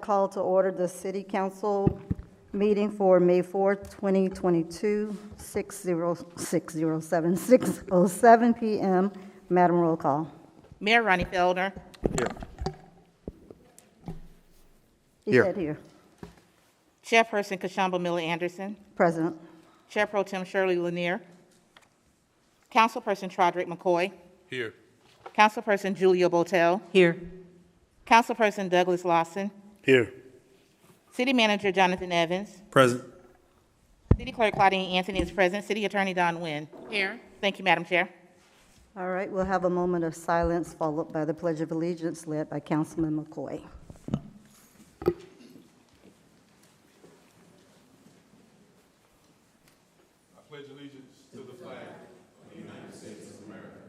Call to order the City Council meeting for May 4th, 2022, 6:07 p.m. Madam, roll call. Mayor Ronnie Felder. Here. He Here. said here. Chairperson Kashamba Miller Anderson. Present. Chair Pro Tem Shirley Lanier. Councilperson Troderick McCoy. Here. Councilperson Julia Botel. Here. Councilperson Douglas Lawson. Here. City Manager Jonathan Evans. Present. City Clerk Claudine Anthony is present. City Attorney Don Nguyen. Here. Thank you, Madam Chair. All right, we'll have a moment of silence followed by the Pledge of Allegiance led by Councilman McCoy. I pledge allegiance to the flag of the United States of America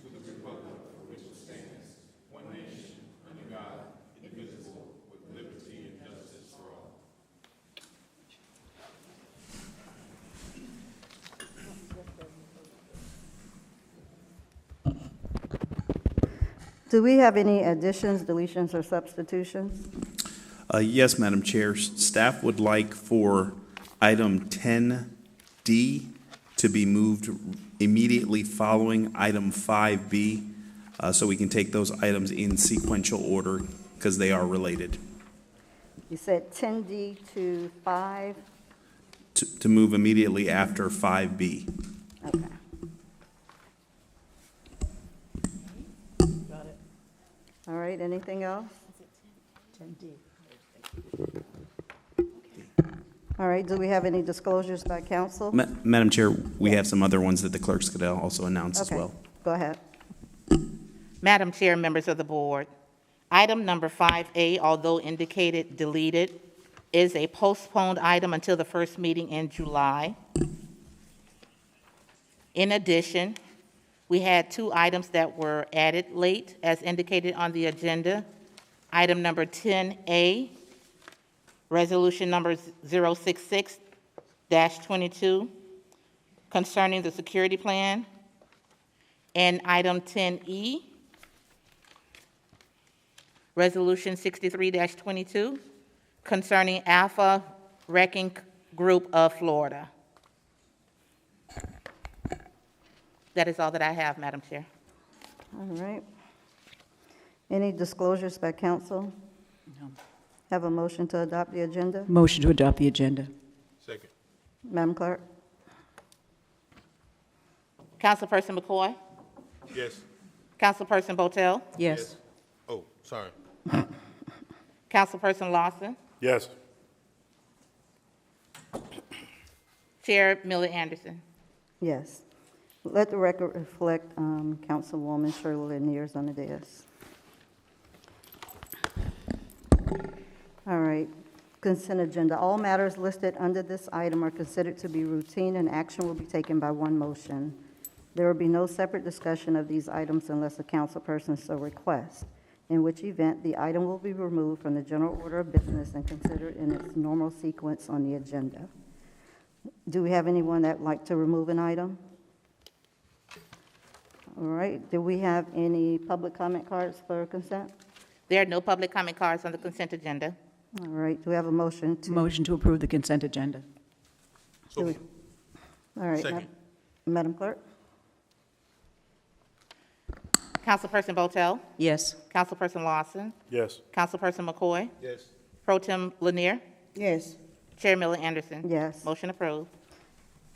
and to the republic for which it stands, one nation, under God, indivisible, with liberty and justice for all. Do we have any additions, deletions, or substitutions? Yes, Madam Chair. Staff would like for item 10D to be moved immediately following item 5B, so we can take those items in sequential order because they are related. You said 10D to 5? To move immediately after 5B. Okay. Got it. All right, anything else? 10D. All right, do we have any disclosures by council? Madam Chair, we have some other ones that the clerks could also announce as Okay, well. go ahead. Madam Chair, members of the board, item number 5A, although indicated deleted, is a postponed item until the first meeting in July. In addition, we had two items that were added late as indicated on the agenda. Item number 10A, resolution number 066-22 concerning the security plan, and item 10E, resolution 63-22 concerning Alpha Wrecking Group of Florida. That is all that I have, Madam Chair. All right. Any disclosures by council? No. Have a motion to adopt the agenda? Motion to adopt the agenda. Second. Madam Clerk? Councilperson McCoy? Yes. Councilperson Botel? Yes. Oh, sorry. Councilperson Lawson? Yes. Chair Miller Anderson? Yes. Let the record reflect Councilwoman Shirley Lanier is on the dais. All right. Consent agenda. All matters listed under this item are considered to be routine and action will be taken by one motion. There will be no separate discussion of these items unless a councilperson so requests, in which event the item will be removed from the general order of business and considered in its normal sequence on the agenda. Do we have anyone that would like to remove an item? All right. Do we have any public comment cards for consent? There are no public comment cards on the consent agenda. All right. Do we have a motion to? Motion to approve the consent agenda. So, Do we- All right. Second. Madam Clerk? Councilperson Botel? Yes. Councilperson Lawson? Yes. Councilperson McCoy? yes. Pro Tem Lanier? Yes. Chair Miller Anderson? Yes. Motion approved.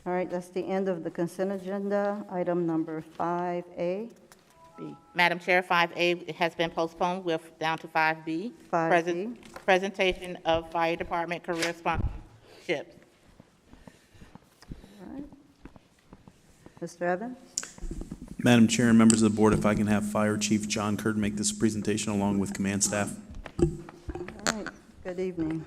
All right. That's the end of the consent agenda. Item number 5A. B. Madam Chair, 5A has been postponed. We're down to 5B. 5B. Presentation of Fire Department career sponsorships. All right. Mr. Evans? Madam Chair and members of the board, if I can have Fire Chief John Curd make this presentation along with command staff. All right. Good evening.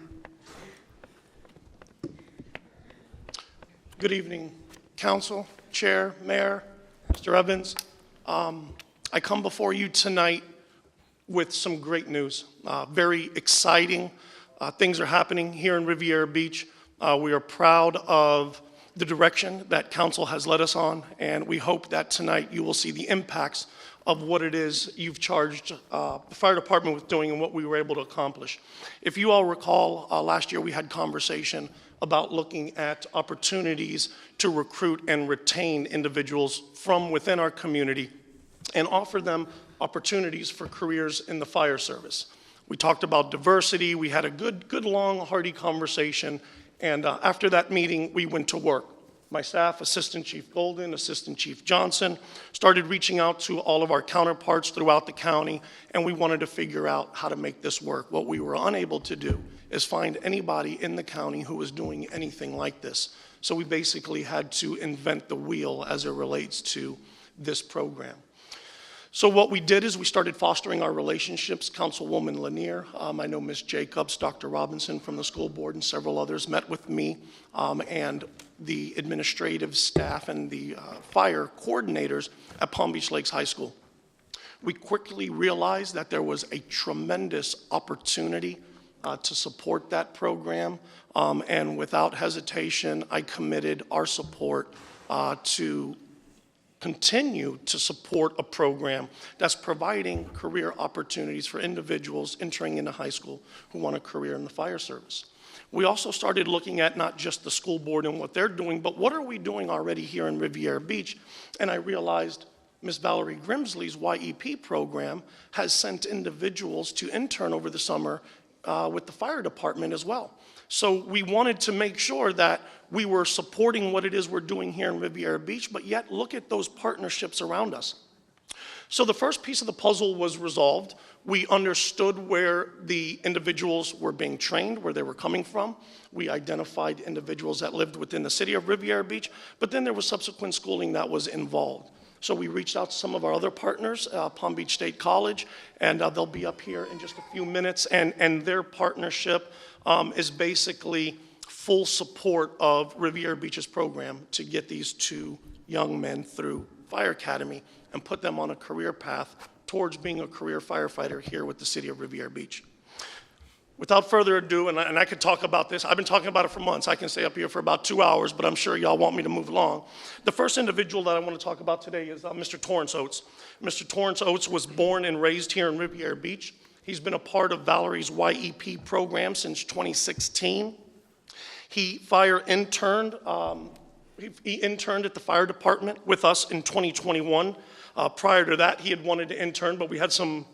Good evening, Council, Chair, Mayor, Mr. Evans. I come before you tonight with some great news. Very exciting things are happening here in Riviera Beach. We are proud of the direction that Council has led us on, and we hope that tonight you will see the impacts of what it is you've charged the fire department with doing and what we were able to accomplish. If you all recall, last year we had conversation about looking at opportunities to recruit and retain individuals from within our community and offer them opportunities for careers in the fire service. We talked about diversity. We had a good long, hearty conversation. And after that meeting, we went to work. My staff, Assistant Chief Golden, Assistant Chief Johnson, started reaching out to all of our counterparts throughout the county, and we wanted to figure out how to make this work. What we were unable to do is find anybody in the county who was doing anything like this. So we basically had to invent the wheel as it relates to this program. So what we did is we started fostering our relationships. Councilwoman Lanier, I know Ms. Jacobs, Dr. Robinson from the school board, and several others met with me and the administrative staff and the fire coordinators at Palm Beach Lakes High School. We quickly realized that there was a tremendous opportunity to support that program, and without hesitation, I committed our support to continue to support a program that's providing career opportunities for individuals entering into high school who want a career in the fire service. We also started looking at not just the school board and what they're doing, but what are we doing already here in Riviera Beach? And I realized Ms. Valerie Grimsley's YEP program has sent individuals to intern over the summer with the fire department as well. So we wanted to make sure that we were supporting what it is we're doing here in Riviera Beach, but yet look at those partnerships around us. So the first piece of the puzzle was resolved. We understood where the individuals were being trained, where they were coming from. We identified individuals that lived within the city of Riviera Beach, but then there was subsequent schooling that was involved. So we reached out to some of our other partners, Palm Beach State College, and they'll be up here in just a few minutes, and their partnership is basically full support of Riviera Beach's program to get these two young men through Fire Academy and put them on a career path towards being a career firefighter here with the city of Riviera Beach. Without further ado, and I could talk about this, I've been talking about it for months. I can stay up here for about 2 hours, but I'm sure y'all want me to move along. The first individual that I want to talk about today is Mr. Torrance Oates. Mr. Torrance Oates was born and raised here in Riviera Beach. He's been a part of Valerie's YEP program since 2016. He interned at the fire department with us in 2021. Prior to that, he had wanted to intern, but we had some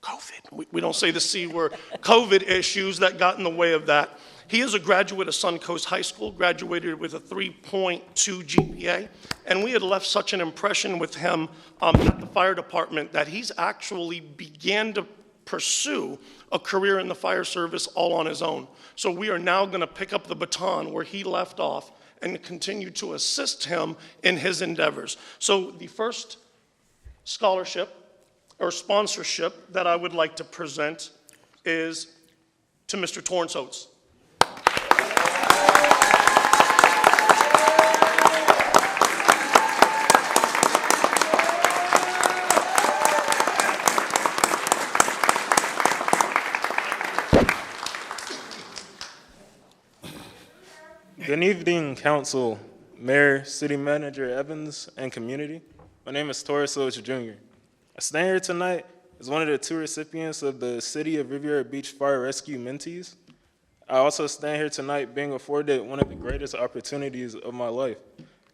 COVID. We don't say the C word. COVID issues that got in the way of that. He is a graduate of Suncoast High School, graduated with a 3.2 GPA, and we had left such an impression with him at the fire department that he's actually began to pursue a career in the fire service all on his own. So we are now going to pick up the baton where he left off and continue to assist him in his endeavors. So the first scholarship or sponsorship that I would like to present is to Mr. Torrance Oates. Good evening, Council, Mayor, City Manager Evans, and community. My name is Torrance Oates Jr. I stand here tonight as one of the 2 recipients of the City of Riviera Beach Fire Rescue Mentees. I also stand here tonight being afforded one of the greatest opportunities of my life,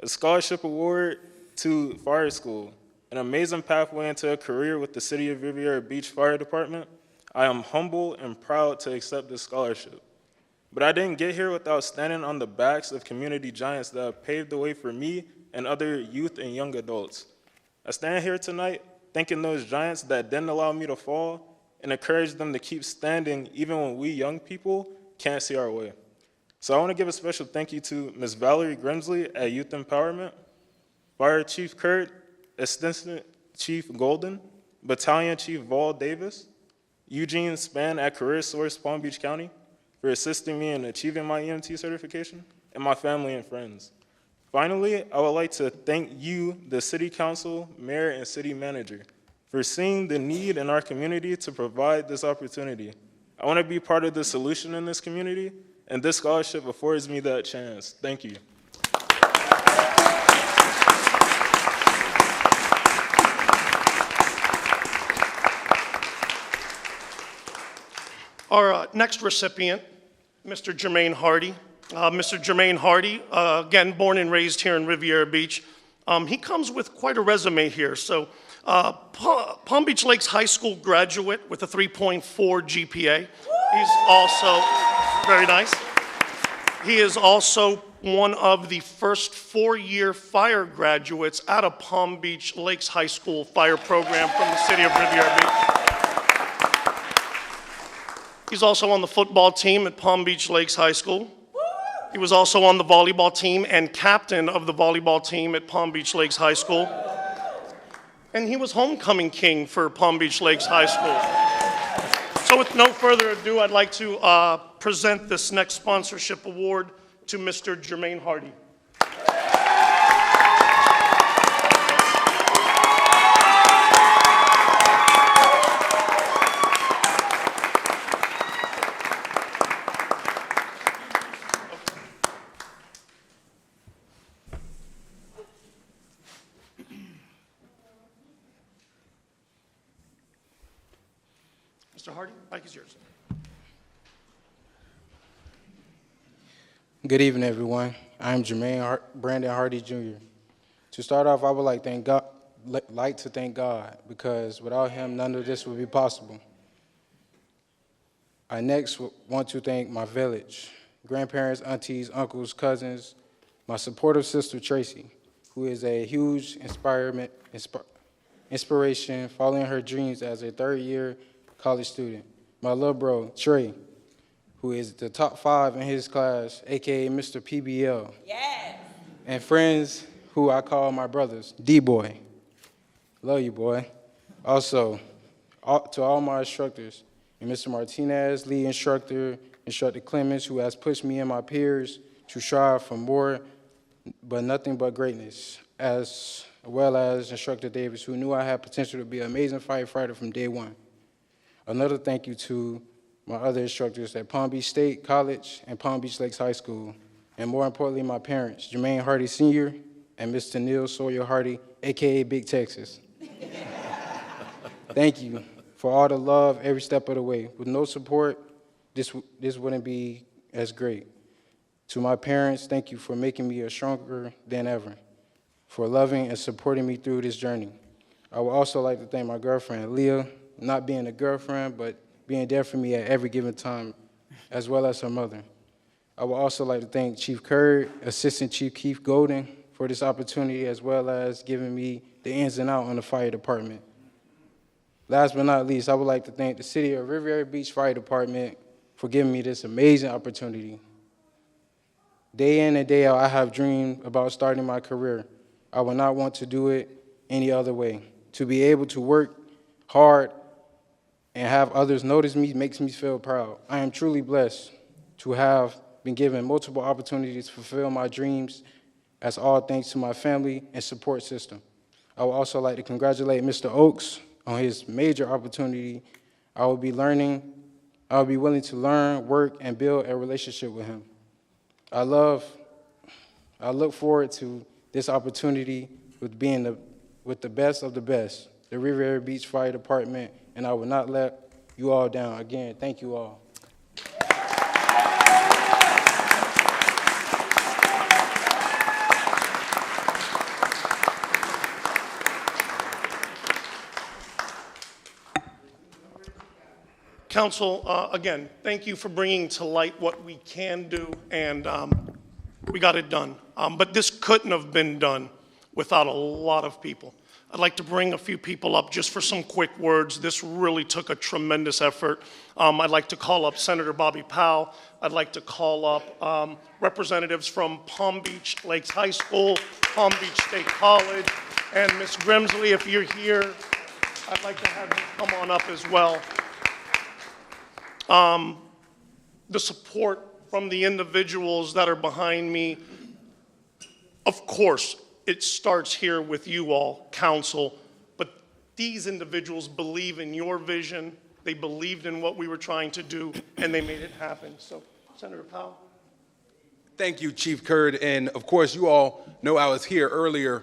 a scholarship award to fire school, an amazing pathway into a career with the City of Riviera Beach Fire Department. I am humble and proud to accept this scholarship. But I didn't get here without standing on the backs of community giants that have paved the way for me and other youth and young adults. I stand here tonight thanking those giants that didn't allow me to fall and encourage them to keep standing even when we young people can't see our way. So I want to give a special thank you to Ms. Valerie Grimsley at Youth Empowerment, Fire Chief Kurt, Assistant Chief Golden, Battalion Chief Vol Davis, Eugene Span at Career Source Palm Beach County for assisting me in achieving my EMT certification, and my family and friends. Finally, I would like to thank you, the City Council, Mayor, and City Manager, for seeing the need in our community to provide this opportunity. I want to be part of the solution in this community, and this scholarship affords me that chance. Thank you. Our next recipient, Mr. Jermaine Hardy. Mr. Jermaine Hardy, again, born and raised here in Riviera Beach. He comes with quite a resume here. So, Palm Beach Lakes High School graduate with a 3.4 GPA. He's also, very nice. He is also one of the first 4-year fire graduates out of Palm Beach Lakes High School fire program from the city of Riviera Beach. He's also on the football team at Palm Beach Lakes High School. He was also on the volleyball team and captain of the volleyball team at Palm Beach Lakes High School. And he was homecoming king for Palm Beach Lakes High School. So with no further ado, I'd like to present this next sponsorship award to Mr. Jermaine Hardy. Mr. Hardy, mic is yours. Good evening, everyone. I'm Jermaine Brandon Hardy, Jr. To start off, I would like to thank God, because without him, none of this would be possible. I next want to thank my village, grandparents, aunties, uncles, cousins, my supportive sister, Tracy, who is a huge inspiration, following her dreams as a third-year college student. My little bro, Trey, who is the top 5 in his class, AKA Mr. PBL. Yes. And friends who I call my brothers, D-Boy. Love you, boy. Also, to all my instructors, and Mr. Martinez, lead instructor, Instructor Clemens, who has pushed me and my peers to strive for more, but nothing but greatness, as well as Instructor Davis, who knew I had potential to be an amazing firefighter from day one. Another thank you to my other instructors at Palm Beach State College and Palm Beach Lakes High School, and more importantly, my parents, Jermaine Hardy Sr. and Mr. Neil Sawyer Hardy, AKA Big Texas. Thank you for all the love every step of the way. With no support, this wouldn't be as great. To my parents, thank you for making me stronger than ever, for loving and supporting me through this journey. I would also like to thank my girlfriend, Leah, not being a girlfriend, but being there for me at every given time, as well as her mother. I would also like to thank Chief Curd, Assistant Chief Keith Golden, for this opportunity, as well as giving me the ins and outs on the fire department. Last but not least, I would like to thank the City of Riviera Beach Fire Department for giving me this amazing opportunity. Day in and day out, I have dreamed about starting my career. I would not want to do it any other way. To be able to work hard and have others notice me makes me feel proud. I am truly blessed to have been given multiple opportunities to fulfill my dreams, as all thanks to my family and support system. I would also like to congratulate Mr. Oaks on his major opportunity. I will be willing to learn, work, and build a relationship with him. I look forward to this opportunity with being with the best of the best, the Riviera Beach Fire Department, and I will not let you all down. Again, thank you all. Council, again, thank you for bringing to light what we can do, and we got it done. But this couldn't have been done without a lot of people. I'd like to bring a few people up just for some quick words. This really took a tremendous effort. I'd like to call up Senator Bobby Powell. I'd like to call up representatives from Palm Beach Lakes High School, Palm Beach State College, and Ms. Grimsley, if you're here, I'd like to have you come on up as well. The support from the individuals that are behind me, of course, it starts here with you all, council, but these individuals believe in your vision, they believed in what we were trying to do, and they made it happen. So, Senator Powell. Thank you, Chief Curd. And of course, you all know I was here earlier,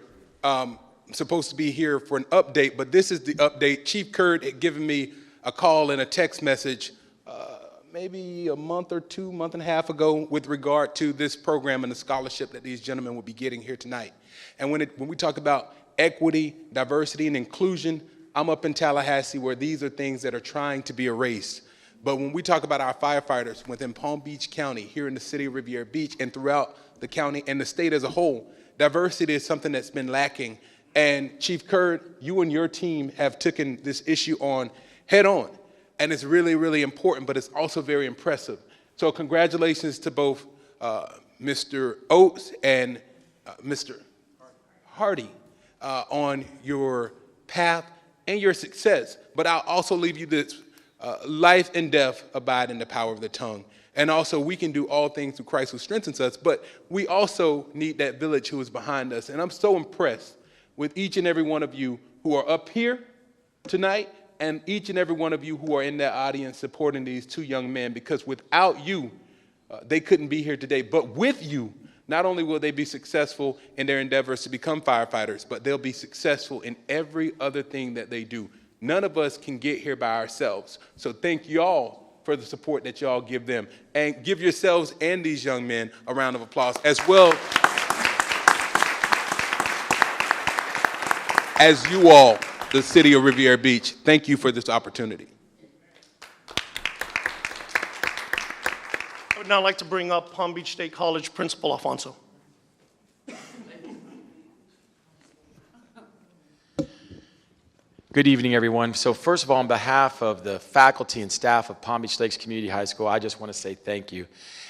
supposed to be here for an update, but this is the update. Chief Curd had given me a call and a text message maybe a month or two, month and a half ago with regard to this program and the scholarship that these gentlemen will be getting here tonight. And when we talk about equity, diversity, and inclusion, I'm up in Tallahassee where these are things that are trying to be erased. But when we talk about our firefighters within Palm Beach County, here in the city of Riviera Beach, and throughout the county and the state as a whole, diversity is something that's been lacking. And Chief Curd, you and your team have taken this issue on head on. And it's really, really important, but it's also very impressive. So congratulations to both Mr. Oates and Mr. Hardy on your path and your success. But I'll also leave you this, life and death abide in the power of the tongue. And also, we can do all things through Christ who strengthens us, but we also need that village who is behind us. And I'm so impressed with each and every one of you who are up here tonight, and each and every one of you who are in that audience supporting these two young men, because without you, they couldn't be here today. But with you, not only will they be successful in their endeavors to become firefighters, but they'll be successful in every other thing that they do. None of us can get here by ourselves. So thank y'all for the support that y'all give them. And give yourselves and these young men a round of applause, as well as you all, the city of Riviera Beach. Thank you for this opportunity. I would now like to bring up Palm Beach State College Principal Alfonso. Good evening, everyone. So first of all, on behalf of the faculty and staff of Palm Beach Lakes Community High School, I just want to say thank you.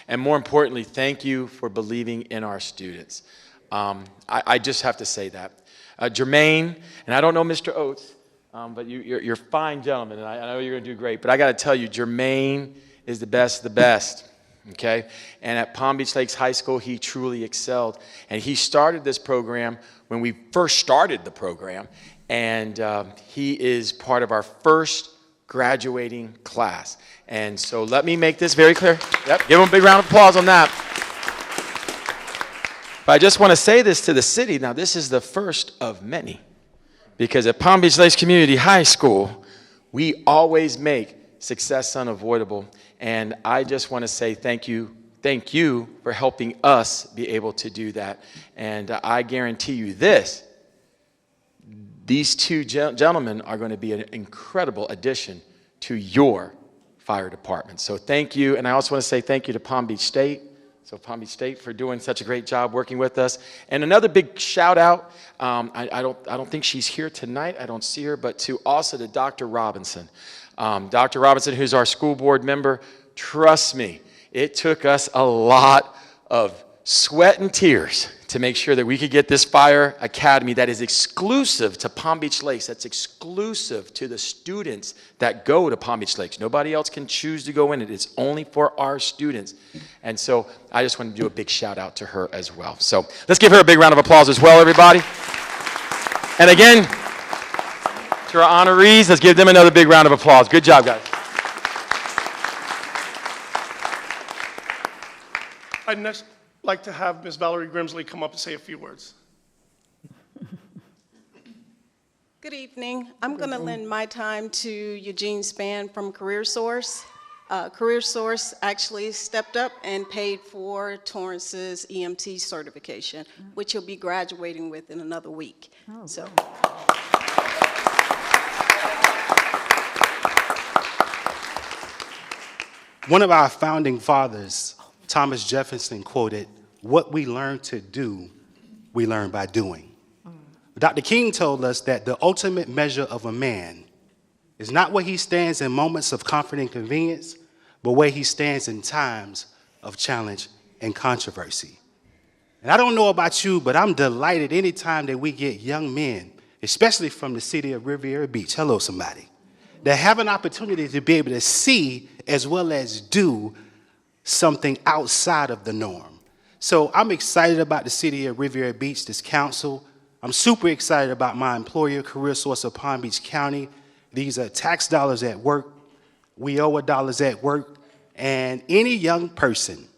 And more importantly, thank you for believing in our students. I just have to say that. Jermaine, and I don't know Mr. Oates, but you're fine gentlemen, and I know you're going to do great. But I got to tell you, Jermaine is the best of the best. Okay, and at Palm Beach Lakes High School, he truly excelled. And he started this program when we first started the program, and he is part of our first graduating class. And so let me make this very clear. Yep, give him a big round of applause on that. But I just want to say this to the city. Now, this is the first of many, because at Palm Beach Lakes Community High School, we always make success unavoidable. And I just want to say thank you for helping us be able to do that. And I guarantee you this, these two gentlemen are going to be an incredible addition to your fire department. So thank you. And I also want to say thank you to Palm Beach State. So Palm Beach State for doing such a great job working with us. And another big shout out, I don't think she's here tonight. I don't see her, but to Dr. Robinson. Dr. Robinson, who's our school board member, trust me, it took us a lot of sweat and tears to make sure that we could get this fire academy that is exclusive to Palm Beach Lakes, that's exclusive to the students that go to Palm Beach Lakes. Nobody else can choose to go in it. It's only for our students. And so I just want to do a big shout out to her as well. So let's give her a big round of applause as well, everybody. And again, to our honorees, let's give them another big round of applause. Good job, guys. I'd next like to have Ms. Valerie Grimsley come up and say a few words. Good evening. I'm going to lend my time to Eugene Spann from CareerSource. CareerSource actually stepped up and paid for Torrance's EMT certification, which he'll be graduating with in another week. Oh, so. One of our founding fathers, Thomas Jefferson, quoted, "What we learn to do, we learn by doing." Dr. King told us that the ultimate measure of a man is not where he stands in moments of comfort and convenience, but where he stands in times of challenge and controversy. And I don't know about you, but I'm delighted anytime that we get young men, especially from the city of Riviera Beach, hello somebody, that have an opportunity to be able to see as well as do something outside of the norm. So I'm excited about the city of Riviera Beach, this council. I'm super excited about my employer, CareerSource of Palm Beach County. These are tax dollars at work. We owe dollars at work. And any young person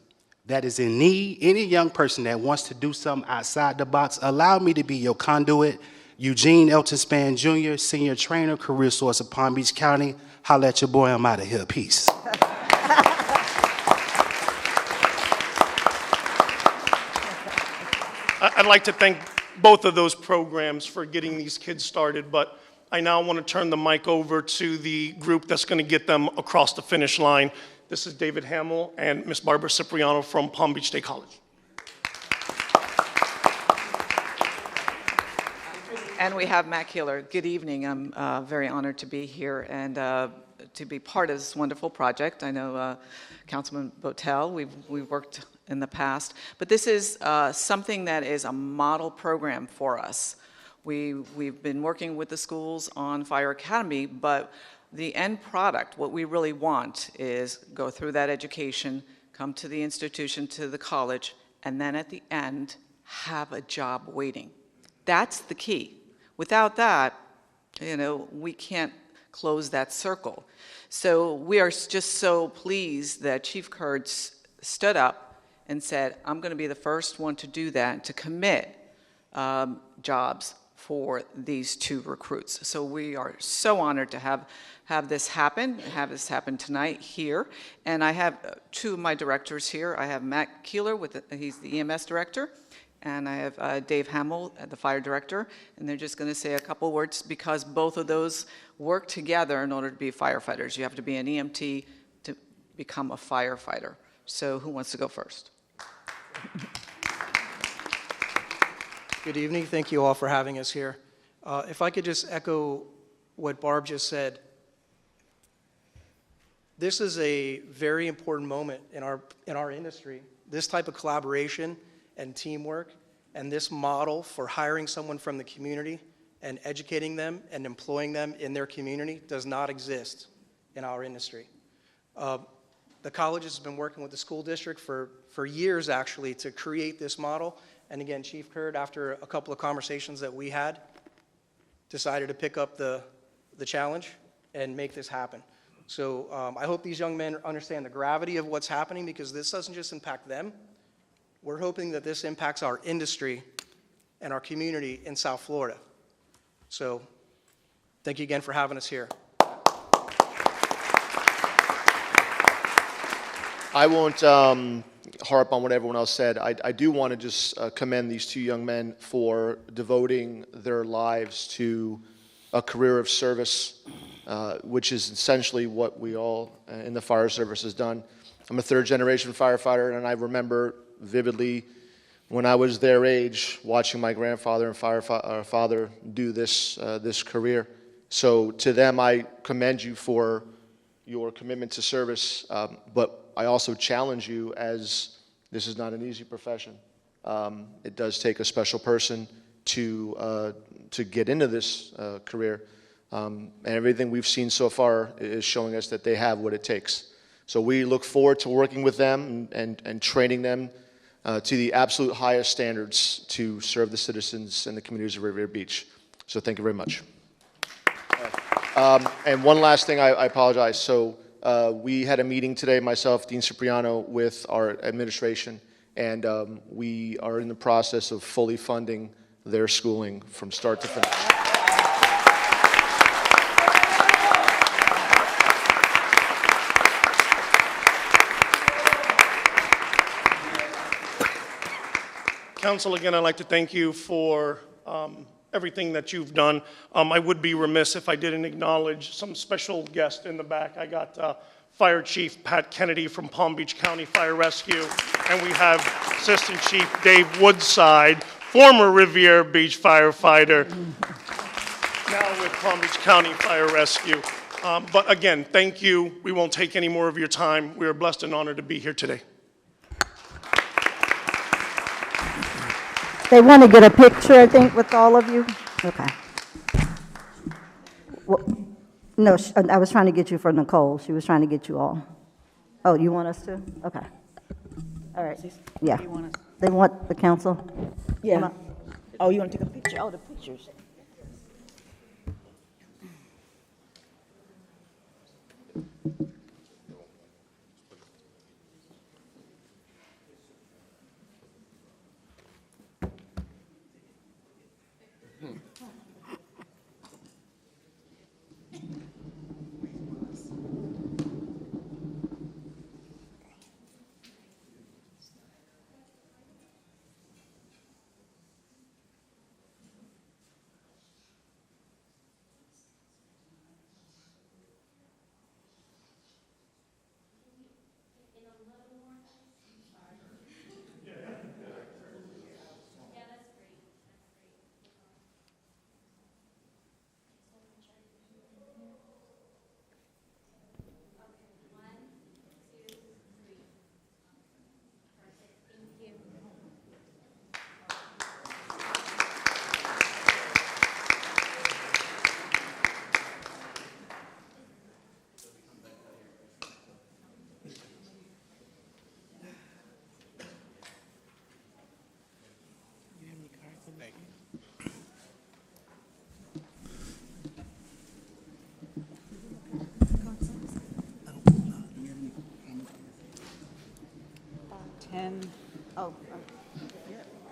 that is in need, any young person that wants to do something outside the box, allow me to be your conduit. Eugene Elton Spann Jr., Senior Trainer, CareerSource of Palm Beach County. Holla at your boy, I'm out of here. Peace. I'd like to thank both of those programs for getting these kids started, but I now want to turn the mic over to the group that's going to get them across the finish line. This is David Hamill and Miss Barbara Cipriano from Palm Beach State College. And we have Matt Keeler. Good evening. I'm very honored to be here and to be part of this wonderful project. I know Councilman Botel, we've worked in the past, but this is something that is a model program for us. We've been working with the schools on Fire Academy, but the end product, what we really want is go through that education, come to the institution, to the college, and then at the end, have a job waiting. That's the key. Without that, we can't close that circle. So we are just so pleased that Chief Kurtz stood up and said, I'm going to be the first one to do that, to commit jobs for these 2 recruits. So we are so honored to have this happen tonight here. And I have 2 of my directors here. I have Matt Keeler, he's the EMS director, and I have Dave Hamill, the fire director, and they're just going to say a couple words because both of those work together in order to be firefighters. You have to be an EMT to become a firefighter. So who wants to go first? Good evening. Thank you all for having us here. If I could just echo what Barb just said. This is a very important moment in our industry. This type of collaboration and teamwork and this model for hiring someone from the community and educating them and employing them in their community does not exist in our industry. The college has been working with the school district for years, actually, to create this model. And again, Chief Kurt, after a couple of conversations that we had, decided to pick up the challenge and make this happen. So I hope these young men understand the gravity of what's happening because this doesn't just impact them. We're hoping that this impacts our industry and our community in South Florida. So thank you again for having us here. I won't harp on what everyone else said. I do want to just commend these 2 young men for devoting their lives to a career of service, which is essentially what we all in the fire service has done. I'm a 3rd-generation firefighter, and I remember vividly when I was their age watching my grandfather and father do this career. So to them, I commend you for your commitment to service, but I also challenge you, as this is not an easy profession. It does take a special person to get into this career, and everything we've seen so far is showing us that they have what it takes. So we look forward to working with them and training them to the absolute highest standards to serve the citizens and the communities of Riviera Beach. So thank you very much. And one last thing, I apologize. So we had a meeting today, myself, Dean Cipriano, with our administration, and we are in the process of fully funding their schooling from start to finish. Council, again, I'd like to thank you for everything that you've done. I would be remiss if I didn't acknowledge some special guests in the back. I got Fire Chief Pat Kennedy from Palm Beach County Fire Rescue, and we have Assistant Chief Dave Woodside, former Riviera Beach firefighter, now with Palm Beach County Fire Rescue. But again, thank you. We won't take any more of your time. We are blessed and honored to be here today. They want to get a picture, I think, with all of you? Okay. Well, no, I was trying to get you for Nicole. She was trying to get you all. Oh, you want us to? Okay. All right. Yeah. They want the council? Yeah. Oh, you want to take a picture? Oh, the pictures.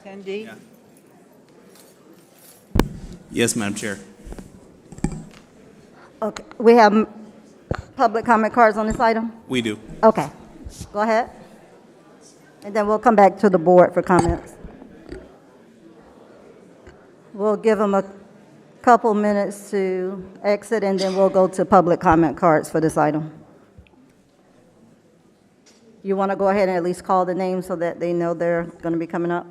10D? Yes, Madam Chair. Okay, we have public comment cards on this item? We do. Okay, go ahead. And then we'll come back to the board for comments. We'll give them a couple minutes to exit, and then we'll go to public comment cards for this item. You want to go ahead and at least call the names so that they know they're going to be coming up?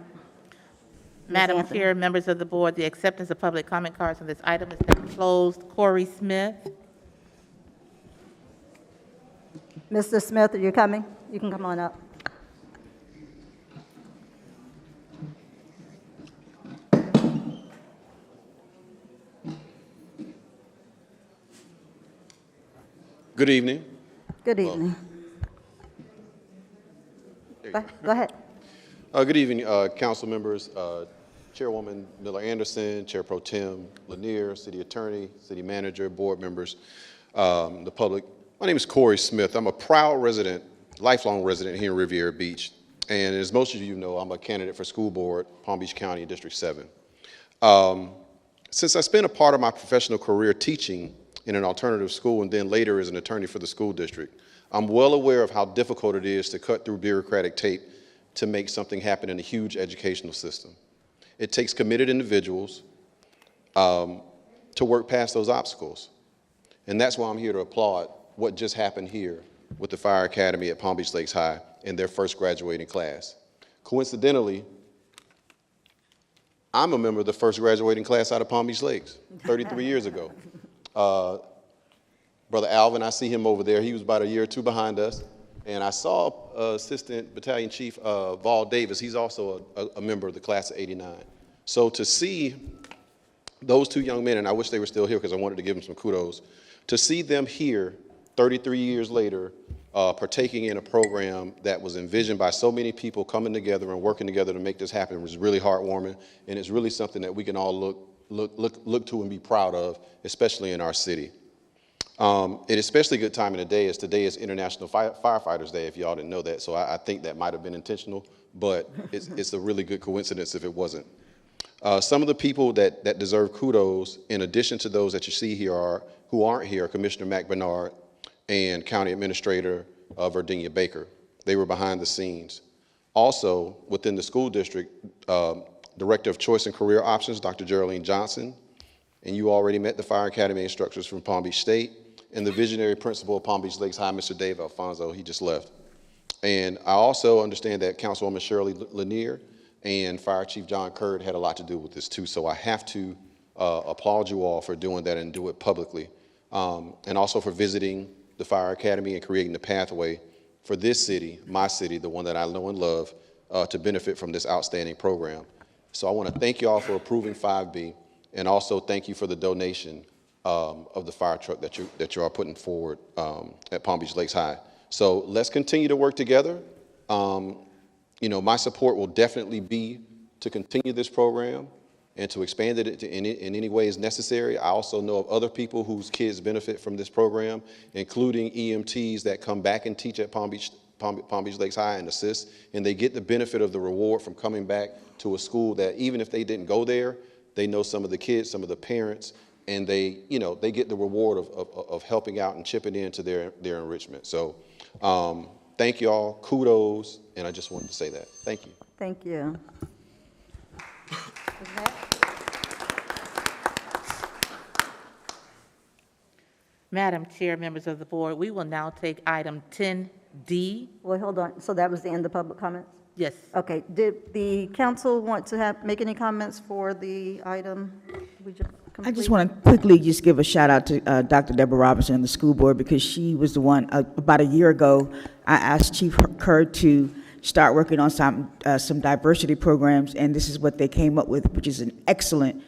Madam Anthony. Chair, members of the board, the acceptance of public comment cards on this item is now closed. Corey Smith. Mr. Smith, are you coming? You can come on up. Good evening. Good evening. Go ahead. Good evening, council members, Chairwoman Miller Anderson, Chair Pro Tem Lanier, City Attorney, City Manager, board members, the public. My name is Corey Smith. I'm a proud resident, lifelong resident here in Riviera Beach. And as most of you know, I'm a candidate for school board, Palm Beach County, District 7. Since I spent a part of my professional career teaching in an alternative school and then later as an attorney for the school district, I'm well aware of how difficult it is to cut through bureaucratic tape to make something happen in a huge educational system. It takes committed individuals to work past those obstacles. And that's why I'm here to applaud what just happened here with the Fire Academy at Palm Beach Lakes High in their first graduating class. Coincidentally, I'm a member of the first graduating class out of Palm Beach Lakes 33 years ago. Brother Alvin, I see him over there. He was about a year or two behind us. And I saw Assistant Battalion Chief Vol Davis. He's also a member of the class of '89. So to see those two young men, and I wish they were still here because I wanted to give them some kudos, to see them here 33 years later partaking in a program that was envisioned by so many people coming together and working together to make this happen was really heartwarming. And it's really something that we can all look to and be proud of, especially in our city. It is especially good time in the day as today is International Firefighters Day, if y'all didn't know that. So I think that might have been intentional, but it's a really good coincidence if it wasn't. Some of the people that deserve kudos, in addition to those that you see here who aren't here, Commissioner Mac Bernard and County Administrator Virginia Baker. They were behind the scenes. Also, within the school district, Director of Choice and Career Options, Dr. Geraldine Johnson, and you already met the Fire Academy instructors from Palm Beach State, and the visionary principal of Palm Beach Lakes High, Mr. Dave Alfonso, he just left. And I also understand that Councilwoman Shirley Lanier and Fire Chief John Curd had a lot to do with this too, so I have to applaud you all for doing that and do it publicly. And also for visiting the Fire Academy and creating the pathway for this city, my city, the one that I know and love, to benefit from this outstanding program. So I want to thank you all for approving 5B, and also thank you for the donation of the fire truck that you are putting forward at Palm Beach Lakes High. So let's continue to work together. You know, my support will definitely be to continue this program and to expand it in any way as necessary. I also know of other people whose kids benefit from this program, including EMTs that come back and teach at Palm Beach Lakes High and assist, and they get the benefit of the reward from coming back to a school that even if they didn't go there, they know some of the kids, some of the parents, and they get the reward of helping out and chipping into their enrichment. So thank you all, kudos, and I just wanted to say that. Thank you. Thank you. Madam Chair, members of the board, we will now take item 10D. Well, hold on. So that was the end of public comments? Yes. Okay. Did the council want to make any comments for the item we just completed? I just want to quickly just give a shout out to Dr. Deborah Robinson and the school board, because she was the one, about a year ago, I asked Chief Curd to start working on some diversity programs, and this is what they came up with, which is an excellent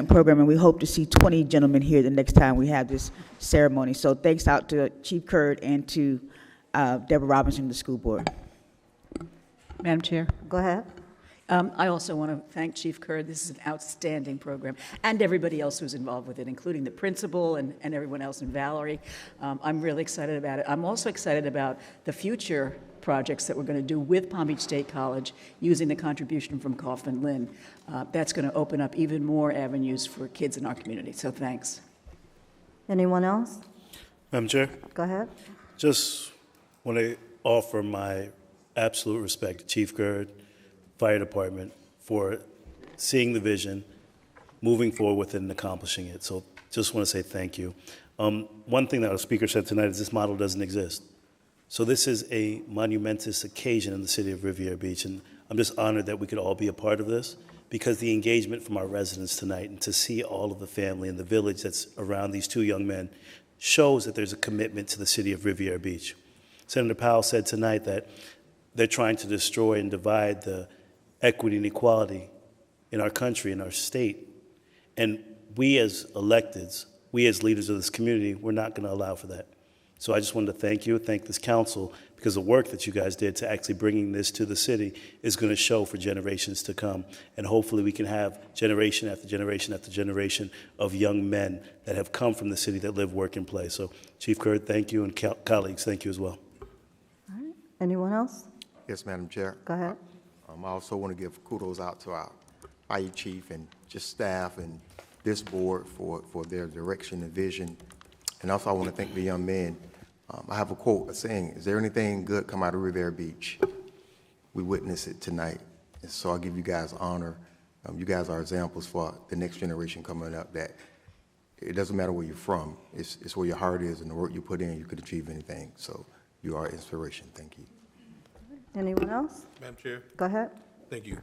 program, and we hope to see 20 gentlemen here the next time we have this ceremony. So thanks out to Chief Curd and to Deborah Robinson and the school board. Madam Chair. Go ahead. I also want to thank Chief Curd. This is an outstanding program, and everybody else who's involved with it, including the principal and everyone else, and Valerie. I'm really excited about it. I'm also excited about the future projects that we're going to do with Palm Beach State College using the contribution from Kaufman Lynn. That's going to open up even more avenues for kids in our community. So thanks. Anyone else? Madam Chair, Go ahead. just want to offer my absolute respect to Chief Gerd, Fire Department, for seeing the vision, moving forward with it, and accomplishing it. So just want to say thank you. One thing that our speaker said tonight is this model doesn't exist. So this is a monumentous occasion in the city of Riviera Beach, and I'm just honored that we could all be a part of this, because the engagement from our residents tonight and to see all of the family and the village that's around these two young men shows that there's a commitment to the city of Riviera Beach. Senator Powell said tonight that they're trying to destroy and divide the equity and equality in our country, in our state. And we as electeds, we as leaders of this community, we're not going to allow for that. So I just wanted to thank this council, because the work that you guys did to actually bringing this to the city is going to show for generations to come. And hopefully we can have generation after generation after generation of young men that have come from the city that live, work, and play. So Chief Curd, thank you, and colleagues, thank you as well. All right. Anyone else? Yes, Madam Chair. Go ahead. I also want to give kudos out to our fire chief and just staff and this board for their direction and vision. And also I want to thank the young men. I have a quote, a saying, is there anything good come out of Riviera Beach? We witnessed it tonight. And so I give you guys honor. You guys are examples for the next generation coming up, that it doesn't matter where you're from. It's where your heart is, and the work you put in, you could achieve anything. So you are inspiration. Thank you. Anyone else? Madam Chair. Go ahead. Thank you.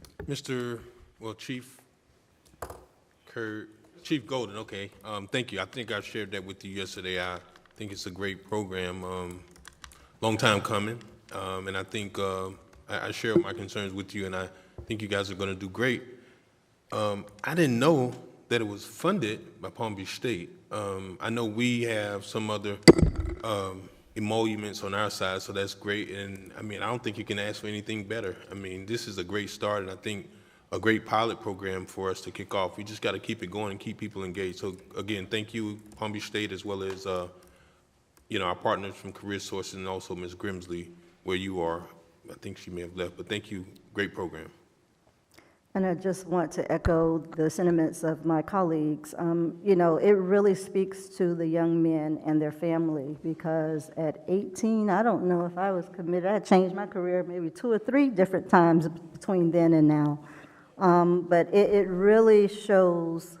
Chief Curd, Chief Golden, okay. Thank you. I think I shared that with you yesterday. I think it's a great program, long time coming. And I think I share my concerns with you, and I think you guys are going to do great. I didn't know that it was funded by Palm Beach State. I know we have some other emoluments on our side, so that's great. And I mean, I don't think you can ask for anything better. I mean, this is a great start, and I think a great pilot program for us to kick off. We just got to keep it going and keep people engaged. So again, thank you, Palm Beach State, as well as our partners from Career Source, and also Ms. Grimsley, where you are. I think she may have left, but thank you. Great program. And I just want to echo the sentiments of my colleagues. It really speaks to the young men and their family, because at 18, I don't know if I was committed. I had changed my career maybe 2 or 3 different times between then and now. But it really shows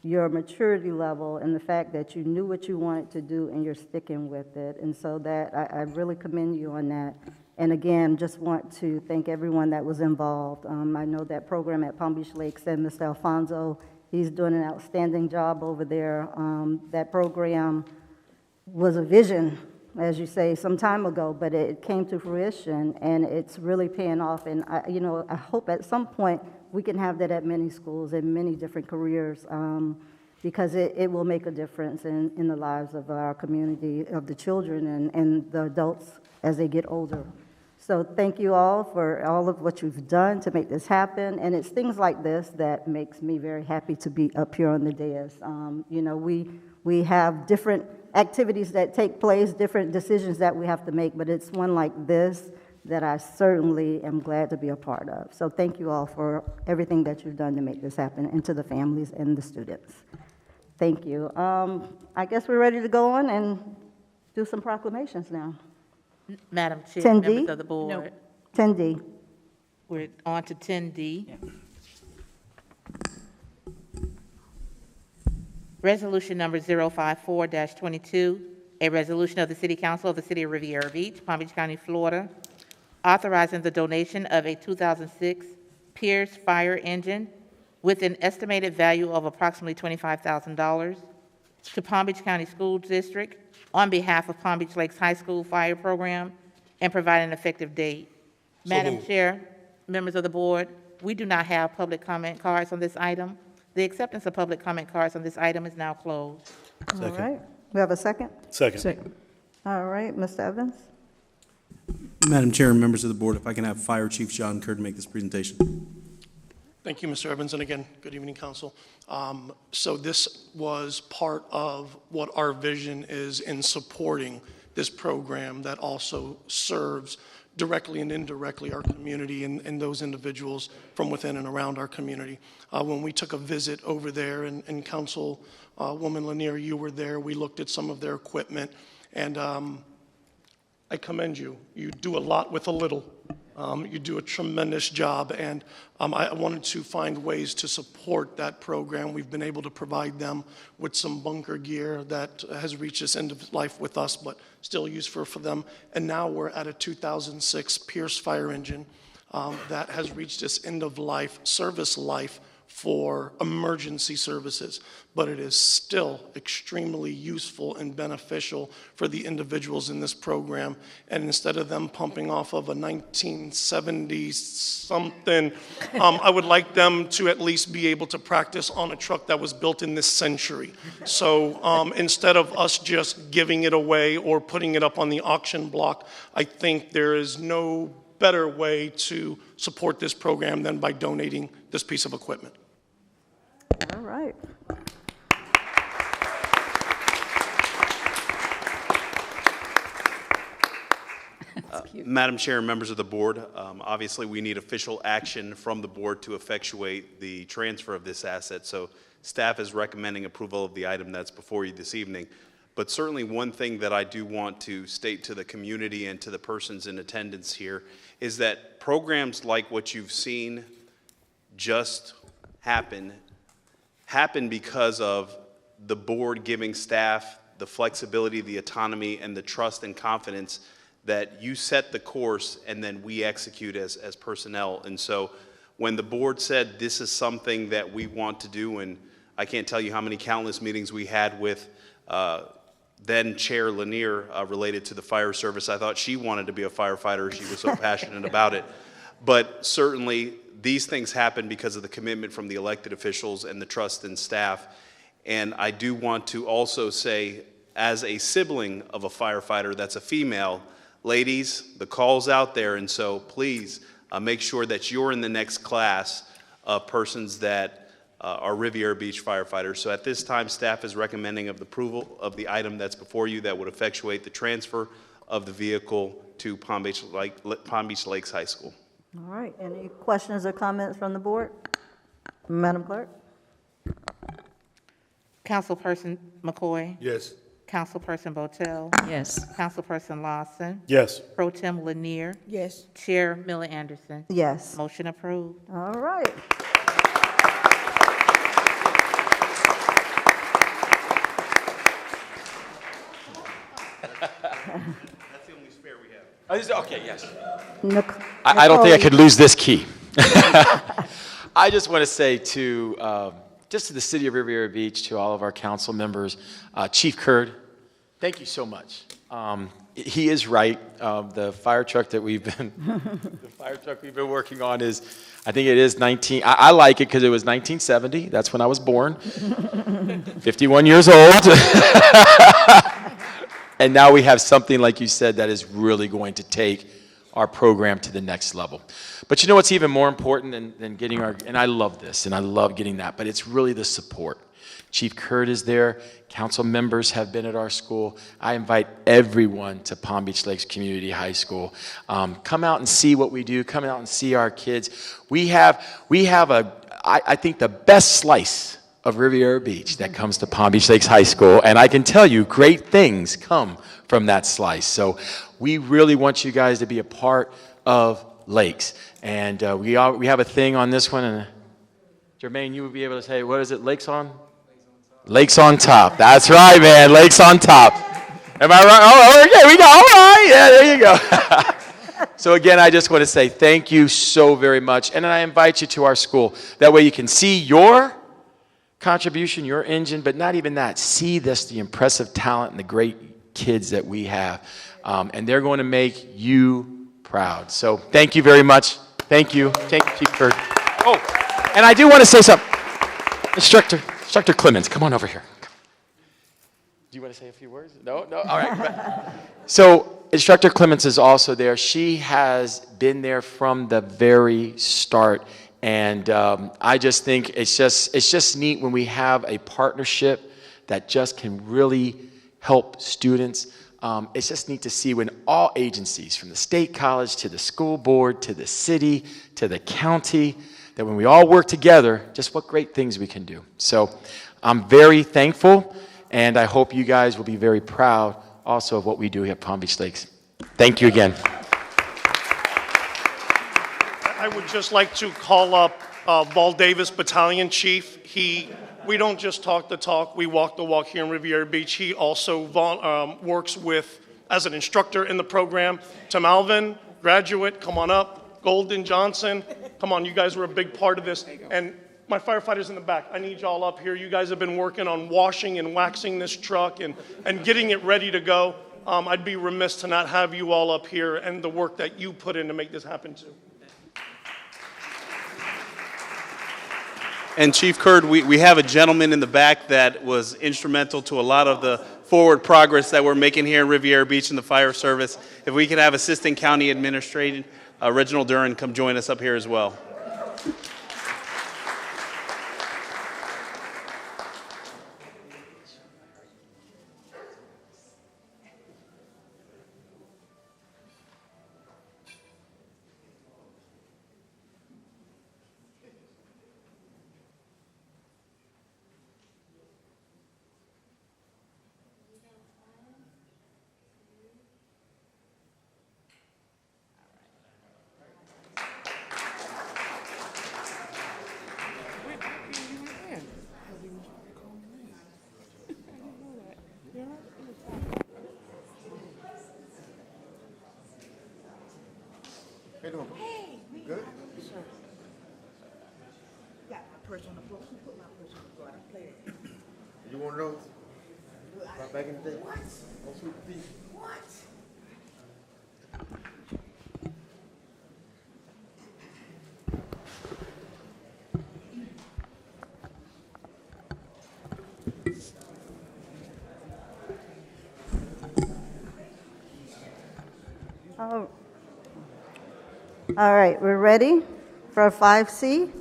your maturity level and the fact that you knew what you wanted to do and you're sticking with it. And so that I really commend you on that. And again, just want to thank everyone that was involved. I know that program at Palm Beach Lakes and Mr. Alfonso, he's doing an outstanding job over there. That program was a vision, as you say, some time ago, but it came to fruition, and it's really paying off. And I hope at some point we can have that at many schools and many different careers, because it will make a difference in the lives of our community, of the children and the adults as they get older. So thank you all for all of what you've done to make this happen. And it's things like this that makes me very happy to be up here on the dais. We have different activities that take place, different decisions that we have to make, but it's one like this that I certainly am glad to be a part of. So thank you all for everything that you've done to make this happen, and to the families and the students. Thank you. I guess we're ready to go on and do some proclamations now. Madam Chair, 10D? members of the board. No. 10D. We're on to 10D. Yeah. Resolution number 054-22, a resolution of the City Council of the City of Riviera Beach, Palm Beach County, Florida, authorizing the donation of a 2006 Pierce fire engine with an estimated value of approximately $25,000 to Palm Beach County School District on behalf of Palm Beach Lakes High School Fire Program, and provide an effective date. Madam Chair, members of the board, we do not have public comment cards on this item. The acceptance of public comment cards on this item is now closed. All right. We have a second? Second. All right, Mr. Evans? Madam Chair and members of the board, if I can have Fire Chief John Curd make this presentation. Thank you, Mr. Evans, and again, good evening, Council. So this was part of what our vision is in supporting this program that also serves directly and indirectly our community and those individuals from within and around our community. When we took a visit over there, and Councilwoman Lanier, you were there, we looked at some of their equipment, and I commend you. You do a lot with a little. You do a tremendous job, and I wanted to find ways to support that program. We've been able to provide them with some bunker gear that has reached its end of life with us, but still useful for them. And now we're at a 2006 Pierce fire engine that has reached its end of life, service life, for emergency services, but it is still extremely useful and beneficial for the individuals in this program. And instead of them pumping off of a 1970 something, I would like them to at least be able to practice on a truck that was built in this century. So instead of us just giving it away or putting it up on the auction block, I think there is no better way to support this program than by donating this piece of equipment. All right. Madam Chair and members of the board, obviously we need official action from the board to effectuate the transfer of this asset. So staff is recommending approval of the item that's before you this evening. But certainly one thing that I do want to state to the community and to the persons in attendance here is that programs like what you've seen just happen because of the board giving staff the flexibility, the autonomy, and the trust and confidence that you set the course and then we execute as personnel. And so when the board said this is something that we want to do, and I can't tell you how many countless meetings we had with then Chair Lanier related to the fire service. I thought she wanted to be a firefighter. She was so passionate about it. But certainly these things happen because of the commitment from the elected officials and the trust in staff. And I do want to also say, as a sibling of a firefighter that's a female, ladies, the call's out there, and so please make sure that you're in the next class of persons that are Riviera Beach firefighters. So at this time, staff is recommending of the approval of the item that's before you that would effectuate the transfer of the vehicle to Palm Beach Lakes High School. All right. Any questions or comments from the board? Madam Clerk? Councilperson McCoy? Yes. Councilperson Botel? Yes. Councilperson Lawson? Yes. Pro Tem Lanier? Yes. Chair Miller Anderson? Yes. Motion approved. All right. That's the only spare we have. Okay, yes. Nic- I don't think I Nicole. could lose this key. I just want to say to just to the city of Riviera Beach, to all of our council members, Chief Curd, thank you so much. He is right. The fire truck that we've been working on is, I think it is 19. I like it because it was 1970. That's when I was born. 51 years old. And now we have something, like you said, that is really going to take our program to the next level. But you know what's even more important than getting our, and I love this, and I love getting that, but it's really the support. Chief Curd is there. Council members have been at our school. I invite everyone to Palm Beach Lakes Community High School. Come out and see what we do. Come out and see our kids. We have I think the best slice of Riviera Beach that comes to Palm Beach Lakes High School, and I can tell you great things come from that slice. So we really want you guys to be a part of Lakes, and we have a thing on this one, and Jermaine, you would be able to say, what is it, Lakes on? Lakes on top. That's right, man, Lakes on top. Am I right? Oh, okay, we go, all right, yeah, there you go. So again, I just want to say thank you so very much, and I invite you to our school. That way you can see your contribution, your engine, but not even that. See the impressive talent and the great kids that we have. And they're going to make you proud. So thank you very much. Thank you. Thank you, Chief Bird. Oh, and I do want to say something. Instructor Clemens, come on over here. Do you want to say a few words? No? All right. So Instructor Clemens is also there. She has been there from the very start. And I just think it's just neat when we have a partnership that just can really help students. It's just neat to see when all agencies, from the state college to the school board to the city to the county, that when we all work together, just what great things we can do. So I'm very thankful, and I hope you guys will be very proud also of what we do here at Palm Beach Lakes. Thank you again. I would just like to call up Val Davis, Battalion Chief. We don't just talk the talk, we walk the walk here in Riviera Beach. He also works as an instructor in the program. Tim Alvin, graduate, come on up. Golden Johnson, come on, you guys were a big part of this. And my firefighters in the back, I need y'all up here. You guys have been working on washing and waxing this truck and getting it ready to go. I'd be remiss to not have you all up here and the work that you put in to make this happen too. And Chief Curd, we have a gentleman in the back that was instrumental to a lot of the forward progress that we're making here in Riviera Beach in the fire service. If we could have Assistant County Administrator Reginald Duran come join us up here as well. How you doing? Hey, good? Sure. Got my purse on the floor. Put my purse on the floor. I don't play it. You one of those? Right back in the day? What? On Sweet Pea? What? All right, we're ready for 5C.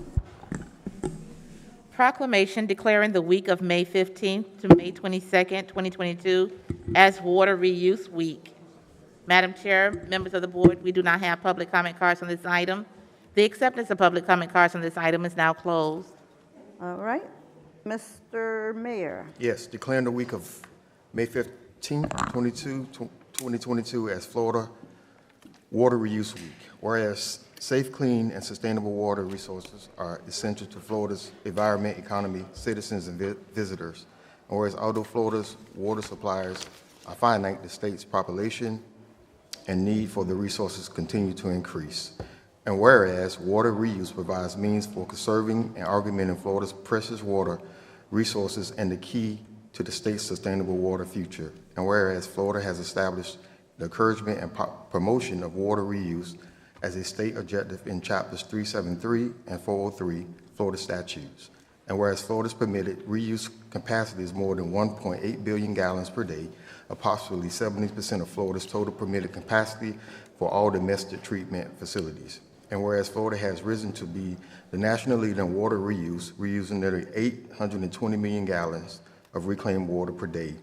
Proclamation declaring the week of May 15th to May 22nd, 2022 as Water Reuse Week. Madam Chair, members of the board, we do not have public comment cards on this item. The acceptance of public comment cards on this item is now closed. All right, Mr. Mayor. Yes, declaring the week of May 15th, 2022 as Florida Water Reuse Week. Whereas safe, clean, and sustainable water resources are essential to Florida's environment, economy, citizens, and visitors. And whereas although Florida's water suppliers are finite, the state's population and need for the resources continue to increase. And whereas water reuse provides means for conserving and augmenting Florida's precious water resources and the key to the state's sustainable water future. And whereas Florida has established the encouragement and promotion of water reuse as a state objective in chapters 373 and 403 Florida statutes. And whereas Florida's permitted reuse capacity is more than 1.8 billion gallons per day, approximately 70% of Florida's total permitted capacity for all domestic treatment facilities. And whereas Florida has risen to be the national leader in water reuse, reusing nearly 820 million gallons of reclaimed water per day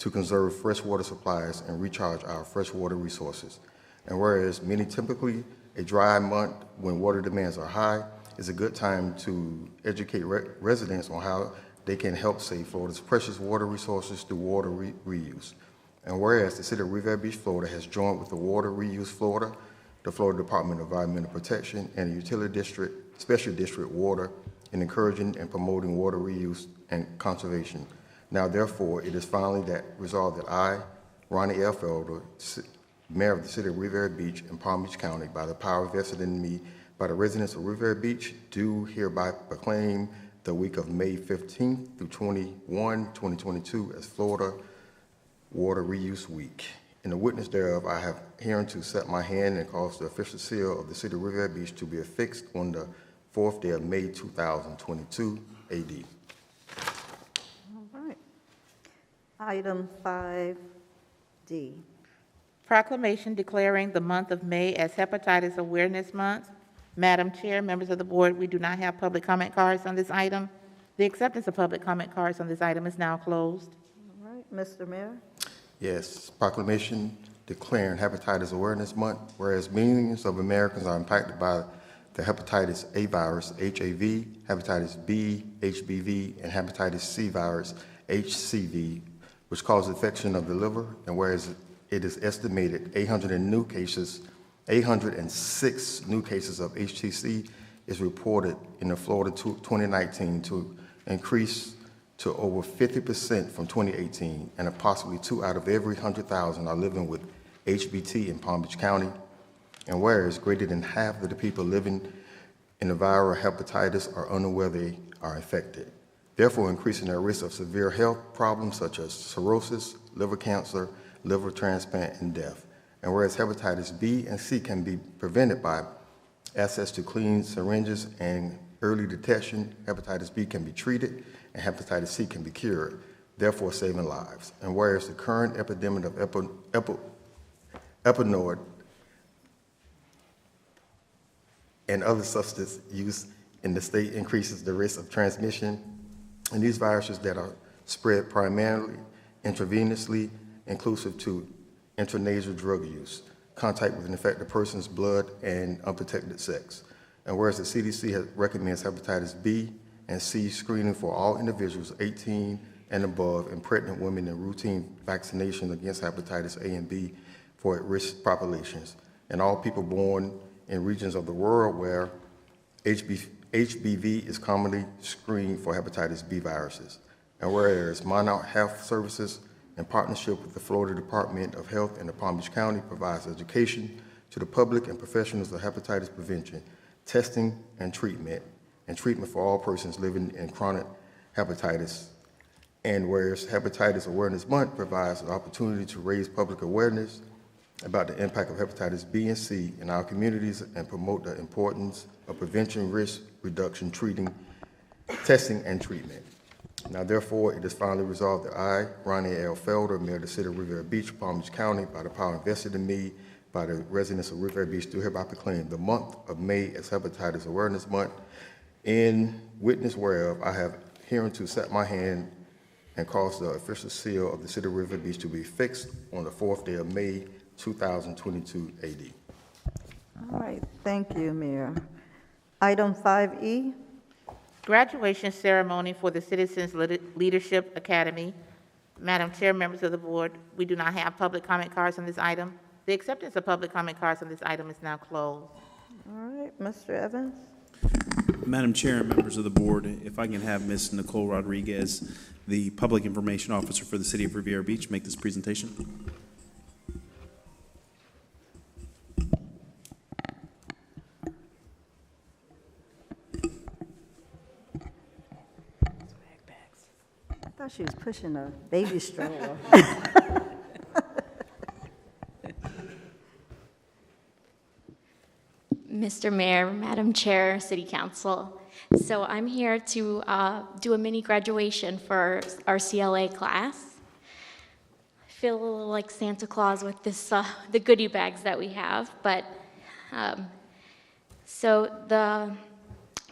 to conserve freshwater supplies and recharge our freshwater resources. And whereas typically a dry month when water demands are high is a good time to educate residents on how they can help save Florida's precious water resources through water reuse. And whereas the city of Riviera Beach, Florida has joined with the Water Reuse Florida, the Florida Department of Environmental Protection, and the Utility District, Special District Water in encouraging and promoting water reuse and conservation. Now, therefore, it is finally resolved that I, Ronnie L. Felder, Mayor of the City of Riviera Beach and Palm Beach County, by the power vested in me by the residents of Riviera Beach, do hereby proclaim the week of May 15th through 2022 as Florida Water Reuse Week. In the witness thereof, I have hereunto set my hand and caused the official seal of the City of Riviera Beach to be affixed on the 4th day of May 2022 AD. All right. Item 5D. Proclamation declaring the month of May as Hepatitis Awareness Month. Madam Chair, members of the board, we do not have public comment cards on this item. The acceptance of public comment cards on this item is now closed. All right, Mr. Mayor. Yes. Proclamation declaring Hepatitis Awareness Month, whereas millions of Americans are impacted by the hepatitis A virus, HAV, hepatitis B, HBV, and hepatitis C virus, HCV, which causes infection of the liver, and whereas it is estimated 806 new cases of HTC is reported in the Florida 2019 to increase to over 50% from 2018, and approximately 2 out of every 100,000 are living with HBT in Palm Beach County, and whereas greater than half of the people living in the viral hepatitis are unaware they are infected, therefore increasing their risk of severe health problems such as cirrhosis, liver cancer, liver transplant, and death. And whereas hepatitis B and C can be prevented by access to clean syringes and early detection, hepatitis B can be treated, and hepatitis C can be cured, therefore saving lives. And whereas the current epidemic of opioid and other substance use in the state increases the risk of transmission, and these viruses that are spread primarily intravenously, inclusive to intranasal drug use, contact with an infected person's blood, and unprotected sex. And whereas the CDC recommends hepatitis B and C screening for all individuals 18 and above and pregnant women and routine vaccination against hepatitis A and B for at-risk populations, and all people born in regions of the world where HBV is commonly screened for hepatitis B viruses. And whereas Monarch Health Services, in partnership with the Florida Department of Health and the Palm Beach County, provides education to the public and professionals of hepatitis prevention, testing and treatment for all persons living in chronic hepatitis. And whereas Hepatitis Awareness Month provides an opportunity to raise public awareness about the impact of hepatitis B and C in our communities and promote the importance of prevention, risk reduction, testing, and treatment. Now, therefore, it is finally resolved that I, Ronnie L. Felder, Mayor of the City of Riviera Beach, Palm Beach County, by the power invested in me by the residents of Riviera Beach, do hereby proclaim the month of May as Hepatitis Awareness Month. In witness whereof, I have hereunto set my hand and caused the official seal of the City of Riviera Beach to be fixed on the 4th day of May, 2022 AD. All right, thank you, Mayor. Item 5E. Graduation ceremony for the Citizens Leadership Academy. Madam Chair, members of the board, we do not have public comment cards on this item. The acceptance of public comment cards on this item is now closed. All right, Mr. Evans. Madam Chair and members of the board, if I can have Ms. Nicole Rodriguez, the Public Information Officer for the City of Riviera Beach, make this presentation. I thought she was pushing a baby stroller. Mr. Mayor, Madam Chair, City Council. So I'm here to do a mini graduation for our CLA class. I feel a little like Santa Claus with this, the goodie bags that we have, but so the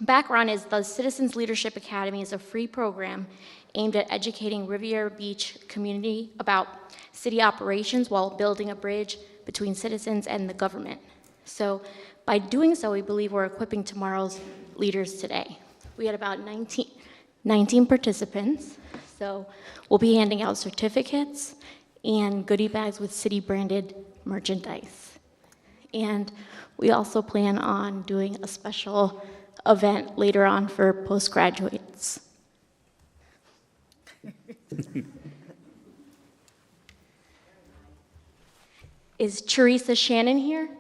background is the Citizens Leadership Academy is a free program aimed at educating Riviera Beach community about city operations while building a bridge between citizens and the government. So by doing so, we believe we're equipping tomorrow's leaders today. We had about 19 participants, so we'll be handing out certificates and goodie bags with city-branded merchandise. And we also plan on doing a special event later on for postgraduates. Is Teresa Shannon here?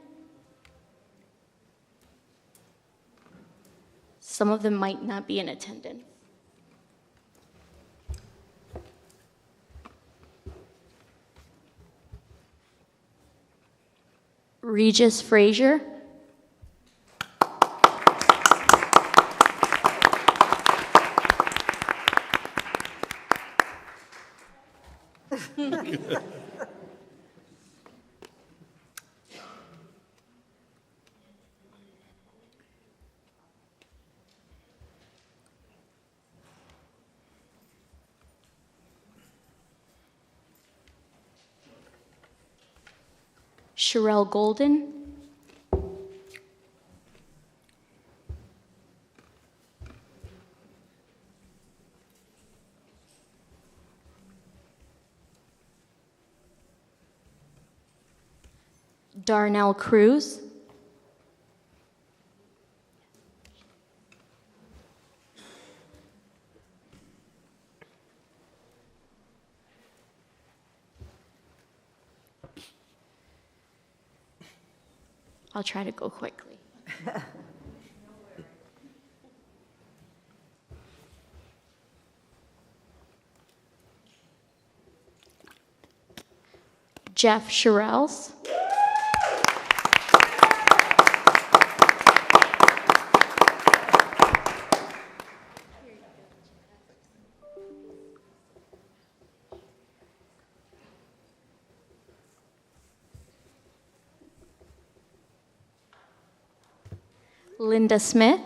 Some of them might not be in attendance. Regis Frazier. Sherelle Golden. Darnell Cruz. I'll try to go quickly. Jeff Sherrills. Linda Smith.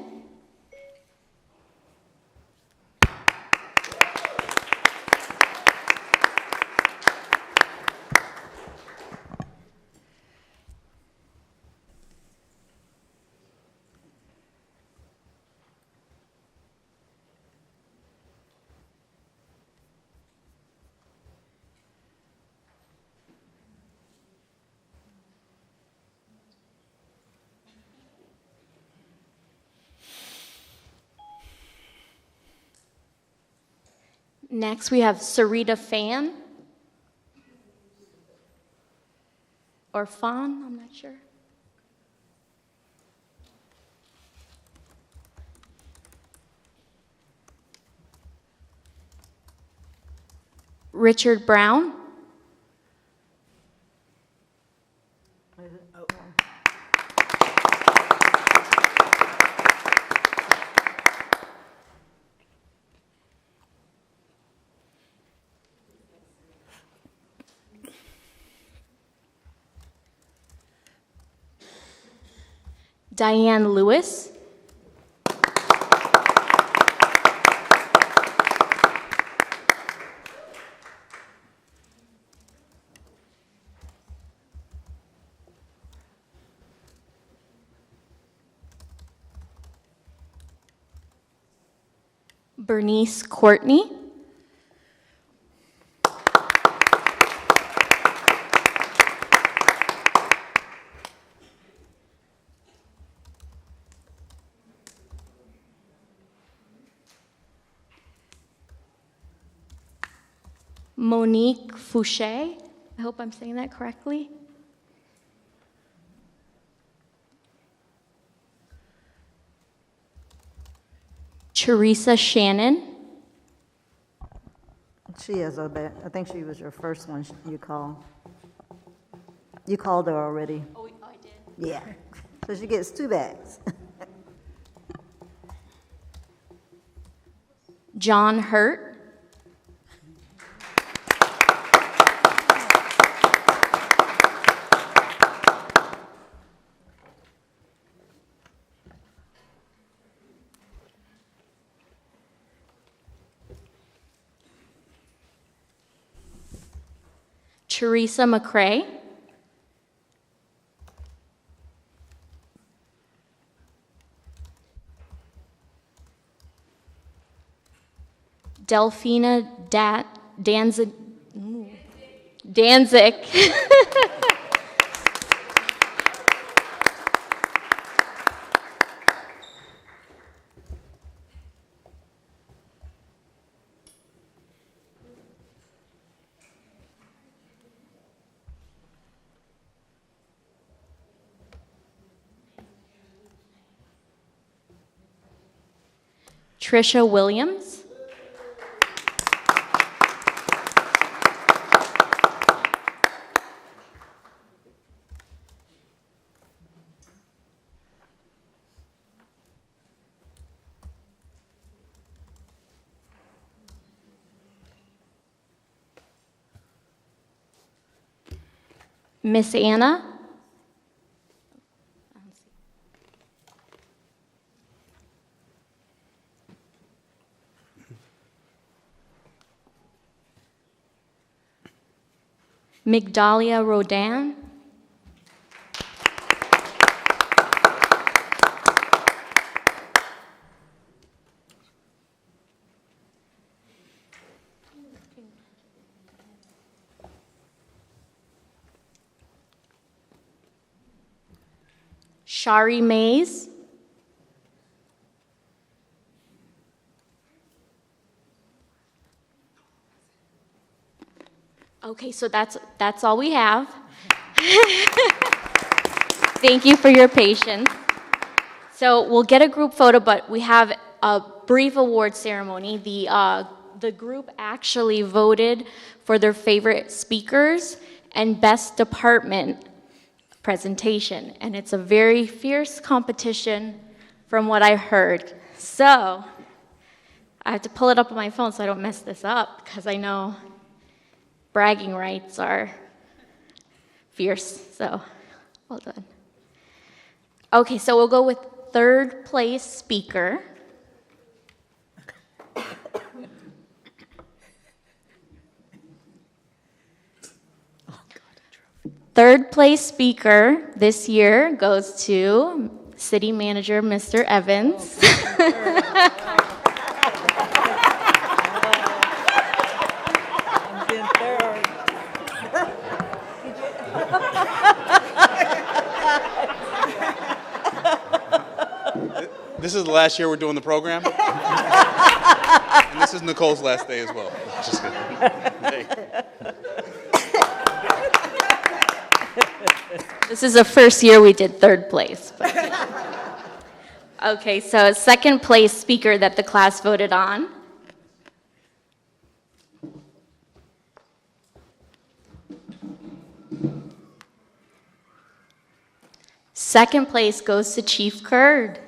Next, we have Sarita Fan. Or Fan, I'm not sure. Richard Brown. Diane Lewis. Bernice Courtney. Monique Fouché. I hope I'm saying that correctly. Teresa Shannon. She has a bad, I think she was your first one you called. You called her already. Oh, I did. Yeah. So she gets 2 bags. John Hurt. Teresa McCrae. Delphina Danzig. Trisha Williams. Miss Anna. Migdalia Rodan. Shari Mays. Okay, so that's all we have. Thank you for your patience. So we'll get a group photo, but we have a brief award ceremony. The group actually voted for their favorite speakers and best department presentation, and it's a very fierce competition from what I heard. So I have to pull it up on my phone so I don't mess this up, because I know bragging rights are fierce, so well done. Okay, so we'll go with third place speaker. Third place speaker this year goes to City Manager Mr. Evans. This is the last year we're doing the program. And this is Nicole's last day as well. Just kidding. Hey. This is the first year we did third place. Okay, so second place speaker that the class voted on. Second place goes to Chief Curd.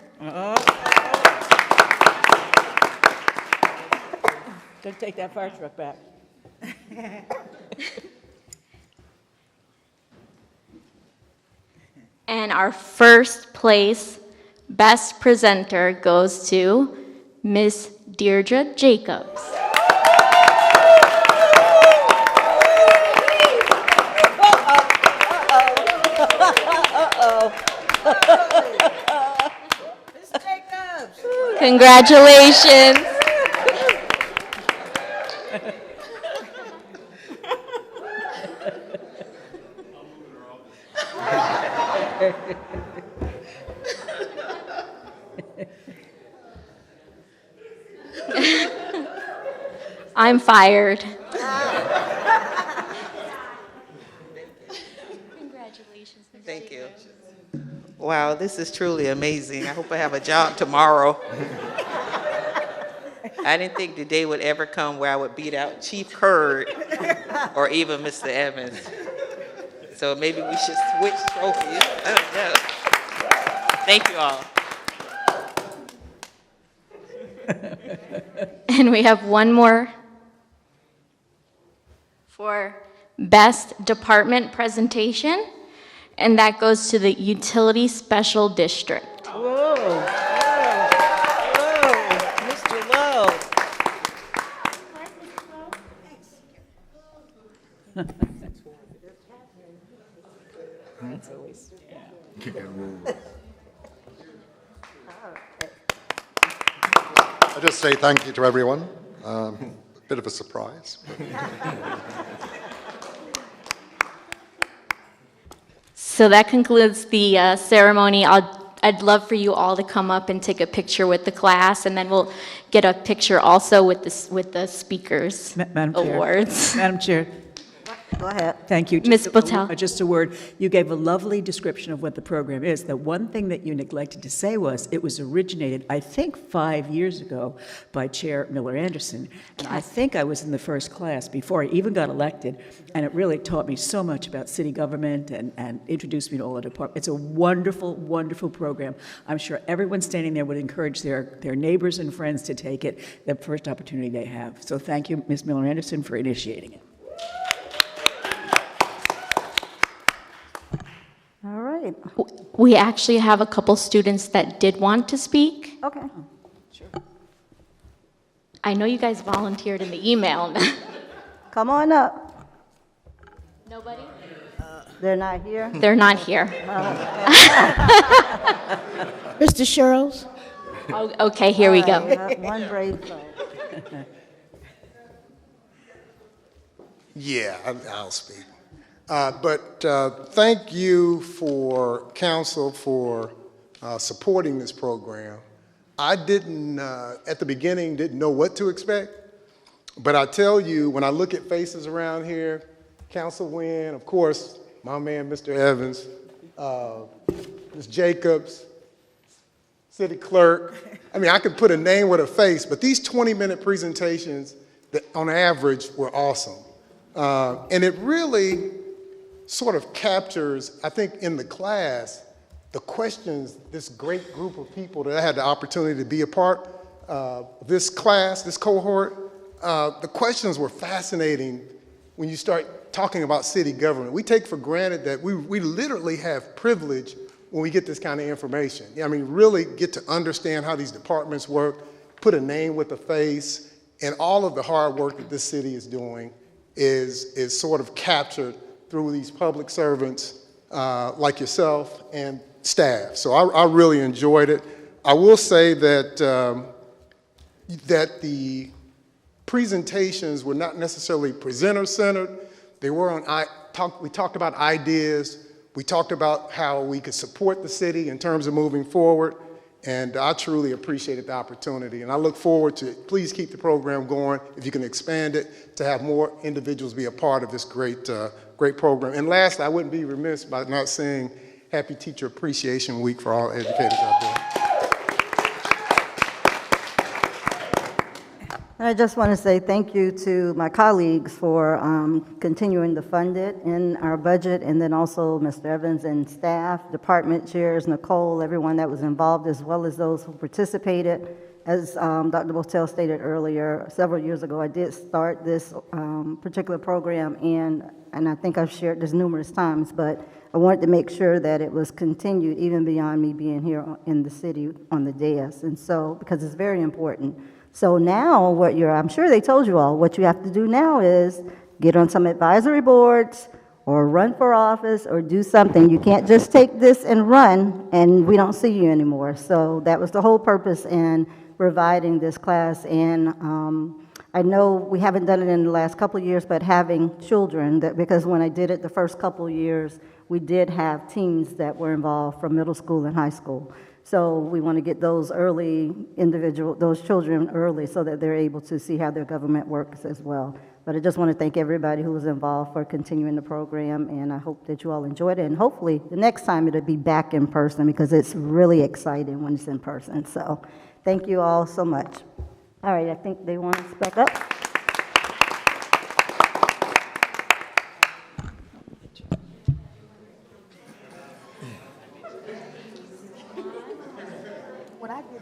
Don't take that fire truck back. And our first place best presenter goes to Miss Deirdre Jacobs. Congratulations. I'm fired. Congratulations. Thank you. Wow, this is truly amazing. I hope I have a job tomorrow. I didn't think the day would ever come where I would beat out Chief Curd or even Mr. Evans. So maybe we should switch trophies. I don't know. Thank you all. And we have one more for best department presentation, and that goes to the Utility Special District. Whoa. Whoa. Mr. Lowe. That's always, I just say thank you to everyone. Bit of a surprise. So that concludes the ceremony. I'd love for you all to come up and take a picture with the class, and then we'll get a picture also with the speakers' Madam Chair. awards. Madam Chair. Go ahead. Thank you. Ms. Botel. Just a word. You gave a lovely description of what the program is. The one thing that you neglected to say was it was originated, I think, 5 years ago by Chair Miller Anderson. And I think I was in the first class before I even got elected, and it really taught me so much about city government and introduced me to all the departments. It's a wonderful, wonderful program. I'm sure everyone standing there would encourage their neighbors and friends to take it the first opportunity they have. So thank you, Ms. Miller Anderson, for initiating it. All right. We actually have a couple students that did want to speak. Okay. I know you guys volunteered in the email. Come on up. Nobody? They're not here? They're not here. Mr. Sherrills? Oh, okay, here we go. One brave soul. Yeah, I'll speak. But thank you for council for supporting this program. I didn't, at the beginning, didn't know what to expect, but I tell you, when I look at faces around here, Council Wynn, of course, my man, Mr. Evans, Ms. Jacobs, City Clerk. I mean, I could put a name with a face, but these 20-minute presentations, that on average, were awesome. And it really sort of captures, I think, in the class, the questions this great group of people that I had the opportunity to be a part of this class, this cohort, the questions were fascinating when you start talking about city government. We take for granted that we literally have privilege when we get this kind of information. I mean, really get to understand how these departments work, put a name with a face, and all of the hard work that this city is doing is sort of captured through these public servants like yourself and staff. So I really enjoyed it. I will say that that the presentations were not necessarily presenter-centered. They were on, we talked about ideas. We talked about how we could support the city in terms of moving forward, and I truly appreciated the opportunity. And I look forward to, please keep the program going, if you can expand it, to have more individuals be a part of this great, great program. And last, I wouldn't be remiss by not saying Happy Teacher Appreciation Week for all educators out there. And I just want to say thank you to my colleagues for continuing to fund it in our budget, and then also Mr. Evans and staff, department chairs, Nicole, everyone that was involved, as well as those who participated. As Dr. Botel stated earlier, several years ago, I did start this particular program, and I think I've shared this numerous times, but I wanted to make sure that it was continued even beyond me being here in the city on the dais, and so, because it's very important. So now what I'm sure they told you all, what you have to do now is get on some advisory boards or run for office or do something. You can't just take this and run and we don't see you anymore. So that was the whole purpose in providing this class. And I know we haven't done it in the last couple of years, but having children, because when I did it the first couple of years, we did have teens that were involved from middle school and high school. So we want to get those those children early so that they're able to see how their government works as well. But I just want to thank everybody who was involved for continuing the program, and I hope that you all enjoyed it. And hopefully the next time it'll be back in person, because it's really exciting when it's in person. So thank you all so much. All right, I think they want us back up. What I did,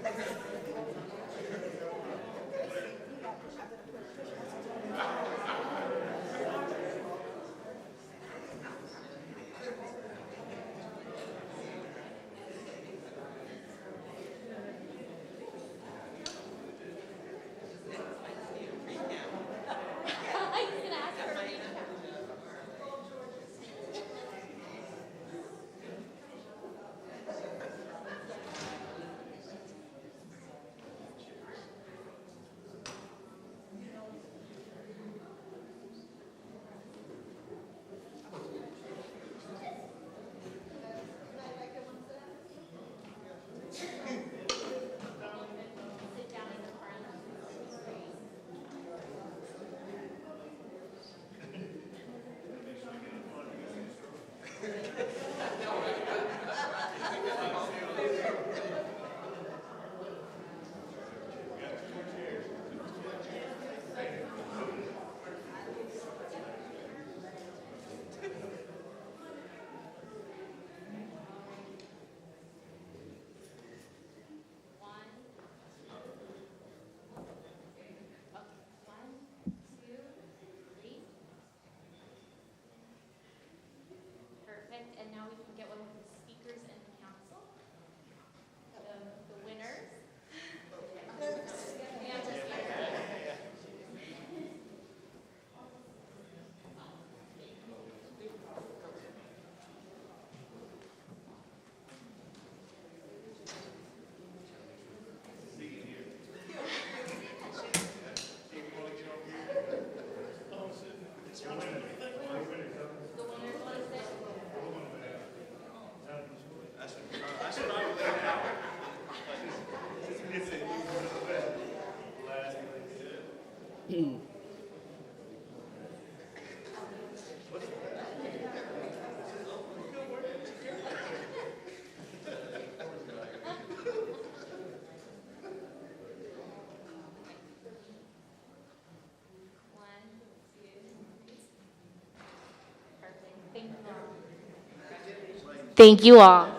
Thank you all.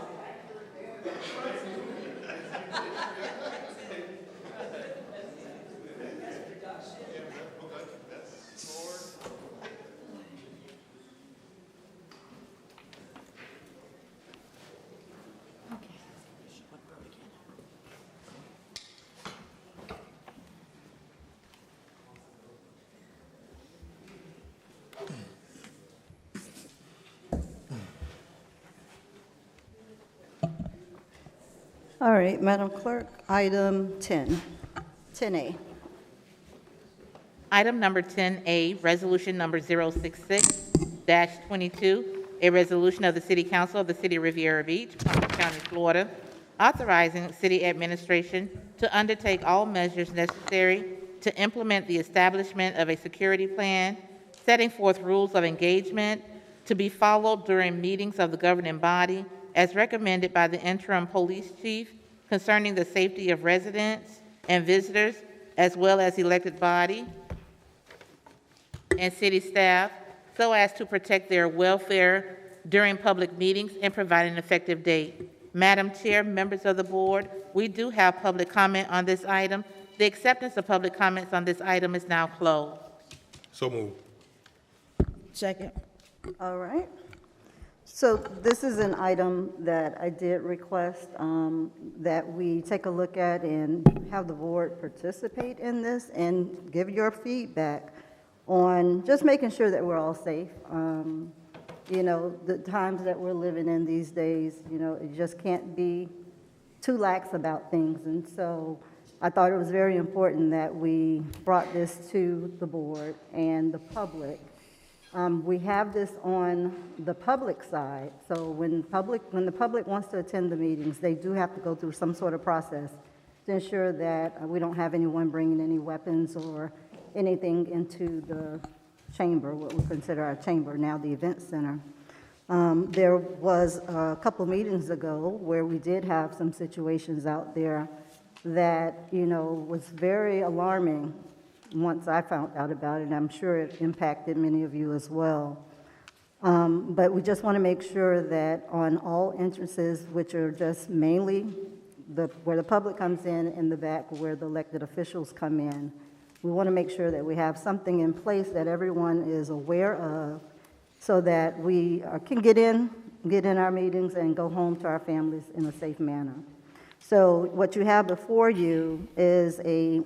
All right, Madam Clerk, item 10, 10A. Item number 10A, resolution number 066-22, a resolution of the City Council of the City of Riviera Beach, Palm Beach County, Florida, authorizing city administration to undertake all measures necessary to implement the establishment of a security plan, setting forth rules of engagement to be followed during meetings of the governing body as recommended by the interim police chief concerning the safety of residents and visitors, as well as elected body and city staff, so as to protect their welfare during public meetings and provide an effective date. Madam Chair, members of the board, we do have public comment on this item. The acceptance of public comments on this item is now closed. So moved. Second. All right. So this is an item that I did request that we take a look at and have the board participate in this and give your feedback on just making sure that we're all safe. You know, the times that we're living in these days, you know, you just can't be too lax about things. And so I thought it was very important that we brought this to the board and the public. We have this on the public side, so when the public wants to attend the meetings, they do have to go through some sort of process to ensure that we don't have anyone bringing any weapons or anything into the chamber, what we consider our chamber, now the event center. There was a couple meetings ago where we did have some situations out there that, you know, was very alarming once I found out about it, and I'm sure it impacted many of you as well. But we just want to make sure that on all entrances, which are just mainly where the public comes in the back where the elected officials come in, we want to make sure that we have something in place that everyone is aware of so that we can get in our meetings and go home to our families in a safe manner. So what you have before you is a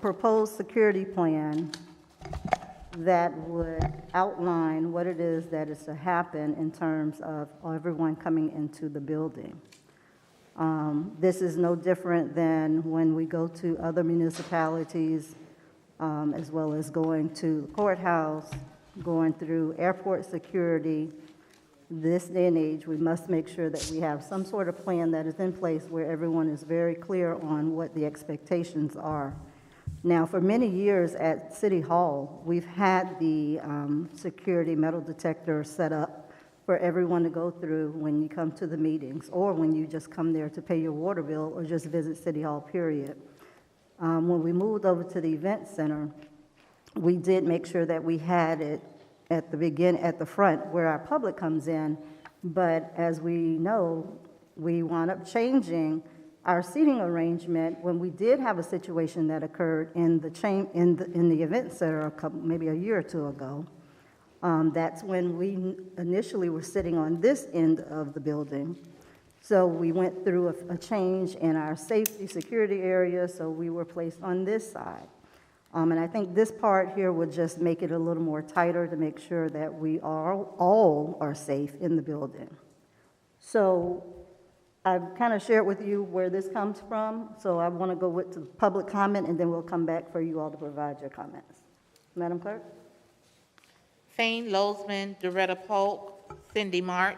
proposed security plan that would outline what it is that is to happen in terms of everyone coming into the building. This is no different than when we go to other municipalities, as well as going to the courthouse, going through airport security. This day and age, we must make sure that we have some sort of plan that is in place where everyone is very clear on what the expectations are. Now, for many years at City Hall, we've had the security metal detector set up for everyone to go through when you come to the meetings or when you just come there to pay your water bill or just visit City Hall, period. When we moved over to the event center, we did make sure that we had it at the front where our public comes in, but as we know, we wound up changing our seating arrangement when we did have a situation that occurred in the event center maybe a year or two ago. That's when we initially were sitting on this end of the building. So we went through a change in our safety security area, so we were placed on this side. And I think this part here would just make it a little more tighter to make sure that we all are safe in the building. So I've kind of shared with you where this comes from, so I want to go with the public comment, and then we'll come back for you all to provide your comments. Madam Clerk? Fane, Lozman, Doretta Polk, Cindy March.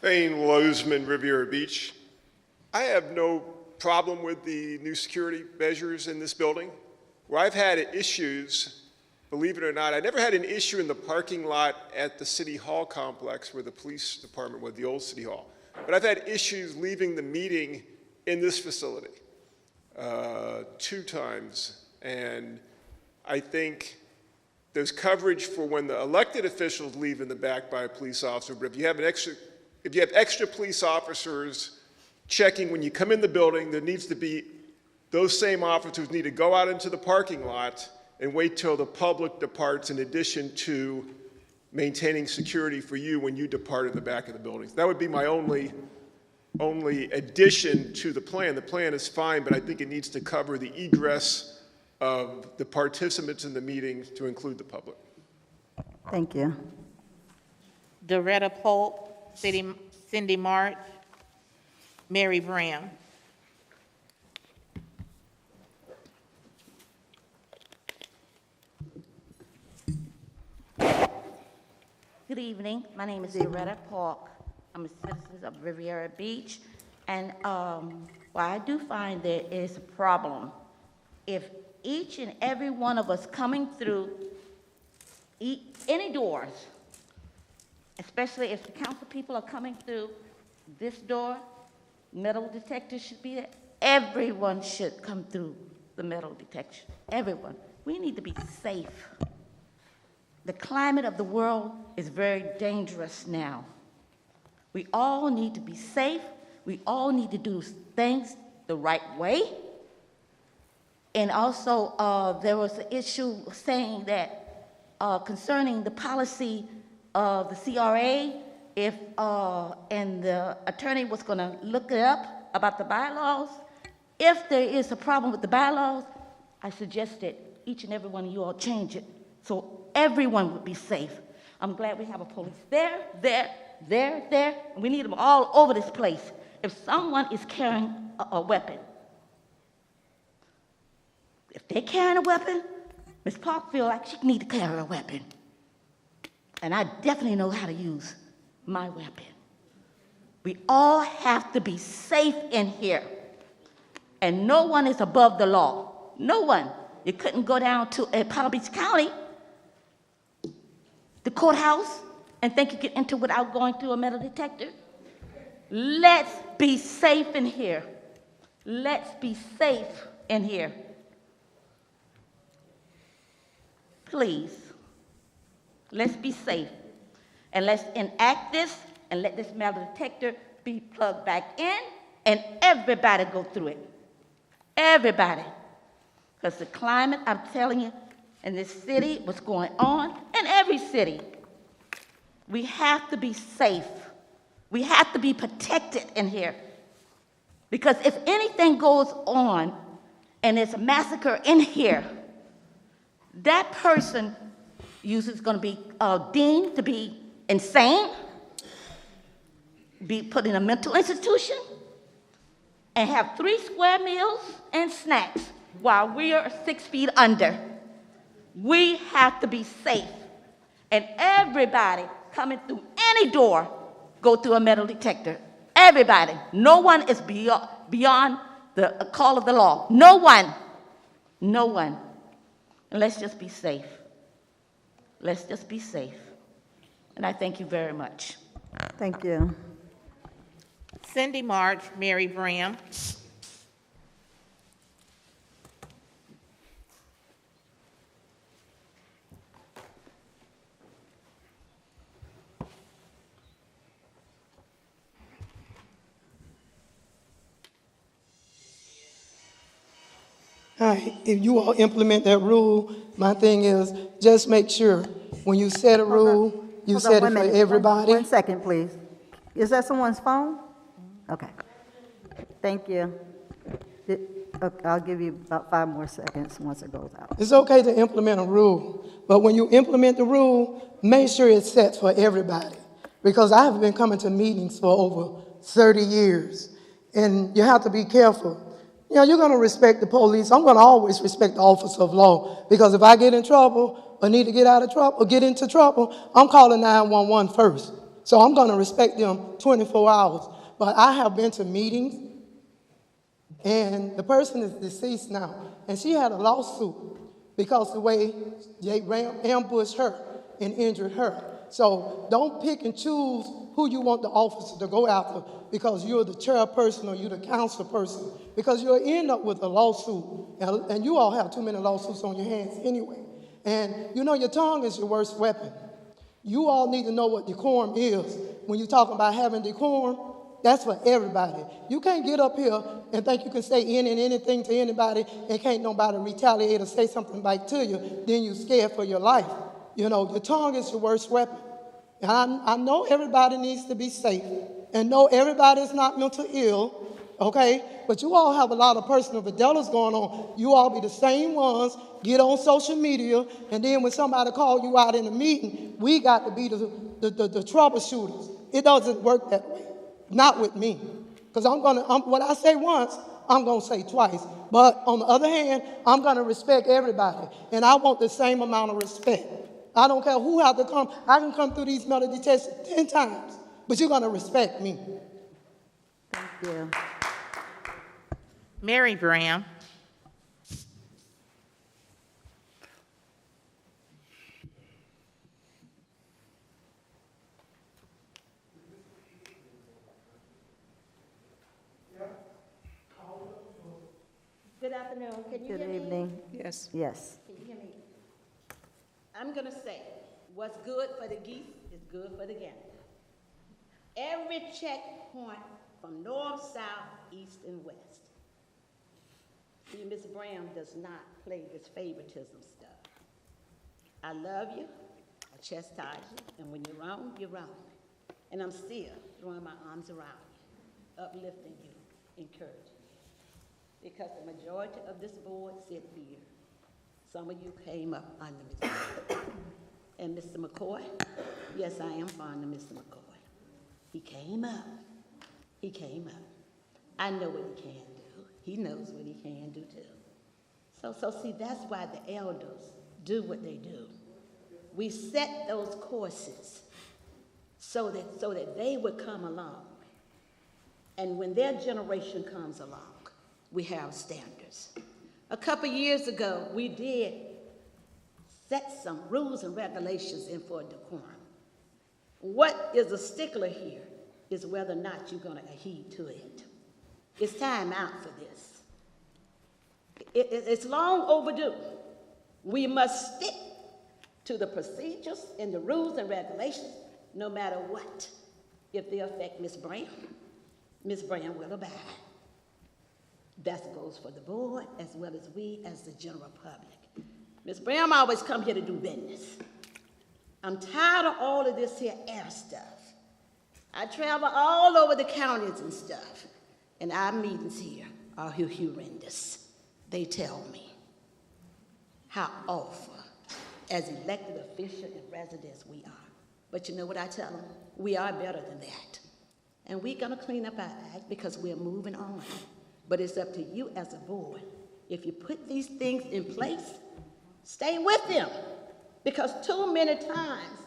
Fane Lozman, Riviera Beach. I have no problem with the new security measures in this building. Where I've had issues believe it or not, I never had an issue in the parking lot at the City Hall complex where the police department was, the old City Hall. But I've had issues leaving the meeting in this facility 2 times. And I think there's coverage for when the elected officials leave in the back by a police officer, but if you have extra police officers checking when you come in the building, there needs to be, those same officers need to go out into the parking lot and wait till the public departs, in addition to maintaining security for you when you depart in the back of the building. That would be my only addition to the plan. The plan is fine, but I think it needs to cover the egress of the participants in the meeting to include the public. Thank you. Doretta Polk, Cindy March, Mary Brown. Good evening. My name is Doretta Polk. I'm a citizen of Riviera Beach. And while I do find there is a problem, if each and every one of us coming through any doors, especially if the council people are coming through this door, metal detectors should be there. Everyone should come through the metal detection. Everyone. We need to be safe. The climate of the world is very dangerous now. We all need to be safe. We all need to do things the right way. And also, there was an issue saying that concerning the policy of the CRA, and the attorney was going to look it up about the bylaws. If there is a problem with the bylaws, I suggested each and every one of you all change it so everyone would be safe. I'm glad we have a police there, and we need them all over this place. If someone is carrying a weapon, if they're carrying a weapon, Ms. Park feels like she need to carry a weapon. And I definitely know how to use my weapon. We all have to be safe in here. And no one is above the law. No one. You couldn't go down to Palm Beach County, the courthouse, and think you could enter without going through a metal detector. Let's be safe in here. Let's be safe in here. Please, let's be safe. And let's enact this and let this metal detector be plugged back in and everybody go through it. Everybody. Because the climate, I'm telling you, in this city, what's going on, in every city, we have to be safe. We have to be protected in here. Because if anything goes on and there's a massacre in here, that person is going to be deemed to be insane, be put in a mental institution, and have 3 square meals and snacks while we are 6 feet under. We have to be safe. And everybody coming through any door go through a metal detector. Everybody. No one is beyond the call of the law. No one. No one. And let's just be safe. Let's just be safe. And I thank you very much. Thank you. Cindy March, Mary Brown. All right, if you all implement that rule, my thing is just make sure when you set a rule, you set it for everybody. 1 second, please. Is that someone's phone? Okay. Thank you. I'll give you about 5 more seconds once it goes out. It's okay to implement a rule, but when you implement the rule, make sure it's set for everybody. Because I have been coming to meetings for over 30 years, and you have to be careful. You know, you're going to respect the police. I'm going to always respect the officer of law, because if I get in trouble or need to get out of trouble or get into trouble, I'm calling 911 first. So I'm going to respect them 24 hours. But I have been to meetings, and the person is deceased now, and she had a lawsuit because the way they ambushed her and injured her. So don't pick and choose who you want the officer to go after because you're the chairperson or you're the council person, because you'll end up with a lawsuit. And you all have too many lawsuits on your hands anyway. And you know your tongue is your worst weapon. You all need to know what decorum is. When you're talking about having decorum, that's for everybody. You can't get up here and think you can say anything to anybody and can't nobody retaliate or say something back to you, then you're scared for your life. You know, your tongue is your worst weapon. And I know everybody needs to be safe, and know everybody is not mentally ill, okay? But you all have a lot of personal vanillas going on. You all be the same ones, get on social media, and then when somebody call you out in a meeting, we got to be the troubleshooters. It doesn't work that way. Not with me. Because what I say once, I'm going to say twice. But on the other hand, I'm going to respect everybody. And I want the same amount of respect. I don't care who has to come. I can come through these metal detectors 10 times. But you're going to respect me. Thank you. Mary Graham. Good afternoon. Can you Good hear me? evening. Yes. Yes. Can you hear me? I'm going to say, what's good for the geese is good for the gander. Every checkpoint from north, south, east, and west. See, Ms. Brown does not play this favoritism stuff. I love you, I chastise you, and when you're wrong, you're wrong. And I'm still throwing my arms around you, uplifting you, encouraging you. Because the majority of this board sit here. Some of you came up under Mr. McCoy. And Mr. McCoy, yes, I am fond of Mr. McCoy. He came up. He came up. I know what he can do. He knows what he can do too. So see, that's why the elders do what they do. We set those courses so that they would come along. And when their generation comes along, we have standards. A couple years ago, we did set some rules and regulations in for decorum. What is a stickler here is whether or not you're going to adhere to it. It's time out for this. It's long overdue. We must stick to the procedures and the rules and regulations no matter what. If they affect Ms. Brown will abide. That goes for the board as well as we as the general public. Ms. Brown always come here to do business. I'm tired of all of this here air stuff. I travel all over the counties and stuff, and our meetings here are horrendous. They tell me how awful as elected officials and residents we are. But you know what I tell them? We are better than that. And we're gonna clean up our act because we're moving on. But it's up to you as a board. If you put these things in place, stay with them. Because too many times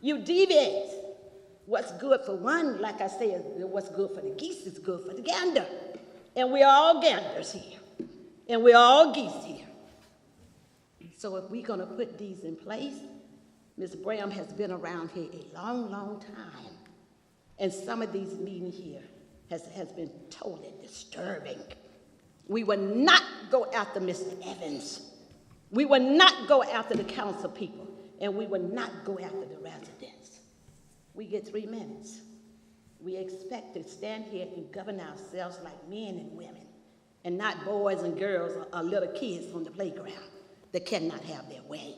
you deviate. What's good for one, like I said, what's good for the geese is good for the gander. And we're all ganders here. And we're all geese here. So if we're gonna put these in place, Ms. Brown has been around here a long, long time. And some of these meetings here has been totally disturbing. We will not go after Mr. Evans. We will not go after the council people. And we will not go after the residents. We get 3 minutes. We expect to stand here and govern ourselves like men and women, and not boys and girls or little kids on the playground that cannot have their way.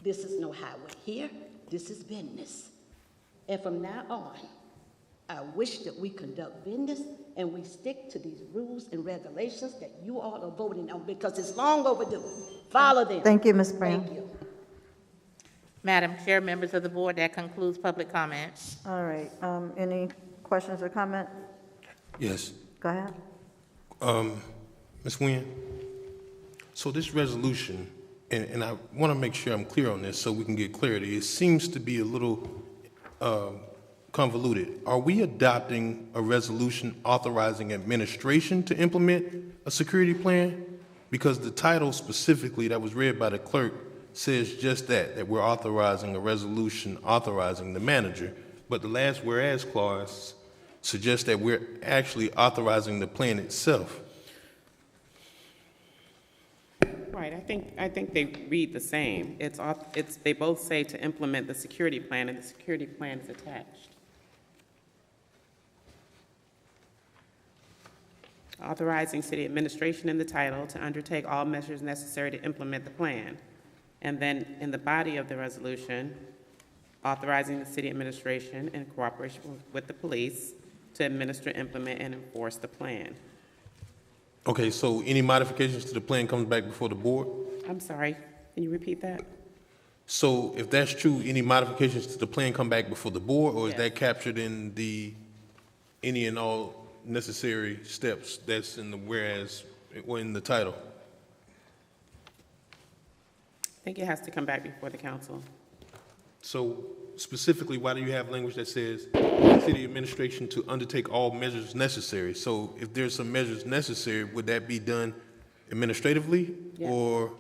This is no highway here. This is business. And from now on, I wish that we conduct business and we stick to these rules and regulations that you all are voting on because it's long overdue. Follow them. Thank you, Ms. Brown. Thank you. Madam Chair, members of the board, that concludes public comment. All right. Any questions or comment? Yes. Go ahead. Ms. Nguyen, so this resolution, and I want to make sure I'm clear on this so we can get clarity. It seems to be a little convoluted. Are we adopting a resolution authorizing administration to implement a security plan, Because the title specifically that was read by the clerk says just that we're authorizing a resolution authorizing the manager. But the last whereas clause suggests that we're actually authorizing the plan itself. Right, I think they read the same. They both say to implement the security plan, and the security plan is attached. Authorizing city administration in the title to undertake all measures necessary to implement the plan. And then in the body of the resolution, authorizing the city administration in cooperation with the police to administer, implement, and enforce the plan. Okay, so any modifications to the plan comes back before the board? I'm sorry, can you repeat that? So if that's true, any modifications to the plan come back before the board, or is that captured in the any and all necessary steps that's in the whereas or in the title? I think it has to come back before the council. So specifically, why do you have language that says city administration to undertake all measures necessary? So if there's some measures necessary, would that be done administratively or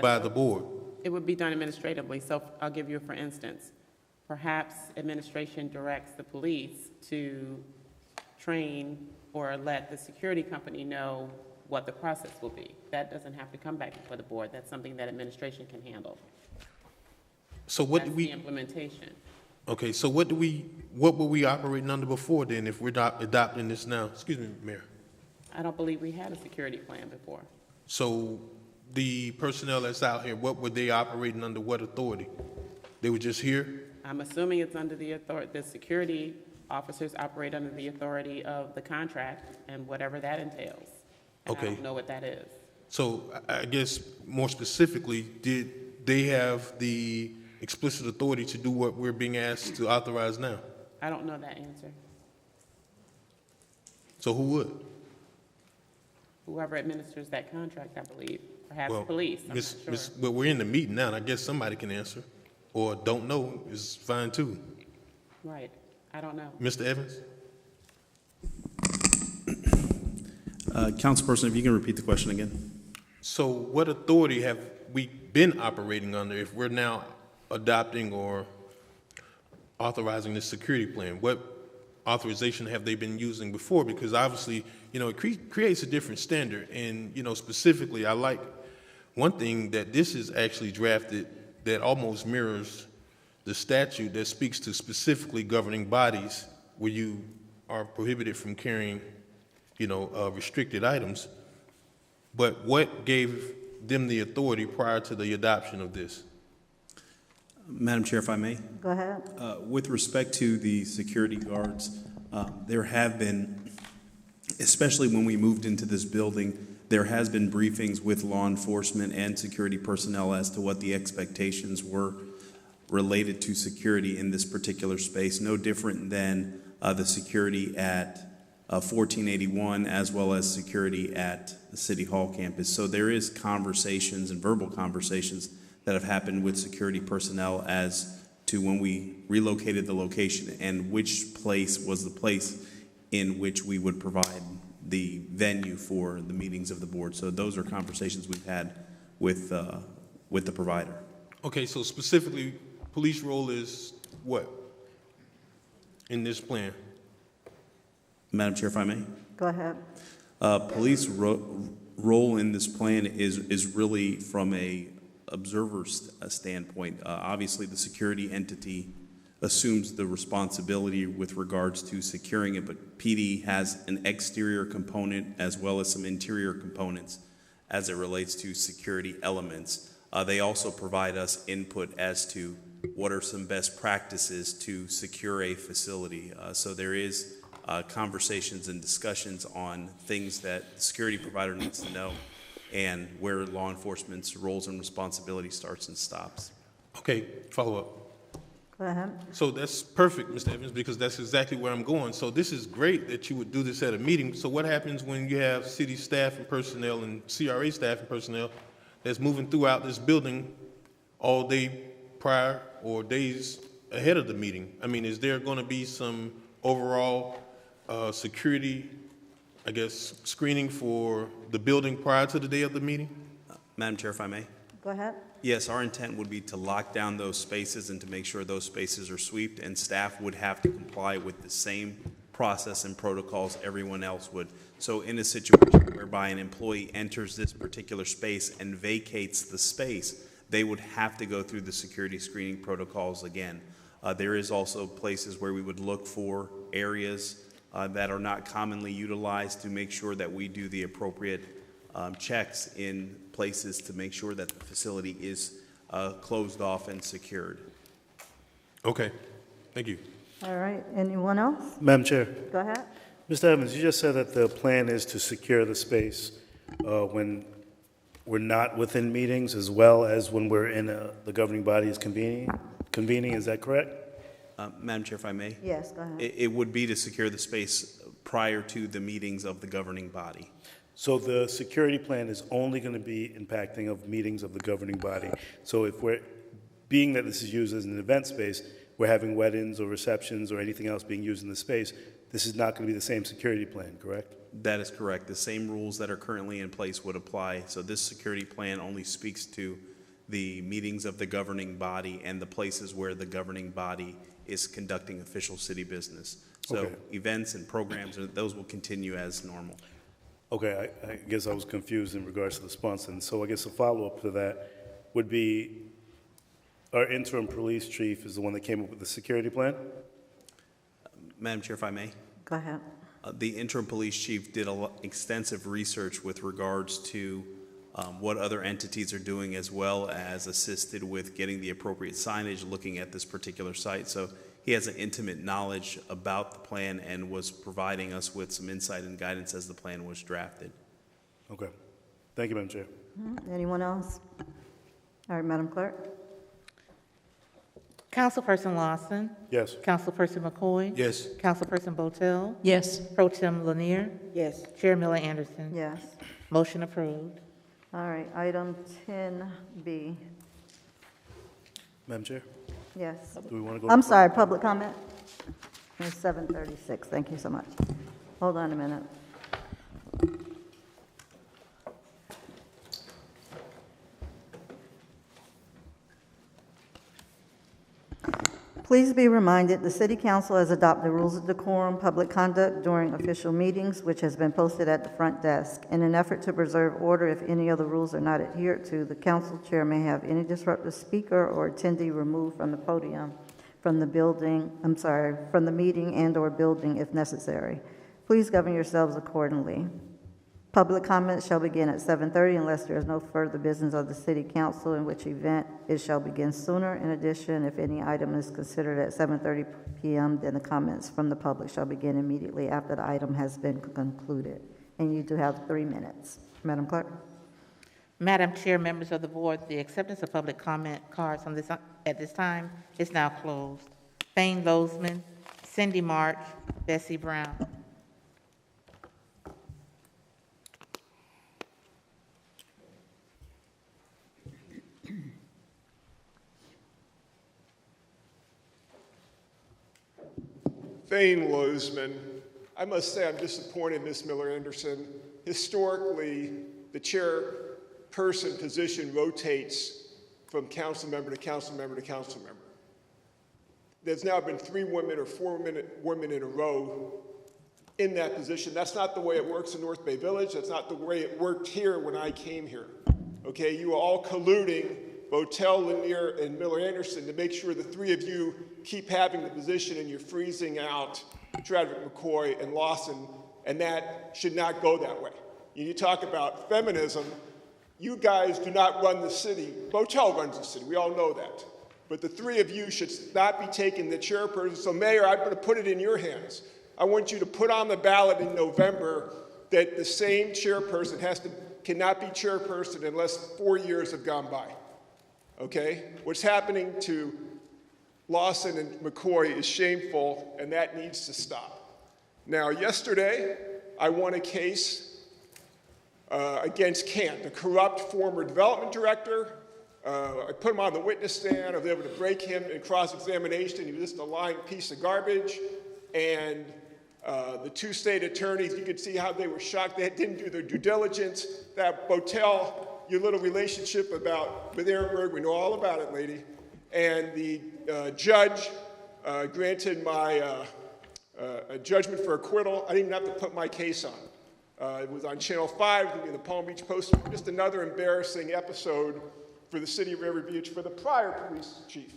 by the board? It would be done administratively. So I'll give you, for instance, perhaps administration directs the police to train or let the security company know what the process will be. That doesn't have to come back before the board. That's something that administration can handle. So what That's do we? the implementation. Okay, so what were we operating under before then if we're adopting this now? Excuse me, Mayor. I don't believe we had a security plan before. So the personnel that's out here, what were they operating under what authority? They were just here? I'm assuming it's under the authority, the security officers operate under the authority of the contract and whatever that entails. And Okay. I don't know what that is. So I guess more specifically, did they have the explicit authority to do what we're being asked to authorize now? I don't know that answer. So who would? Whoever administers that contract, I believe, perhaps Well, police, I'm not sure. But we're in the meeting now, and I guess somebody can answer. Or don't know is fine too. Right, I don't know. Mr. Evans? Councilperson, if you can repeat the question again. So what authority have we been operating under if we're now adopting or authorizing this security plan? What authorization have they been using before? Because obviously, it creates a different standard. And, specifically, I like one thing that this is actually drafted that almost mirrors the statute that speaks to specifically governing bodies where you are prohibited from carrying, restricted items. But what gave them the authority prior to the adoption of this? Madam Chair, if I may. Go ahead. With respect to the security guards, there have been, especially when we moved into this building, there has been briefings with law enforcement and security personnel as to what the expectations were related to security in this particular space, no different than the security at 1481 as well as security at the City Hall campus. So there is conversations and verbal conversations that have happened with security personnel as to when we relocated the location and which place was the place in which we would provide the venue for the meetings of the board. So those are conversations we've had with the provider. Okay, so specifically, police role is what in this plan? Madam Chair, if I may. Go ahead. Police role in this plan is really from a observer's standpoint. Obviously, the security entity assumes the responsibility with regards to securing it, but PD has an exterior component as well as some interior components as it relates to security elements. They also provide us input as to what are some best practices to secure a facility. So there is conversations and discussions on things that the security provider needs to know and where law enforcement's roles and responsibility starts and stops. Okay, follow up. Go ahead. So that's perfect, Mr. Evans, because that's exactly where I'm going. So this is great that you would do this at a meeting. So what happens when you have city staff and personnel and CRA staff and personnel that's moving throughout this building all day prior or days ahead of the meeting? I mean, is there going to be some overall security, I guess, screening for the building prior to the day of the meeting? Madam Chair, if I may? Go ahead. Yes, our intent would be to lock down those spaces and to make sure those spaces are swept, and staff would have to comply with the same process and protocols everyone else would. So in a situation whereby an employee enters this particular space and vacates the space, they would have to go through the security screening protocols again. There is also places where we would look for areas that are not commonly utilized to make sure that we do the appropriate checks in places to make sure that the facility is closed off and secured. Okay, thank you. All right, anyone else? Madam Chair. Go ahead. Mr. Evans, you just said that the plan is to secure the space when we're not within meetings as well as when we're in the governing body is convening, is that correct? Madam Chair, if I may? Yes, go ahead. It would be to secure the space prior to the meetings of the governing body. So the security plan is only going to be impacting of meetings of the governing body. So if we're, being that this is used as an event space, we're having weddings or receptions or anything else being used in the space, this is not going to be the same security plan, correct? That is correct. The same rules that are currently in place would apply. So this security plan only speaks to the meetings of the governing body and the places where the governing body is conducting official city business. So Okay. events and programs, those will continue as normal. Okay, I guess I was confused in regards to the sponsor. And so I guess a follow-up to that would be our interim police chief is the one that came up with the security plan? Madam Chair, if I may? Go ahead. The interim police chief did extensive research with regards to what other entities are doing, as well as assisted with getting the appropriate signage, looking at this particular site. So he has an intimate knowledge about the plan and was providing us with some insight and guidance as the plan was drafted. Okay. Thank you, Madam Chair. Anyone else? All right, Madam Clerk? Councilperson Lawson. Yes. Councilperson McCoy. Yes. Councilperson Botel. Yes. Pro Tem Lanier. Yes. Chair Miller Anderson. Yes. Motion approved. All right, item 10B. Madam Chair? Yes. Do we want to go? I'm sorry, public comment? It's 7:36, thank you so much. Hold on a minute. Please be reminded, the City Council has adopted rules of decorum, public conduct during official meetings, which has been posted at the front desk. In an effort to preserve order, if any of the rules are not adhered to, the council chair may have any disruptive speaker or attendee removed from the podium, from the meeting and/or building if necessary. Please govern yourselves accordingly. Public comments shall begin at 7:30 unless there is no further business of the City Council, in which event it shall begin sooner. In addition, if any item is considered at 7:30 p.m., then the comments from the public shall begin immediately after the item has been concluded. And you do have 3 minutes. Madam Clerk? Madam Chair, members of the board, the acceptance of public comment cards on this, at this time is now closed. Thane Lozman, Cindy March, Bessie Brown. Thane Lozman. I must say I'm disappointed, Ms. Miller Anderson. Historically, the chairperson position rotates from council member to council member to council member. There's now been 3 women or 4 women in a row in that position. That's not the way it works in North Bay Village. That's not the way it worked here when I came here. Okay, you are all colluding, Botel, Lanier, and Miller Anderson, to make sure the 3 of you keep having the position and you're freezing out Travis McCoy and Lawson, and that should not go that way. You talk about feminism, you guys do not run the city. Botel runs the city, we all know that. But the 3 of you should not be taking the chairperson. So Mayor, I'm gonna put it in your hands. I want you to put on the ballot in November that the same chairperson cannot be chairperson unless 4 years have gone by. Okay? What's happening to Lawson and McCoy is shameful, and that needs to stop. Now, yesterday, I won a case against Kant, the corrupt former development director. I put him on the witness stand. I was able to break him in cross-examination. He was just a lying piece of garbage. And The two state attorneys, you could see how they were shocked. They didn't do their due diligence. That Botel, your little relationship with Ehrenberg, we know all about it, lady. And the judge granted my a judgment for acquittal. I didn't even have to put my case on. It was on Channel 5, in the Palm Beach Post. Just another embarrassing episode for the city of River Beach, for the prior police chief.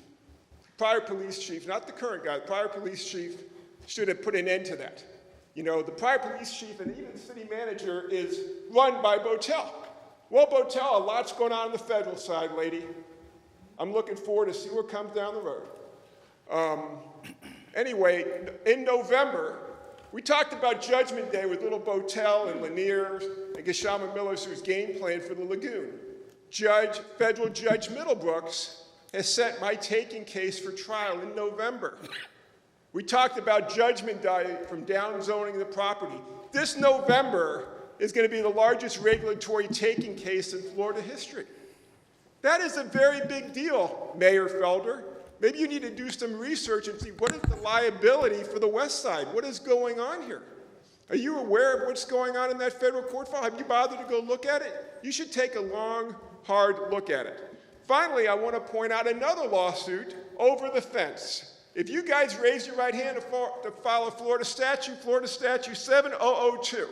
Prior police chief, not the current guy, the prior police chief should have put an end to that. You know, the prior police chief and even the city manager is run by Botel. Well, Botel, a lot's going on the federal side, lady. I'm looking forward to see what comes down the road. Anyway, in November, we talked about Judgment Day with little Botel and Lanier and Gashama Miller's game plan for the lagoon. Federal Judge Middlebrooks has set my taking case for trial in November. We talked about Judgment Day from downzoning the property. This November is going to be the largest regulatory taking case in Florida history. That is a very big deal, Mayor Felder. Maybe you need to do some research and see what is the liability for the West Side. What is going on here? Are you aware of what's going on in that federal court file? Have you bothered to go look at it? You should take a long, hard look at it. Finally, I want to point out another lawsuit over the fence. If you guys raise your right hand to file a Florida statute 7002.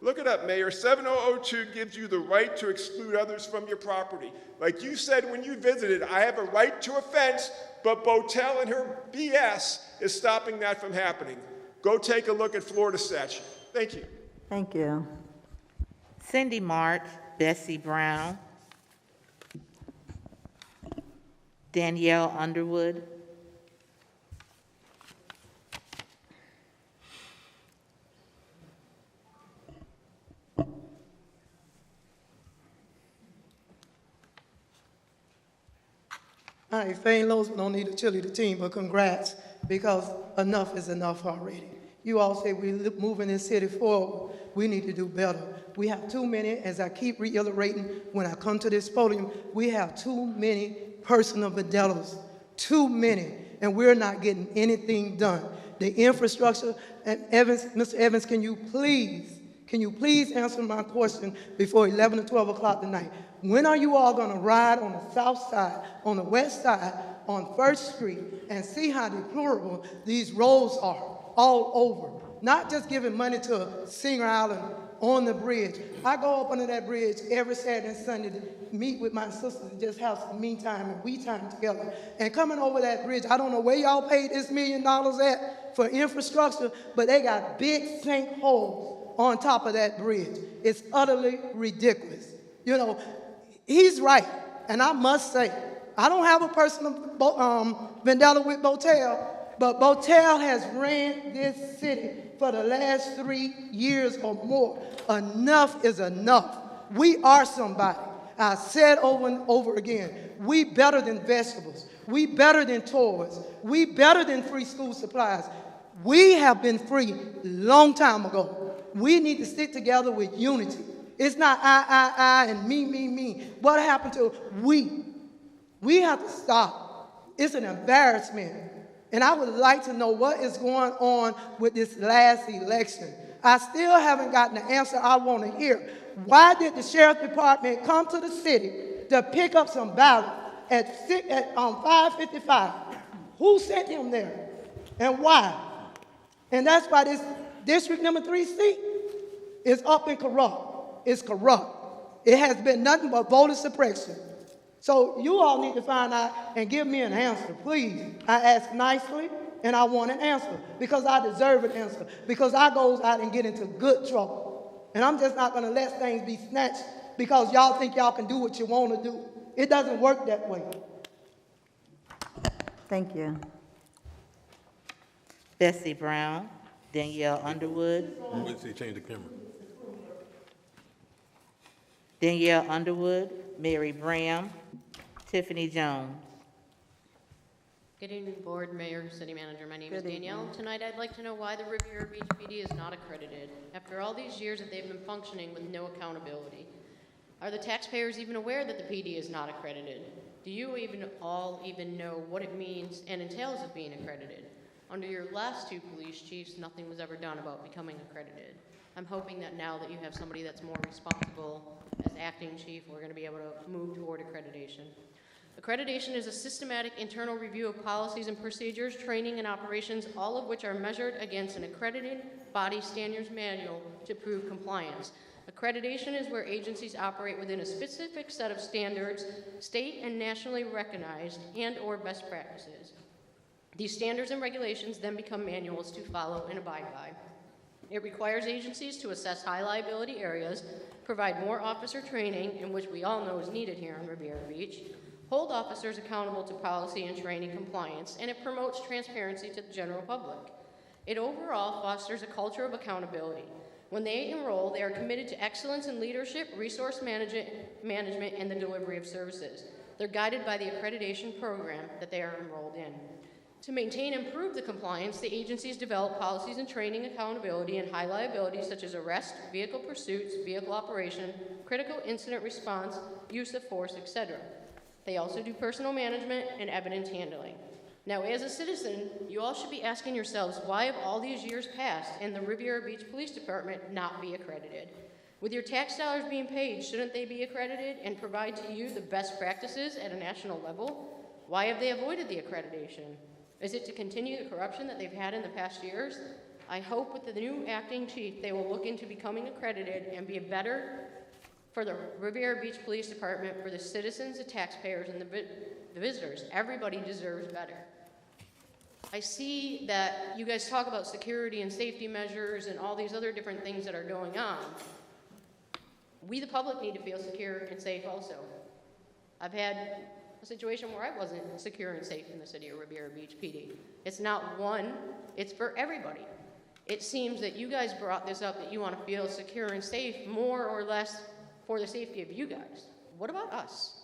Look it up, Mayor. 7002 gives you the right to exclude others from your property. Like you said when you visited, I have a right to a fence, but Botel and her BS is stopping that from happening. Go take a look at Florida statute. Thank you. Thank you. Cindy March, Bessie Brown, Danielle Underwood, All right, Fane Losman don't need to cheerlead the team, but congrats, because enough is enough already. You all say we're moving this city forward. We need to do better. We have too many, as I keep reiterating when I come to this podium, we have too many personal vendettas, too many, and we're not getting anything done. The infrastructure, and Evans, Mr. Evans, can you please answer my question before 11 or 12 o'clock tonight? When are you all going to ride on the south side, on the west side, on 1st Street, and see how deplorable these roads are all over? Not just giving money to Singer Island on the bridge. I go up under that bridge every Saturday and Sunday to meet with my sisters and just have some me time and we time together. And coming over that bridge, I don't know where y'all paid this $1 million at for infrastructure, but they got big sinkholes on top of that bridge. It's utterly ridiculous. You know, he's right, and I must say, I don't have a personal vendetta with Botel, but Botel has ran this city for the last 3 years or more. Enough is enough. We are somebody. I said over and over again, we better than vegetables. We better than toys. We better than free school supplies. We have been free long time ago. We need to stick together with unity. It's not I, and me. What happened to we? We have to stop. It's an embarrassment. And I would like to know what is going on with this last election. I still haven't gotten the answer I want to hear. Why did the sheriff's department come to the city to pick up some ballots at 5:55? Who sent him there? And why? And that's why this district number 3 seat is up and corrupt. It's corrupt. It has been nothing but voter suppression. So you all need to find out and give me an answer, please. I ask nicely, and I want an answer because I deserve an answer, because I goes out and get into good trouble. And I'm just not going to let things be snatched because y'all think y'all can do what you want to do. It doesn't work that way. Thank you. Bessie Brown, Danielle Underwood, Wait till you change the camera. Danielle Underwood, Mary Bram, Tiffany Jones. Good evening, Board, Mayor, City Manager. My name is Danielle. Tonight, I'd like to know why the Riviera Beach PD is not accredited after all these years that they've been functioning with no accountability. Are the taxpayers even aware that the PD is not accredited? Do you all even know what it means and entails of being accredited? Under your last two police chiefs, nothing was ever done about becoming accredited. I'm hoping that now that you have somebody that's more responsible as acting chief, we're going to be able to move toward accreditation. Accreditation is a systematic internal review of policies and procedures, training, and operations, all of which are measured against an accredited body standards manual to prove compliance. Accreditation is where agencies operate within a specific set of standards, state and nationally recognized, and/or best practices. These standards and regulations then become manuals to follow and abide by. It requires agencies to assess high liability areas, provide more officer training, in which we all know is needed here in Riviera Beach, hold officers accountable to policy and training compliance, and it promotes transparency to the general public. It overall fosters a culture of accountability. When they enroll, they are committed to excellence in leadership, resource management, and the delivery of services. They're guided by the accreditation program that they are enrolled in. To maintain and improve the compliance, the agencies develop policies and training accountability and high liability such as arrest, vehicle pursuits, vehicle operation, critical incident response, use of force, etc. They also do personal management and evidence handling. Now, as a citizen, you all should be asking yourselves, why have all these years passed and the Riviera Beach Police Department not be accredited? With your tax dollars being paid, shouldn't they be accredited and provide to you the best practices at a national level? Why have they avoided the accreditation? Is it to continue the corruption that they've had in the past years? I hope with the new acting chief, they will look into becoming accredited and be better for the Riviera Beach Police Department, for the citizens, the taxpayers, and the visitors. Everybody deserves better. I see that you guys talk about security and safety measures and all these other different things that are going on. We, the public, need to feel secure and safe also. I've had a situation where I wasn't secure and safe in the city of Riviera Beach PD. It's not one, it's for everybody. It seems that you guys brought this up, that you want to feel secure and safe more or less for the safety of you guys. What about us?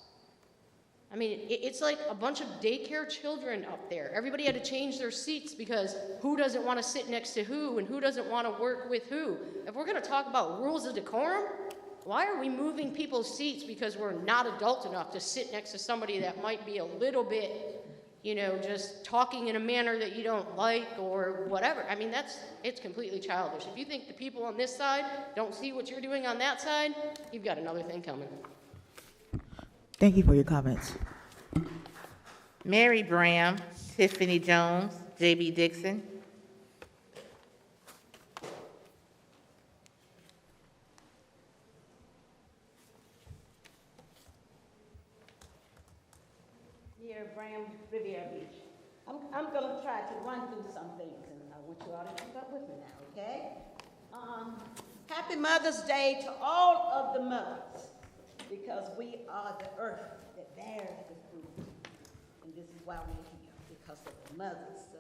I mean, it's like a bunch of daycare children up there. Everybody had to change their seats because who doesn't want to sit next to who and who doesn't want to work with who? If we're going to talk about rules of decorum, why are we moving people's seats because we're not adult enough to sit next to somebody that might be a little bit, you know, just talking in a manner that you don't like or whatever? I mean, it's completely childish. If you think the people on this side don't see what you're doing on that side, you've got another thing coming. Thank you for your comments. Mary Bram, Tiffany Jones, J.B. Dixon. Here, Bram, Riviera Beach. I'm going to try to run through some things, and I want you all to keep up with me now, okay? Happy Mother's Day to all of the mothers, because we are the earth that bears the fruit. And this is why we're here, because of the mothers. So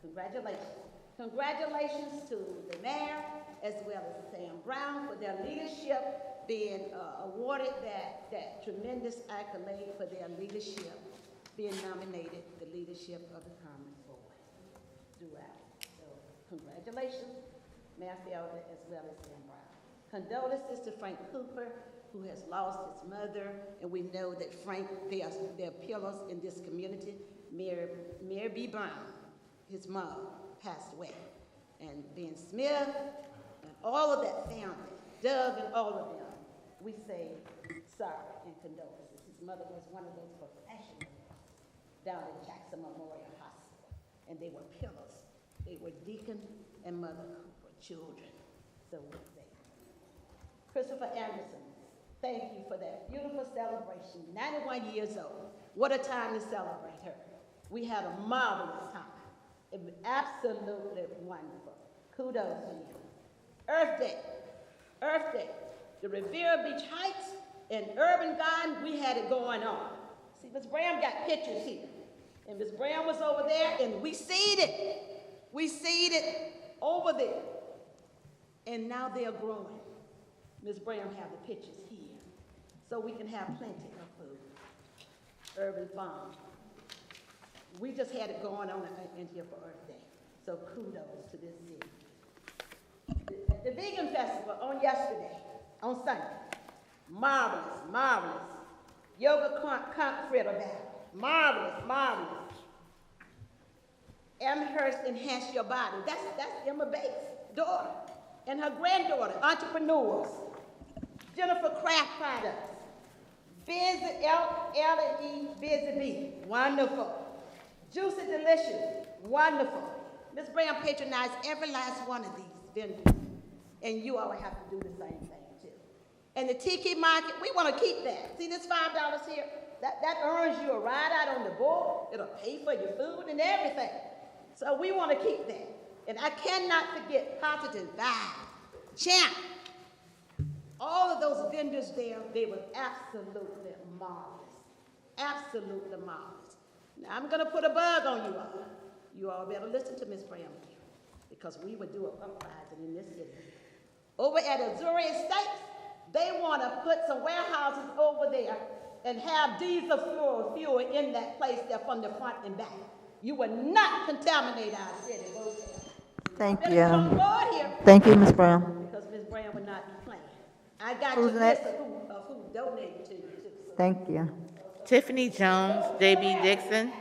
congratulations. Congratulations to the mayor as well as Sam Brown for their leadership, being awarded that tremendous accolade for their leadership, being nominated the leadership of the Common Board throughout. So congratulations, Mayor Felder as well as Sam Brown. Condolences to Frank Cooper, who has lost his mother, and we know that Frank, they are pillars in this community. Mayor B. Brown, his mom, passed away. And Ben Smith, and all of that family, Doug and all of them, we say sorry and condolences. His mother was one of those professionals down at Jackson Memorial Hospital, and they were pillars. They were Deacon and Mother Cooper children, so we say. Christopher Anderson, thank you for that beautiful celebration. 91 years old. What a time to celebrate her. We had a marvelous time. It was absolutely wonderful. Kudos to you. Earth Day. Earth Day. The Riviera Beach Heights and Urban Garden, we had it going on. See, Ms. Brown got pictures here. And Ms. Brown was over there, and we seeded. We seeded over there. And now they're growing. Ms. Brown have the pictures here, so we can have plenty of food. Urban Farm. We just had it going on in here for Earth Day, so kudos to this city. The Vegan Festival on yesterday, on Sunday. Marvelous, marvelous. Yoga conch fritter battle. Marvelous, marvelous. Amherst Enhance Your Body. That's Emma Bates' daughter and her granddaughter, entrepreneurs. Jennifer Craft Products. Busy L&E Busy Bee, wonderful. Juicy Delicious, wonderful. Ms. Brown patronized every last one of these vendors, and you all have to do the same thing too. And the Tiki Market, we want to keep that. See this $5 here? That earns you a ride out on the board. It'll pay for your food and everything. So we want to keep that. And I cannot forget Positive Vibe, Champ. All of those vendors there, they were absolutely marvelous. Absolutely marvelous. Now, I'm going to put a bug on you all. You all better listen to Ms. Brown here, because we would do a uprising in this city. Over at Azuri Estates, they want to put some warehouses over there and have diesel fuel in that place there from the front and back. You will not contaminate our city. Thank Better you. come on board here. Thank you, Ms. Brown. Because Ms. Brown would not be playing. I got Who's your next? list of who donated to you too. So. Thank you. Tiffany Jones, J.B. Dixon.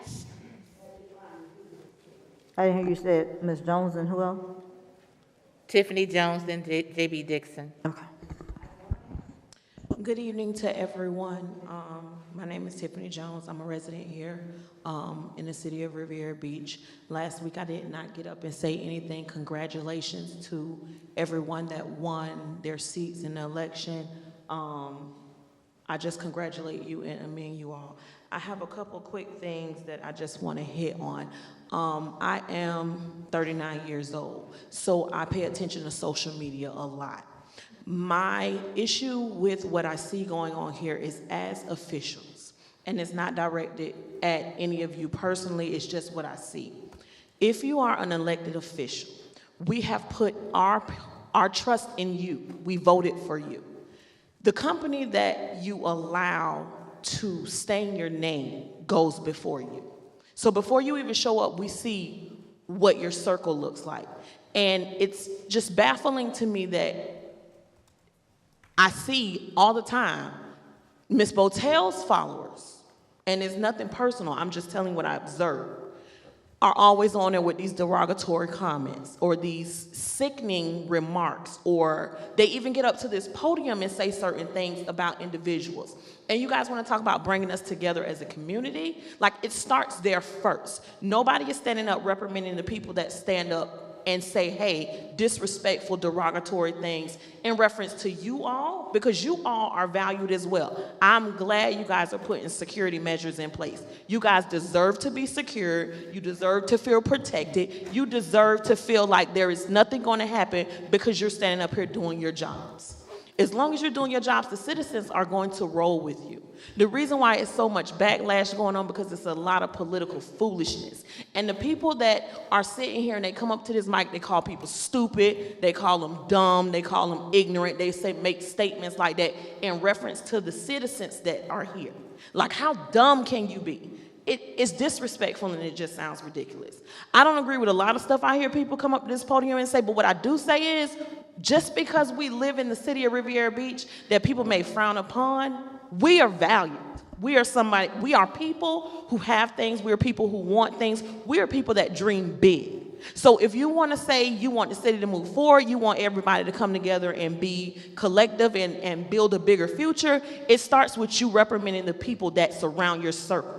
I didn't hear you said Ms. Jones and who else? Tiffany Jones and J.B. Dixon. Okay. Good evening to everyone. My name is Tiffany Jones. I'm a resident here in the city of Riviera Beach. Last week I did not get up and say anything. Congratulations to everyone that won their seats in the election. I just congratulate you and I mean you all. I have a couple quick things that I just want to hit on. I am 39 years old, so I pay attention to social media a lot. My issue with what I see going on here is as officials, and it's not directed at any of you personally, it's just what I see. If you are an elected official, we have put our trust in you. We voted for you. The company that you allow to stain your name goes before you. So before you even show up, we see what your circle looks like. And it's just baffling to me that I see all the time Ms. Botel's followers, and it's nothing personal, I'm just telling what I observed, are always on there with these derogatory comments or these sickening remarks, or they even get up to this podium and say certain things about individuals. And you guys want to talk about bringing us together as a community? Like, it starts there first. Nobody is standing up reprimanding the people that stand up and say, hey, disrespectful, derogatory things in reference to you all, because you all are valued as well. I'm glad you guys are putting security measures in place. You guys deserve to be secure. You deserve to feel protected. You deserve to feel like there is nothing going to happen because you're standing up here doing your jobs. As long as you're doing your jobs, the citizens are going to roll with you. The reason why it's so much backlash going on, because it's a lot of political foolishness. And the people that are sitting here and they come up to this mic, they call people stupid, they call them dumb, they call them ignorant, they say make statements like that in reference to the citizens that are here. Like, how dumb can you be? It's disrespectful and it just sounds ridiculous. I don't agree with a lot of stuff I hear people come up to this podium and say, but what I do say is, just because we live in the city of Riviera Beach that people may frown upon, we are valued. We are people who have things, we are people who want things, we are people that dream big. So if you want to say you want the city to move forward, you want everybody to come together and be collective and build a bigger future, it starts with you reprimanding the people that surround your circle.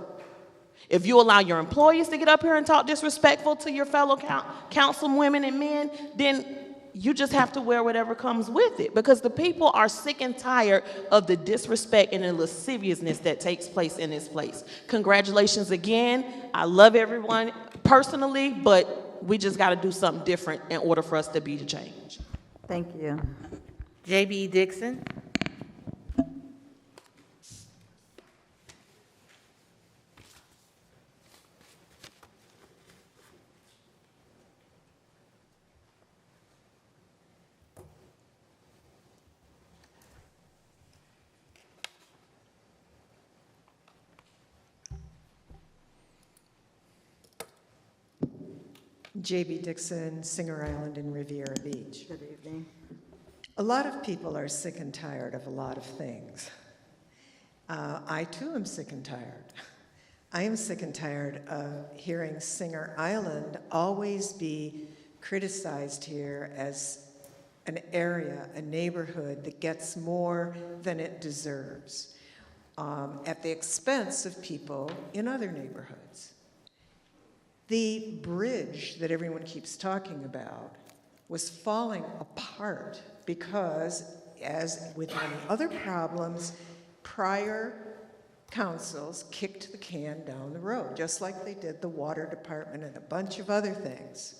If you allow your employees to get up here and talk disrespectful to your fellow councilwomen and men, then you just have to wear whatever comes with it, because the people are sick and tired of the disrespect and the lasciviousness that takes place in this place. Congratulations again. I love everyone personally, but we just got to do something different in order for us to be the change. Thank you. J.B. Dixon. J.B. Dixon, Singer Island in Riviera Beach. Good evening. A lot of people are sick and tired of a lot of things. I too am sick and tired I am sick and tired of hearing Singer Island always be criticized here as an area, a neighborhood that gets more than it deserves, at the expense of people in other neighborhoods. The bridge that everyone keeps talking about was falling apart because, as with many other problems, prior councils kicked the can down the road, just like they did the water department and a bunch of other things.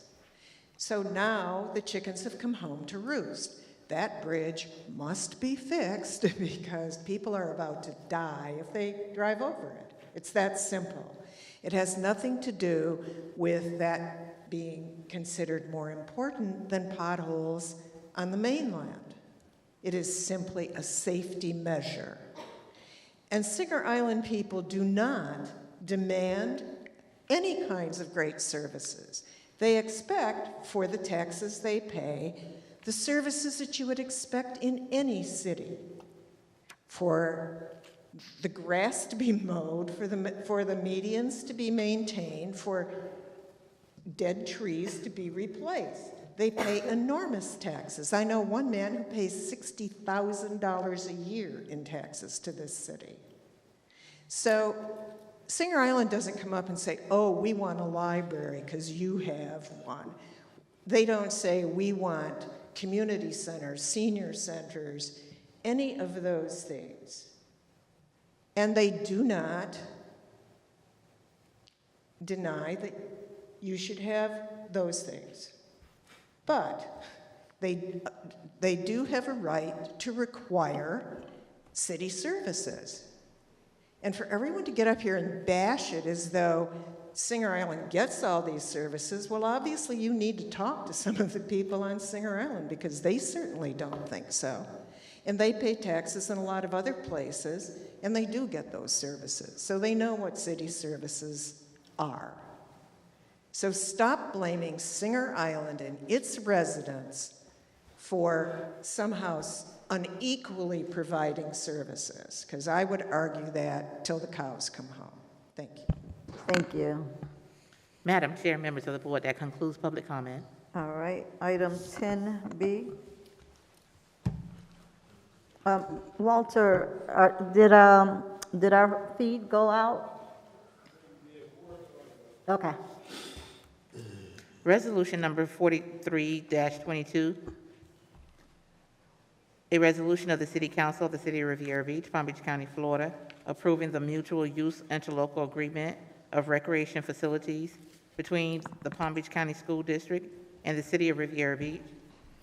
So now the chickens have come home to roost. That bridge must be fixed because people are about to die if they drive over it. It's that simple. It has nothing to do with that being considered more important than potholes on the mainland. It is simply a safety measure. And Singer Island people do not demand any kinds of great services. They expect, for the taxes they pay, the services that you would expect in any city. For the grass to be mowed, for the medians to be maintained, for dead trees to be replaced. They pay enormous taxes. I know one man who pays $60,000 a year in taxes to this city. So Singer Island doesn't come up and say, oh, we want a library because you have one. They don't say, we want community centers, senior centers, any of those things. And they do not deny that you should have those things. But they do have a right to require city services. And for everyone to get up here and bash it as though Singer Island gets all these services, well, obviously you need to talk to some of the people on Singer Island because they certainly don't think so. And they pay taxes in a lot of other places, and they do get those services. So they know what city services are. So stop blaming Singer Island and its residents for somehow unequally providing services, because I would argue that till the cows come home. Thank you. Thank you. Madam Chair, members of the board, that concludes public comment. All right, item 10B. Walter, did our feed go out? Okay. Resolution number 43-22, a resolution of the City Council of the City of Riviera Beach, Palm Beach County, Florida, approving the mutual use interlocal agreement of recreation facilities between the Palm Beach County School District and the City of Riviera Beach,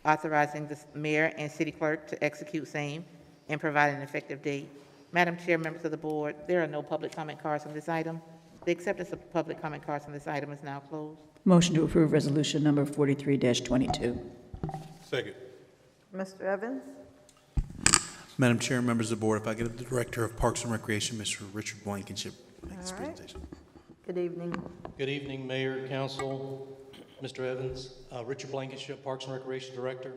authorizing the mayor and city clerk to execute same and provide an effective date. Madam Chair, members of the board, there are no public comment cards on this item. The acceptance of public comment cards on this item is now closed. Motion to approve resolution number 43-22. Second. Mr. Evans? Madam Chair, members of the board, if I get the Director of Parks and Recreation, Mr. Richard Blankenship, make this presentation. Good evening. Good evening, Mayor, Council, Mr. Evans. Richard Blankenship, Parks and Recreation Director.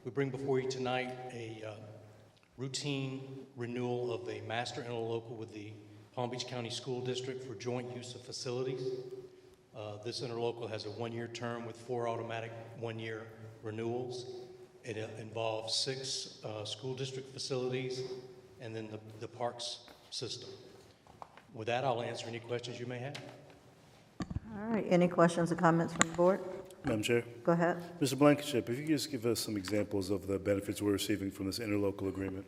We bring before you tonight a routine renewal of a master interlocal with the Palm Beach County School District for joint use of facilities. This interlocal has a one-year term with 4 automatic one-year renewals. It involves 6 school district facilities and then the parks system. With that, I'll answer any questions you may have. All right, any questions or comments from the board? Madam Chair? Go ahead. Mr. Blankenship, if you could just give us some examples of the benefits we're receiving from this interlocal agreement.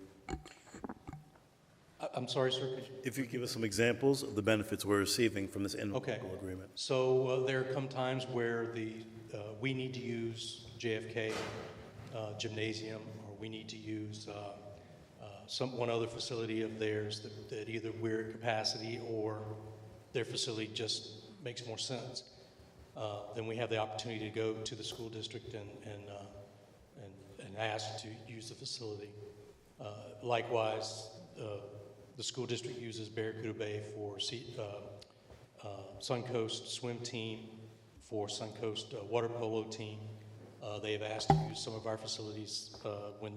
I'm sorry, sir. If you could give us some examples of the benefits we're receiving from this interlocal agreement. So there come times where we need to use JFK gymnasium, or we need to use one other facility of theirs that either we're at capacity or their facility just makes more sense. Then we have the opportunity to go to the school district and ask to use the facility. Likewise, the school district uses Barracuda Bay for Suncoast swim team, for Suncoast water polo team. They have asked to use some of our facilities when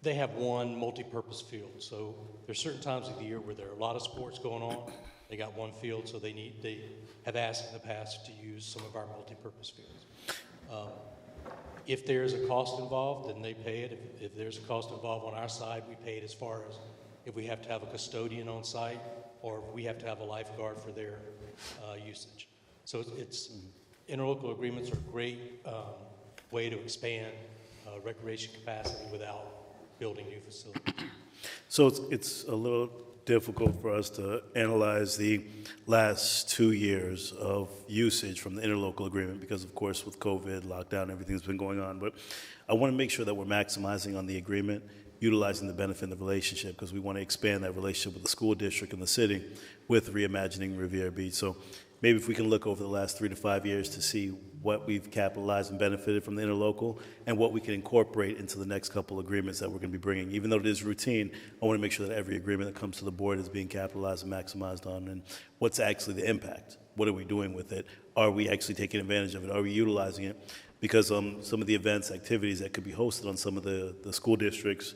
they have one multi-purpose field. So there's certain times of the year where there are a lot of sports going on. They got one field, so they have asked in the past to use some of our multi-purpose fields. If there's a cost involved, then they pay it. If there's a cost involved on our side, we pay it as far as if we have to have a custodian on site or if we have to have a lifeguard for their usage. So interlocal agreements are a great way to expand recreation capacity without building new facilities. So it's a little difficult for us to analyze the last 2 years of usage from the interlocal agreement because, of course, with COVID, lockdown, everything's been going on. But I want to make sure that we're maximizing on the agreement, utilizing the benefit of the relationship because we want to expand that relationship with the school district and the city with reimagining Riviera Beach. So maybe if we can look over the last 3 to 5 years to see what we've capitalized and benefited from the interlocal and what we can incorporate into the next couple agreements that we're going to be bringing. Even though it is routine, I want to make sure that every agreement that comes to the board is being capitalized and maximized on. And what's actually the impact? What are we doing with it? Are we actually taking advantage of it? Are we utilizing it? Because some of the events, activities that could be hosted on some of the school districts'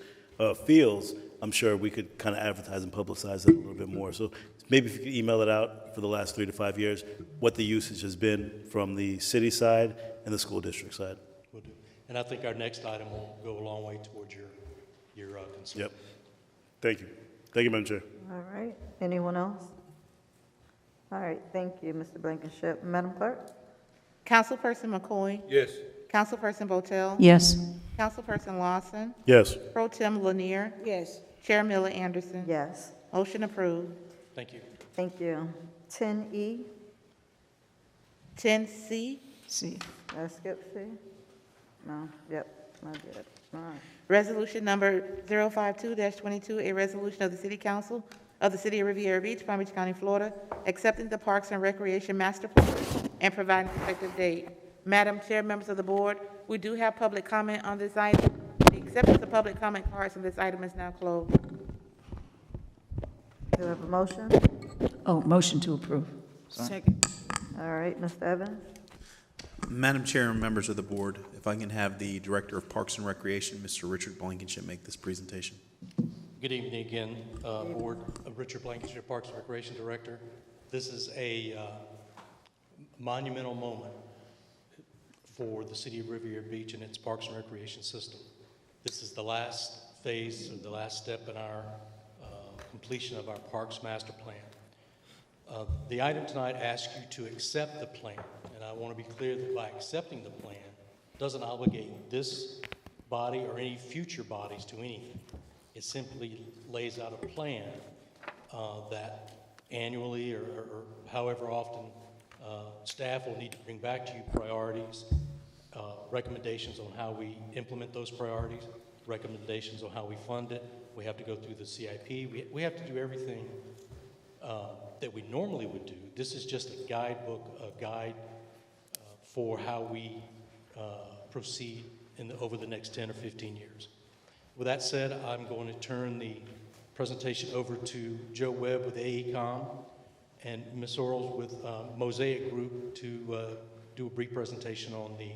fields, I'm sure we could kind of advertise and publicize it a little bit more. So maybe if you could email it out for the last 3 to 5 years, what the usage has been from the city side and the school district side. Will do. And I think our next item will go a long way towards your concern. Yep. Thank you. Thank you, Madam Chair. All right. Anyone else? All right. Thank you, Mr. Blankenship. Madam Clerk? Councilperson McCoy? Yes. Councilperson Botel? Yes. Councilperson Lawson? Yes. Pro Tem Lanier? Yes. Chair Miller Anderson? Yes. Motion approved. Thank you. Thank you. 10E? 10C? See. Did I skip C? No. Yep. I did it. All right. Resolution number 052-22, a resolution of the City Council of the City of Riviera Beach, Palm Beach County, Florida, accepting the Parks and Recreation Master Plan and providing an effective date. Madam Chair, members of the board, we do have public comment on this item. The acceptance of public comment cards on this item is now closed. Do we have a motion? Oh, motion to approve. Second. All right. Mr. Evans? Madam Chair and members of the board, if I can have the Director of Parks and Recreation, Mr. Richard Blankenship, make this presentation. Good evening again, Board. Richard Blankenship, Parks and Recreation Director. This is a monumental moment for the City of Riviera Beach and its Parks and Recreation system. This is the last phase, or the last step in our completion of our Parks Master Plan. The item tonight asks you to accept the plan, and I want to be clear that by accepting the plan, it doesn't obligate this body or any future bodies to anything. It simply lays out a plan that annually or however often staff will need to bring back to you priorities, recommendations on how we implement those priorities, recommendations on how we fund it. We have to go through the CIP. We have to do everything that we normally would do. This is just a guidebook, a guide for how we proceed over the next 10 or 15 years. With that said, I'm going to turn the presentation over to Joe Webb with AECOM and Ms. Orles with Mosaic Group to do a brief presentation on the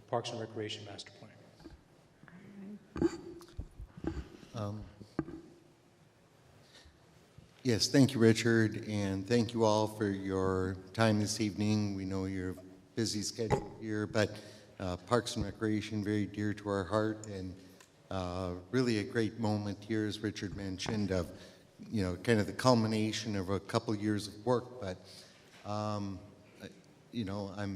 Parks and Recreation Master Plan. Yes, thank you, Richard, and thank you all for your time this evening. We know you're busy schedule here, but Parks and Recreation very dear to our heart, and really a great moment here, as Richard mentioned, of kind of the culmination of a couple years of work. But I'm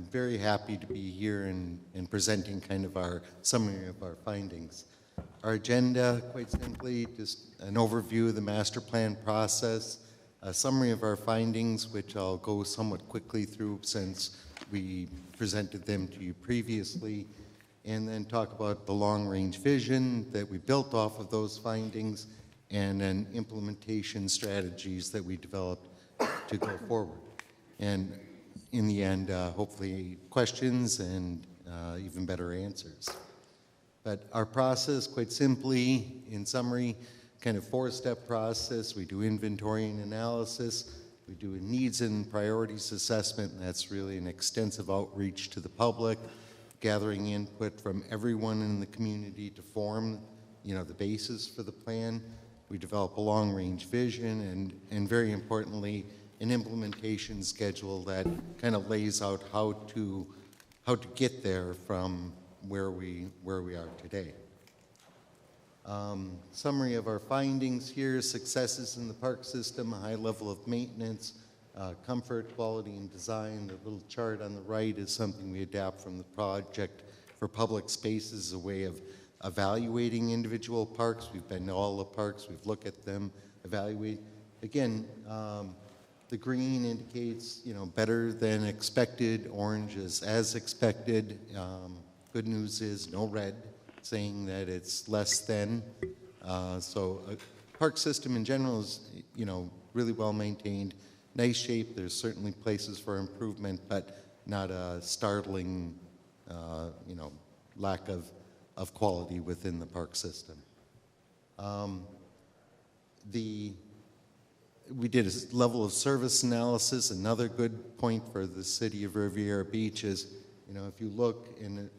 very happy to be here and presenting kind of our summary of our findings. Our agenda, quite simply, just an overview of the master plan process, a summary of our findings, which I'll go somewhat quickly through since we presented them to you previously, and then talk about the long-range vision that we built off of those findings, and then implementation strategies that we developed to go forward. And in the end, hopefully questions and even better answers. But our process, quite simply, in summary, kind of four-step process. We do inventory and analysis. We do a needs and priorities assessment, and that's really an extensive outreach to the public, gathering input from everyone in the community to form the basis for the plan. We develop a long-range vision and very importantly, an implementation schedule that kind of lays out how to get there from where we are today. Summary of our findings here: successes in the park system, a high level of maintenance, comfort, quality, and design. The little chart on the right is something we adapt from the project for public spaces, a way of evaluating individual parks. We've been to all the parks, we've looked at them, evaluate. Again, the green indicates, better than expected. Orange is as expected. Good news is no red, saying that it's less than. So a park system in general is, really well maintained, nice shape. There's certainly places for improvement, but not a startling, lack of quality within the park system. We did a level of service analysis. Another good point for the city of Riviera Beach is, if you look,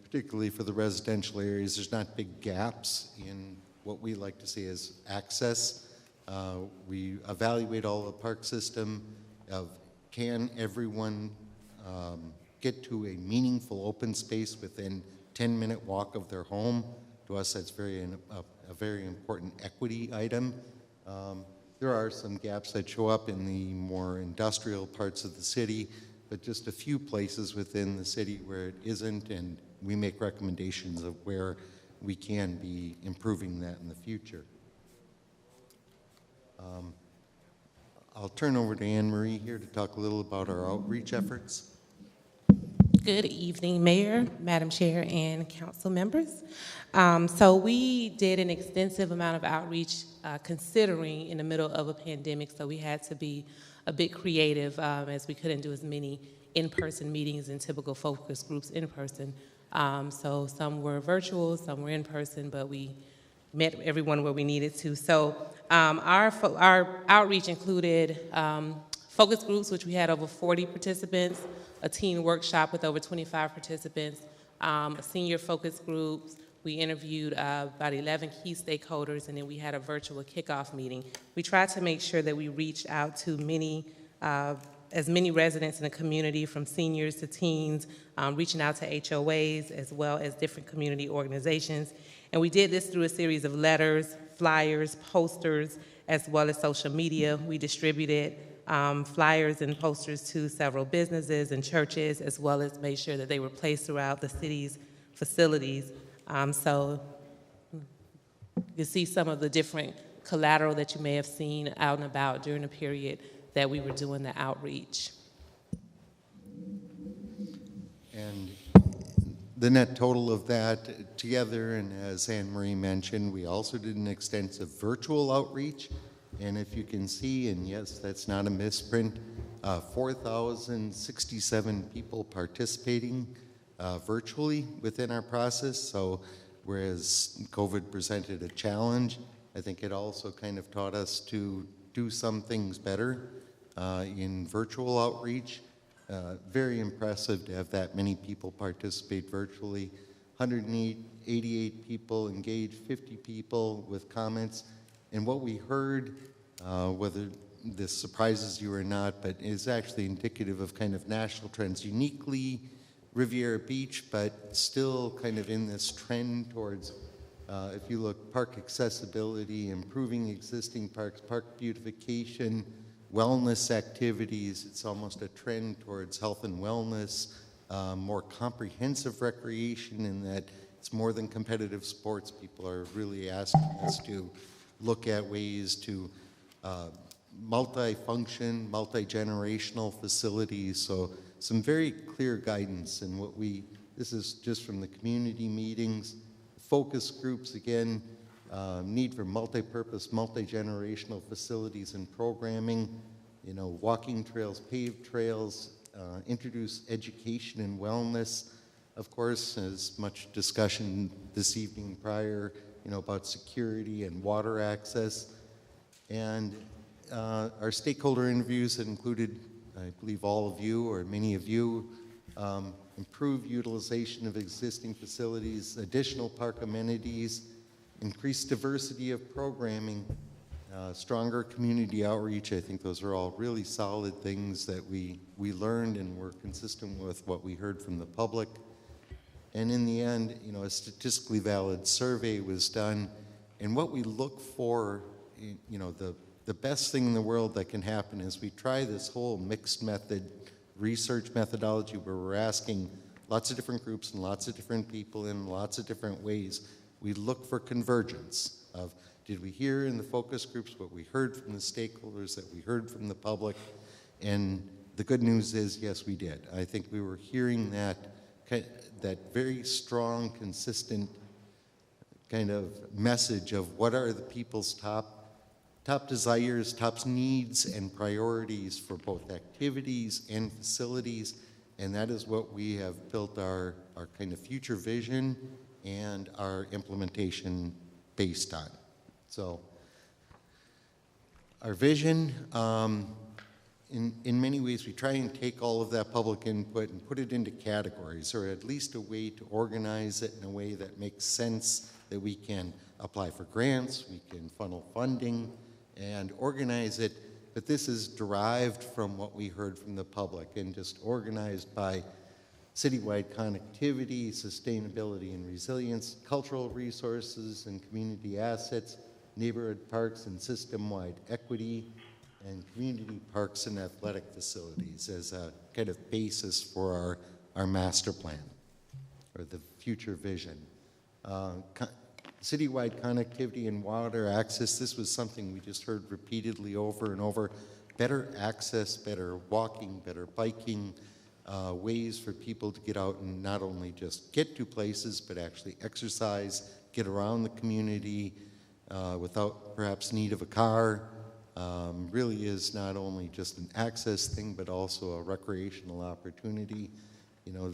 particularly for the residential areas, there's not big gaps in what we like to see as access. We evaluate all the park system of, can everyone get to a meaningful open space within 10-minute walk of their home? To us, that's a very important equity item. There are some gaps that show up in the more industrial parts of the city, but just a few places within the city where it isn't, and we make recommendations of where we can be improving that in the future. I'll turn over to Anne Marie here to talk a little about our outreach efforts. Good evening, Mayor, Madam Chair, and council members. So we did an extensive amount of outreach considering in the middle of a pandemic, so we had to be a bit creative as we couldn't do as many in-person meetings and typical focus groups in person. So some were virtual, some were in person, but we met everyone where we needed to. So our outreach included focus groups, which we had over 40 participants, a teen workshop with over 25 participants, senior focus groups. We interviewed about 11 key stakeholders, and then we had a virtual kickoff meeting. We tried to make sure that we reached out to as many residents in the community, from seniors to teens, reaching out to HOAs as well as different community organizations. And we did this through a series of letters, flyers, posters, as well as social media. We distributed flyers and posters to several businesses and churches, as well as made sure that they were placed throughout the city's facilities. So you see some of the different collateral that you may have seen out and about during the period that we were doing the outreach. And the net total of that together, and as Anne Marie mentioned, we also did an extensive virtual outreach. And if you can see, and yes, that's not a misprint, 4,067 people participating virtually within our process. So whereas COVID presented a challenge, I think it also kind of taught us to do some things better in virtual outreach. Very impressive to have that many people participate virtually. 188 people engaged, 50 people with comments. And what we heard, whether this surprises you or not, but is actually indicative of kind of national trends, uniquely Riviera Beach, but still kind of in this trend towards, if you look, park accessibility, improving existing parks, park beautification, wellness activities. It's almost a trend towards health and wellness, more comprehensive recreation, in that it's more than competitive sports. People are really asking us to look at ways to multi-function, multi-generational facilities. So some very clear guidance. And this is just from the community meetings, focus groups, again, need for multi-purpose, multi-generational facilities and programming, walking trails, paved trails, introduce education and wellness. Of course, as much discussion this evening prior, about security and water access. And our stakeholder interviews that included, I believe, all of you or many of you, improved utilization of existing facilities, additional park amenities, increased diversity of programming, stronger community outreach. I think those are all really solid things that we learned and were consistent with what we heard from the public. And in the end, you know, a statistically valid survey was done, and what we look for, you know, the best thing in the world that can happen is we try this whole mixed method research methodology where we're asking lots of different groups and lots of different people in lots of different ways. We look for convergence of, did we hear in the focus groups what we heard from the stakeholders, that we heard from the public? And the good news is, yes, we did. I think we were hearing that very strong, consistent kind of message of what are the people's top desires, top needs and priorities for both activities and facilities. And that is what we have built our kind of future vision and our implementation based on. So our vision, in many ways, we try and take all of that public input and put it into categories, or at least a way to organize it in a way that makes sense, that we can apply for grants, we can funnel funding, and organize it. But this is derived from what we heard from the public and just organized by citywide connectivity, sustainability and resilience, cultural resources and community assets, neighborhood parks and system-wide equity, and community parks and athletic facilities as a kind of basis for our master plan, or the future vision. Citywide connectivity and water access, this was something we just heard repeatedly over and over. Better access, better walking, better biking, ways for people to get out and not only just get to places, but actually exercise, get around the community without perhaps need of a car. Really is not only just an access thing, but also a recreational opportunity. You know,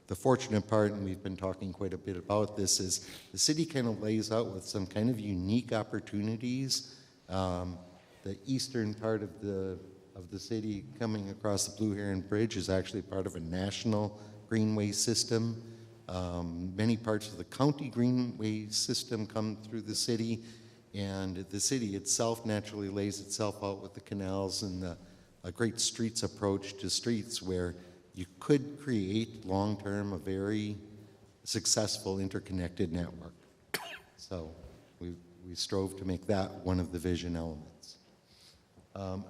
the fortunate part, and we've been talking quite a bit about this, is the city kind of lays out with some kind of unique opportunities. The eastern part of the city coming across the Blue Heron Bridge is actually part of a national greenway system. Many parts of the county greenway system come through the city, and the city itself naturally lays itself out with the canals and a great streets approach to streets where you could create long-term a very successful interconnected network. So we strove to make that one of the vision elements.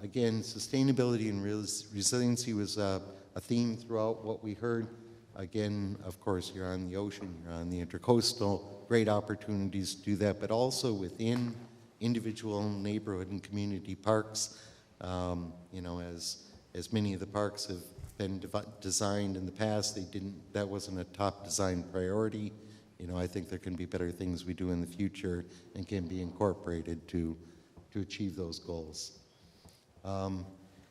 Again, sustainability and resiliency was a theme throughout what we heard. Again, of course, you're on the ocean, you're on the intercoastal, great opportunities to do that, but also within individual neighborhood and community parks. You know, as many of the parks have been designed in the past, that wasn't a top design priority. You know, I think there can be better things we do in the future and can be incorporated to achieve those goals.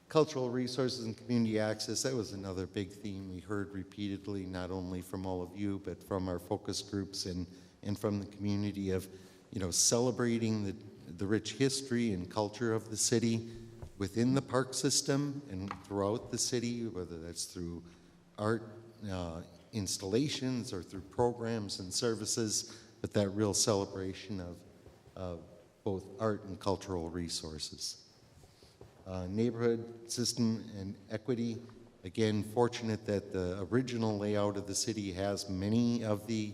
Cultural resources and community access, that was another big theme we heard repeatedly, not only from all of you, but from our focus groups and from the community of, you know, celebrating the rich history and culture of the city within the park system and throughout the city, whether that's through art installations or through programs and services, but that real celebration of both art and cultural resources. Neighborhood system and equity, again, fortunate that the original layout of the city has many of the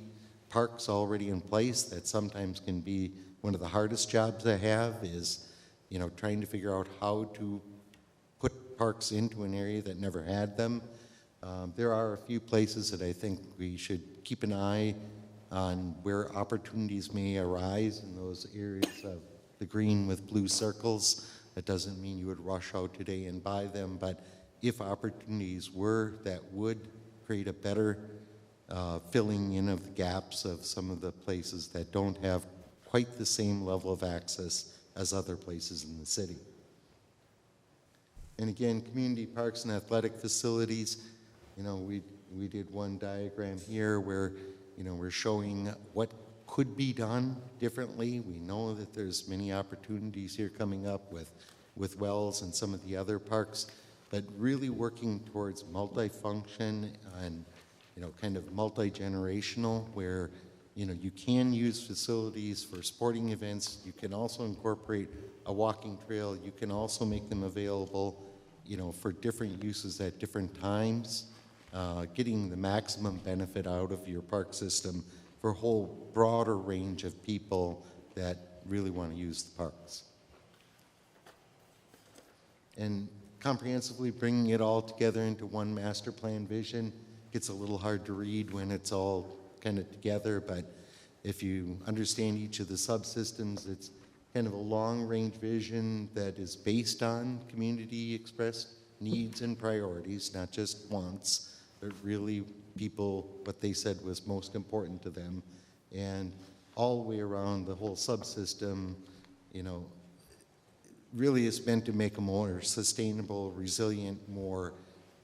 parks already in place. That sometimes can be one of the hardest jobs I have is, you know, trying to figure out how to put parks into an area that never had them. There are a few places that I think we should keep an eye on where opportunities may arise in those areas of the green with blue circles. That doesn't mean you would rush out today and buy them, but if opportunities were, that would create a better filling in of the gaps of some of the places that don't have quite the same level of access as other places in the city. And again, community parks and athletic facilities, you know, we did one diagram here where, you know, we're showing what could be done differently. We know that there's many opportunities here coming up with Wells and some of the other parks, but really working towards multifunction and, you know, kind of multi-generational where, you can use facilities for sporting events. You can also incorporate a walking trail. You can also make them available, for different uses at different times, getting the maximum benefit out of your park system for a whole broader range of people that really want to use the parks. And comprehensively bringing it all together into one master plan vision gets a little hard to read when it's all kind of together, but if you understand each of the subsystems, it's kind of a long-range vision that is based on community expressed needs and priorities, not just wants, but really people, what they said was most important to them. And all the way around the whole subsystem, really is meant to make a more sustainable, resilient, more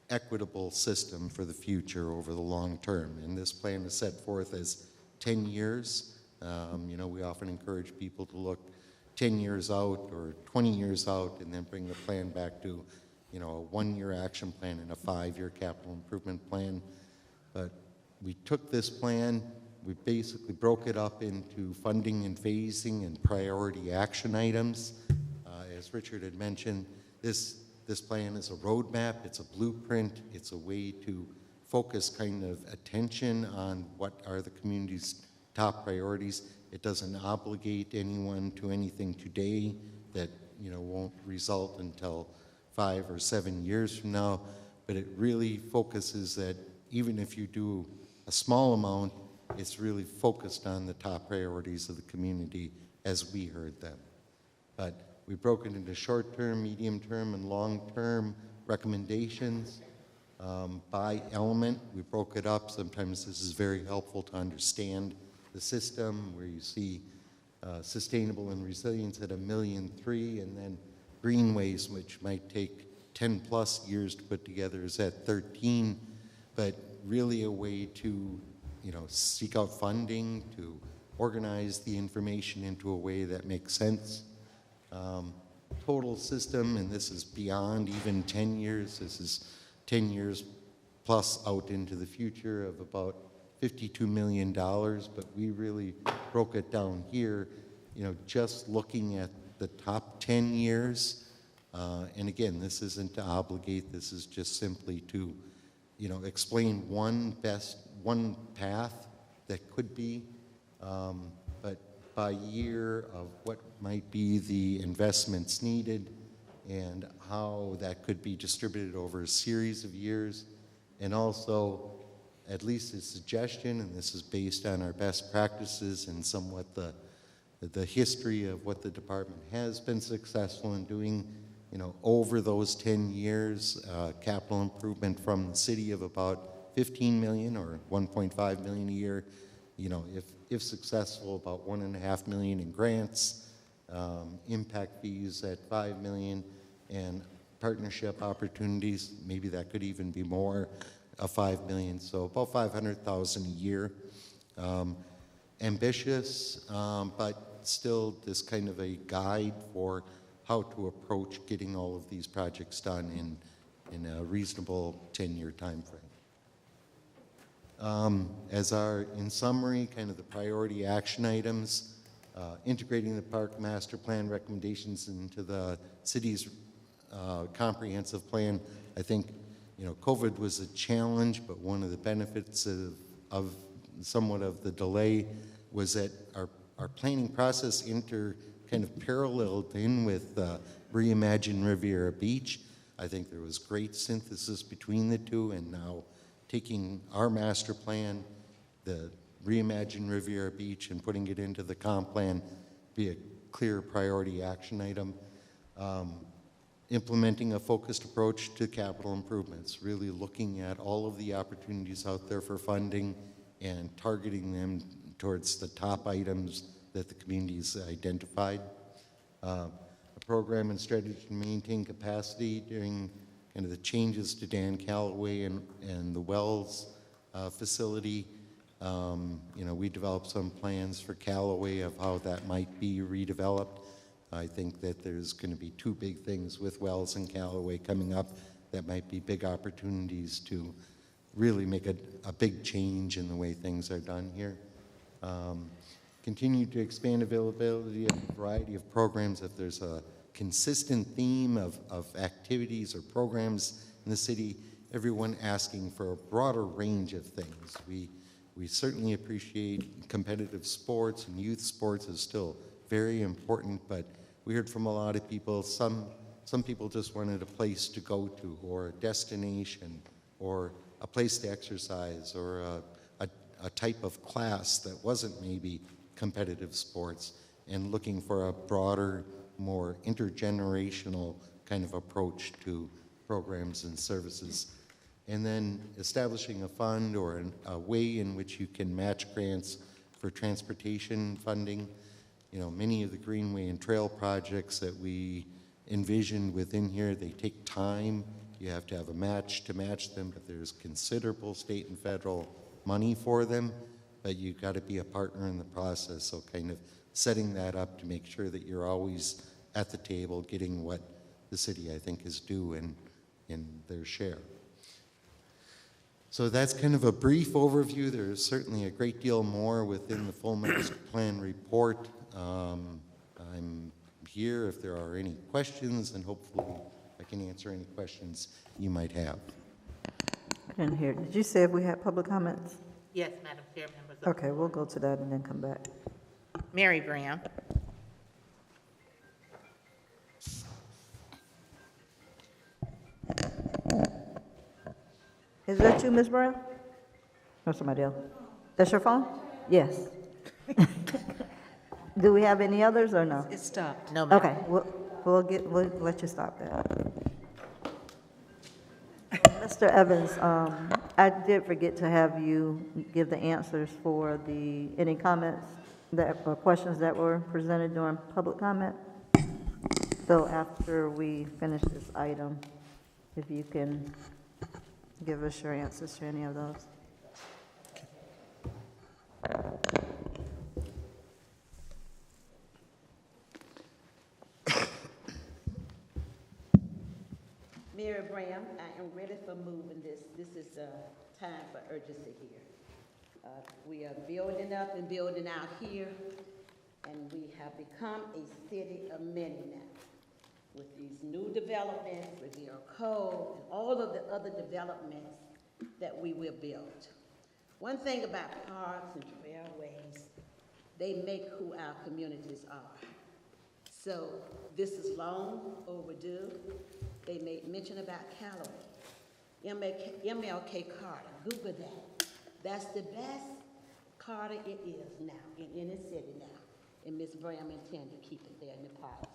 equitable system for the future over the long term. And this plan is set forth as 10 years. We often encourage people to look 10 years out or 20 years out and then bring the plan back to, a 1-year action plan and a 5-year capital improvement plan. But we took this plan, we basically broke it up into funding and phasing and priority action items. As Richard had mentioned, this plan is a roadmap, it's a blueprint, it's a way to focus kind of attention on what are the community's top priorities. It doesn't obligate anyone to anything today that won't result until 5 or 7 years from now, but it really focuses that even if you do a small amount, it's really focused on the top priorities of the community as we heard them. But we broke it into short-term, medium-term, and long-term recommendations by element. We broke it up. Sometimes this is very helpful to understand the system, where you see sustainable and resilience at $1.3 million, and then greenways, which might take 10+ years to put together, is at 13, but really a way to seek out funding, to organize the information into a way that makes sense. Total system, and this is beyond even 10 years, this is 10 years plus out into the future, of about $52 million, but we really broke it down here, just looking at the top 10 years. And again, this isn't to obligate, this is just simply to, explain one path that could be, but by year of what might be the investments needed and how that could be distributed over a series of years, and also at least a suggestion, and this is based on our best practices and somewhat the history of what the department has been successful in doing, over those 10 years, capital improvement from the city of about 15 million or 1.5 million a year, if successful, about 1.5 million in grants, impact fees at 5 million, and partnership opportunities, maybe that could even be more, 5 million, so about 500,000 a year. Ambitious, but still this kind of a guide for how to approach getting all of these projects done in a reasonable 10-year time frame. In summary, kind of the priority action items, integrating the park master plan recommendations into the city's comprehensive plan. I think, COVID was a challenge, but one of the benefits of somewhat of the delay was that our planning process kind of paralleled in with Reimagine Riviera Beach. I think there was great synthesis between the two, and now taking our master plan, the Reimagine Riviera Beach, and putting it into the comp plan be a clear priority action item. Implementing a focused approach to capital improvements, really looking at all of the opportunities out there for funding and targeting them towards the top items that the community's identified. A program and strategy to maintain capacity during kind of the changes to Dan Calloway and the Wells facility. We developed some plans for Calloway of how that might be redeveloped. I think that there's going to be two big things with Wells and Calloway coming up that might be big opportunities to really make a big change in the way things are done here. Continue to expand availability of a variety of programs. If there's a consistent theme of activities or programs in the city, everyone asking for a broader range of things. We certainly appreciate competitive sports, and youth sports is still very important, but we heard from a lot of people, some people just wanted a place to go to, or a destination, or a place to exercise, or a type of class that wasn't maybe competitive sports, and looking for a broader, more intergenerational kind of approach to programs and services. And then establishing a fund or a way in which you can match grants for transportation funding. You know, many of the greenway and trail projects that we envisioned within here, they take time. You have to have a match to match them, but there's considerable state and federal money for them, but you've got to be a partner in the process. So kind of setting that up to make sure that you're always at the table getting what the city, I think, is due in their share. So that's kind of a brief overview. There's certainly a great deal more within the full master plan report. I'm here if there are any questions, and hopefully I can answer any questions you might have. I didn't hear. Did you say if we had public comments? Yes, Madam Chair, members of Okay, we'll go to that and then come back. Mary Graham. Is that you, Ms. Brown? Or somebody else? That's your phone? Yes. Do we have any others or no? It stopped. No, ma'am. Okay, we'll let you stop that. Mr. Evans, I did forget to have you give the answers for any comments or questions that were presented during public comment. So after we finish this item, if you can give us your answers to any of those. Mary Graham, I am ready for moving this. This is time for urgency here. We are building up and building out here, and we have become a city of many now. With these new developments, with your code, and all of the other developments that we will build. One thing about parks and trailways, they make who our communities are. So this is long overdue. They made mention about Callaway, MLK Carter, Google that. That's the best Carter it is now, in any city now. And Ms. Graham intends to keep it there in the park.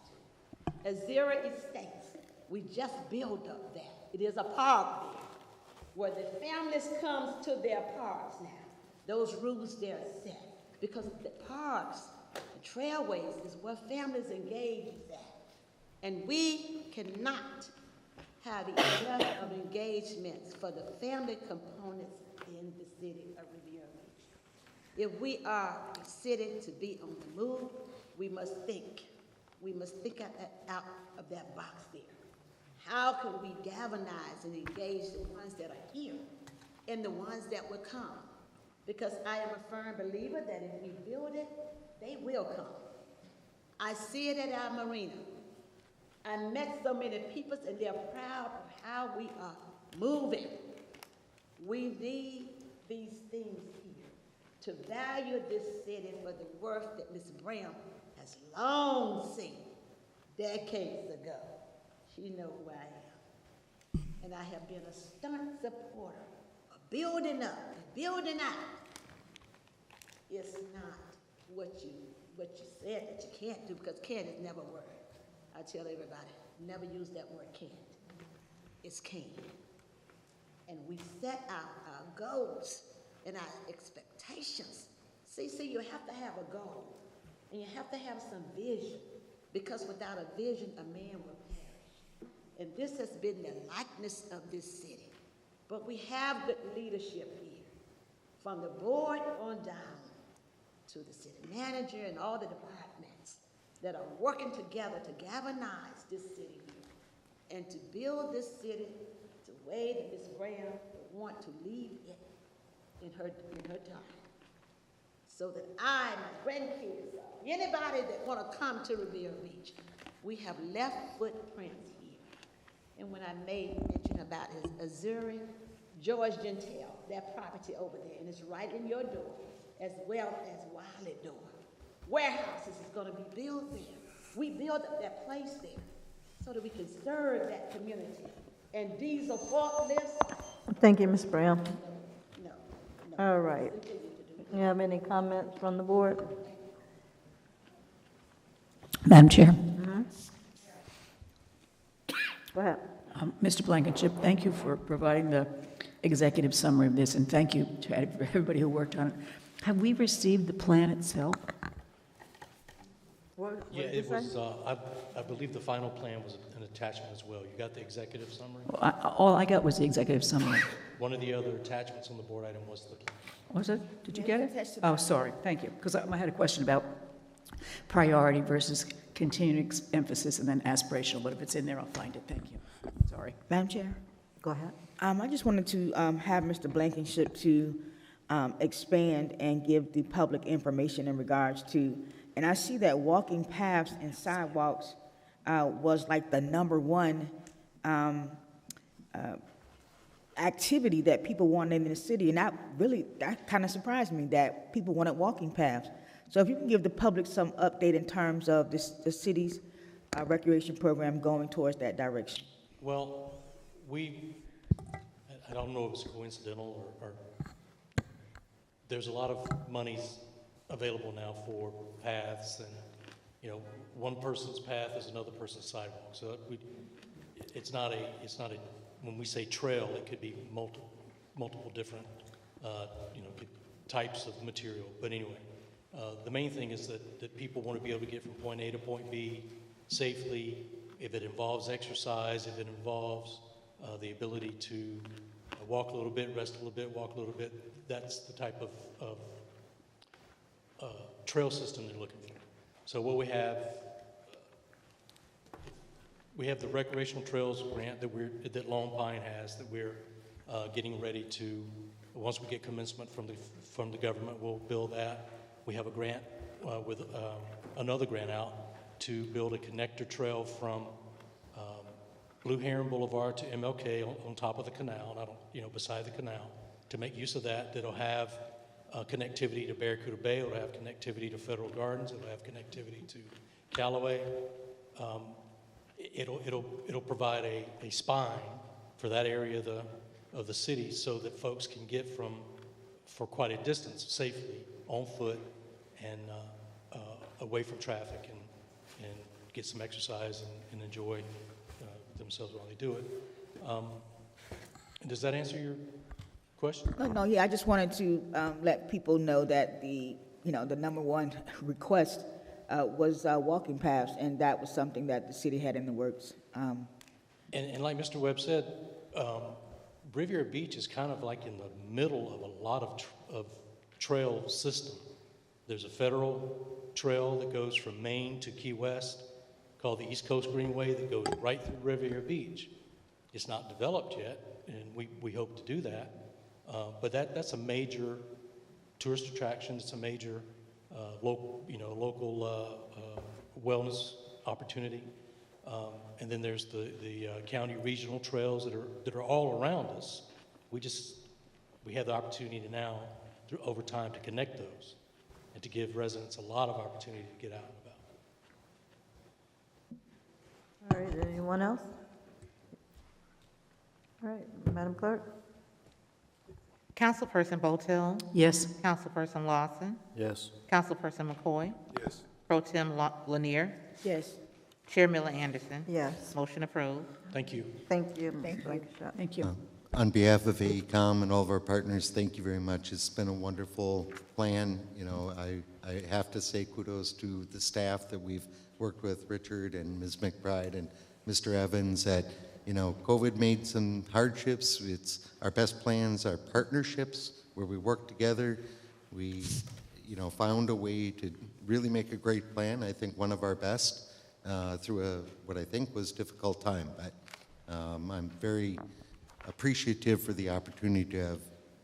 Azera Estates, we just built up that. It is a park there, where the families come to their parks now. Those rules there are set, because the parks, the trailways is where families engage with that. And we cannot have enough of engagements for the family components in the city of Riviera Beach. If we are a city to be on the move, we must think. We must think out of that box there. How can we galvanize and engage the ones that are here and the ones that will come? Because I am a firm believer that if we build it, they will come. I see it at our marina. I met so many people, and they're proud of how we are moving. We need these things here to value this city for the worth that Ms. Brown has long seen decades ago. She knows who I am. And I have been a staunch supporter of building up and building out. It's not what you said that you can't do, because can't is never a word. I tell everybody, never use that word can't. It's can. And we set out our goals and our expectations. See, you have to have a goal. And you have to have some vision, because without a vision, a man will perish. And this has been the likeness of this city. But we have good leadership here, from the board on down to the city manager and all the departments that are working together to galvanize this city here and to build this city the way that Ms. Graham would want to leave it in her time. so that I, my grandkids, anybody that want to come to Revere Beach, we have left footprints here. And when I made mention about his Azuri, George Gentile, that property over there, and it's right in your door, as well as Wiley Door. Warehouses is going to be built there. We built up that place there so that we can serve that community. And diesel forklifts. Thank you, Ms. Brown. No. All right. You have any comments from the board? Madam Chair. Mm-hmm. Go ahead. Mr. Blankenship, thank you for providing the executive summary of this, and thank you to everybody who worked on it. Have we received the plan itself? Yeah, it was, I believe the final plan was an attachment as well. You got the executive summary? Well, all I got was the executive summary. One of the other attachments on the board item was the plan. Was it? Did you get it? Oh, sorry, thank you. Because I had a question about priority versus continuing emphasis and then aspirational, but if it's in there, I'll find it. Thank you. Sorry. Madam Chair? Go ahead. I just wanted to have Mr. Blankenship to expand and give the public information in regards to, and I see that walking paths and sidewalks was like the #1 activity that people wanted in the city, and that kind of surprised me that people wanted walking paths. So if you can give the public some update in terms of the city's recreation program going towards that direction. Well, I don't know if it's coincidental or there's a lot of monies available now for paths, and one person's path is another person's sidewalk. So it's not a when we say trail, it could be multiple different types of material. But anyway, the main thing is that people want to be able to get from point A to point B safely. If it involves exercise, if it involves the ability to walk a little bit, rest a little bit, walk a little bit, that's the type of trail system they're looking for. So what we have the recreational trails grant that Lone Pine has that we're getting ready to. Once we get commencement from the government, we'll build that. We have a grant with another grant out to build a connector trail from Blue Heron Boulevard to MLK on top of the canal, beside the canal, to make use of that. That'll have connectivity to Barracuda Bay. It'll have connectivity to Federal Gardens. It'll have connectivity to Callaway. It'll provide a spine for that area of the city so that folks can get for quite a distance safely on foot and away from traffic and get some exercise and enjoy themselves while they do it. Does that answer your question? No, yeah, I just wanted to let people know that the #1 request was walking paths, and that was something that the city had in the works. And like Mr. Webb said, Riviera Beach is kind of like in the middle of a lot of trail system. There's a federal trail that goes from Maine to Key West called the East Coast Greenway that goes right through Riviera Beach. It's not developed yet, and we hope to do that. But that's a major tourist attraction. It's a major local wellness opportunity. And then there's the county regional trails that are all around us. We have the opportunity now, over time, to connect those and to give residents a lot of opportunity to get out and about. All right, anyone else? All right, Madam Clerk? Councilperson Botel? Yes. Councilperson Lawson? Yes. Councilperson McCoy? Yes. Pro Tem Lanier? Yes. Chair Miller Anderson? Yes. Motion approved. Thank you. Thank you, Ms. Blankenship. Thank you. On behalf of AECOM and all of our partners, thank you very much. It's been a wonderful plan. I have to say kudos to the staff that we've worked with, Richard and Ms. McBride and Mr. Evans, that, COVID made some hardships. It's our best plans, our partnerships, where we work together. We, found a way to really make a great plan, I think one of our best, through what I think was a difficult time. But I'm very appreciative for the opportunity to have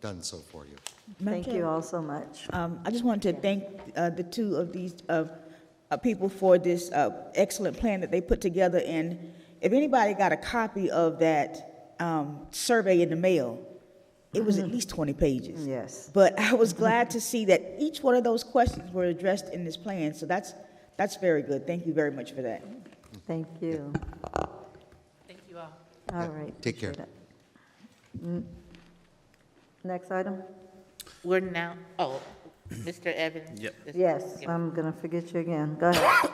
done so for you. Thank you all so much. I just wanted to thank the two of these people for this excellent plan that they put together. And if anybody got a copy of that survey in the mail, it was at least 20 pages. Yes. But I was glad to see that each one of those questions were addressed in this plan. So that's very good. Thank you very much for that. Thank you. Thank you all. All right. Take care. appreciate it. Next item? We're now, Mr. Evans. Yep. Yes, I'm going to forget you again. Go ahead.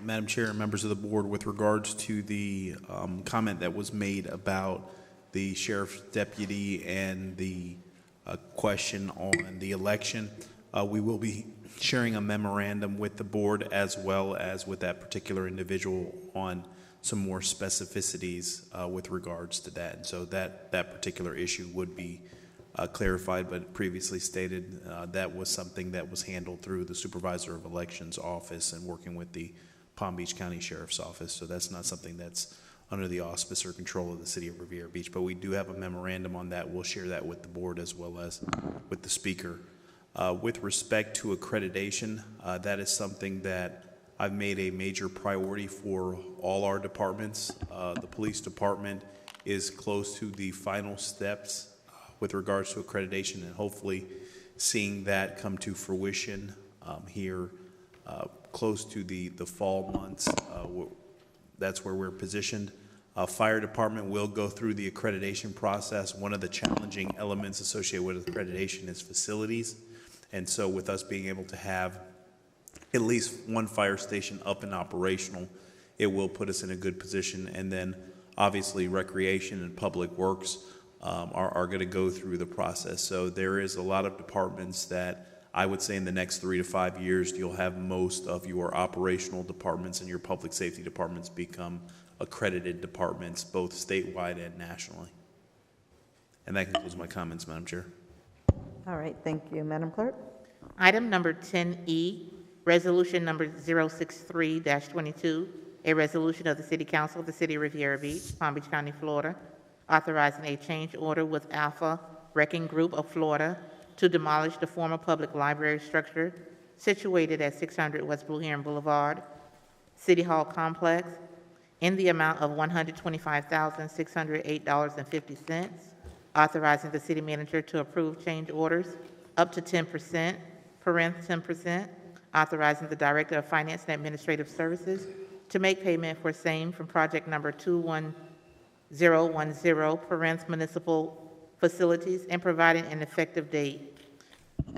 Madam Chair and members of the board, with regards to the comment that was made about the sheriff's deputy and the question on the election, we will be sharing a memorandum with the board as well as with that particular individual on some more specificities with regards to that. And so that particular issue would be clarified, but previously stated that was something that was handled through the Supervisor of Elections office and working with the Palm Beach County Sheriff's Office. So that's not something that's under the auspice or control of the City of Riviera Beach, but we do have a memorandum on that. We'll share that with the board as well as with the speaker. With respect to accreditation, that is something that I've made a major priority for all our departments. The police department is close to the final steps with regards to accreditation, and hopefully seeing that come to fruition here close to the fall months. That's where we're positioned. Fire department will go through the accreditation process. One of the challenging elements associated with accreditation is facilities. And so with us being able to have at least one fire station up and operational, it will put us in a good position. And then obviously recreation and public works are going to go through the process. So there is a lot of departments that I would say in the next 3 to 5 years, you'll have most of your operational departments and your public safety departments become accredited departments, both statewide and nationally. And that concludes my comments, Madam Chair. All right, thank you. Madam Clerk? Item number 10E, resolution number 063-22, a resolution of the City Council of the City of Riviera Beach, Palm Beach County, Florida, authorizing a change order with Alpha Wrecking Group of Florida to demolish the former public library structure situated at 600 West Blue Heron Boulevard, City Hall Complex, in the amount of $125,608.50, authorizing the city manager to approve change orders up to 10%, 10%, authorizing the Director of Finance and Administrative Services to make payment for same from project number 21010, municipal facilities, and providing an effective date.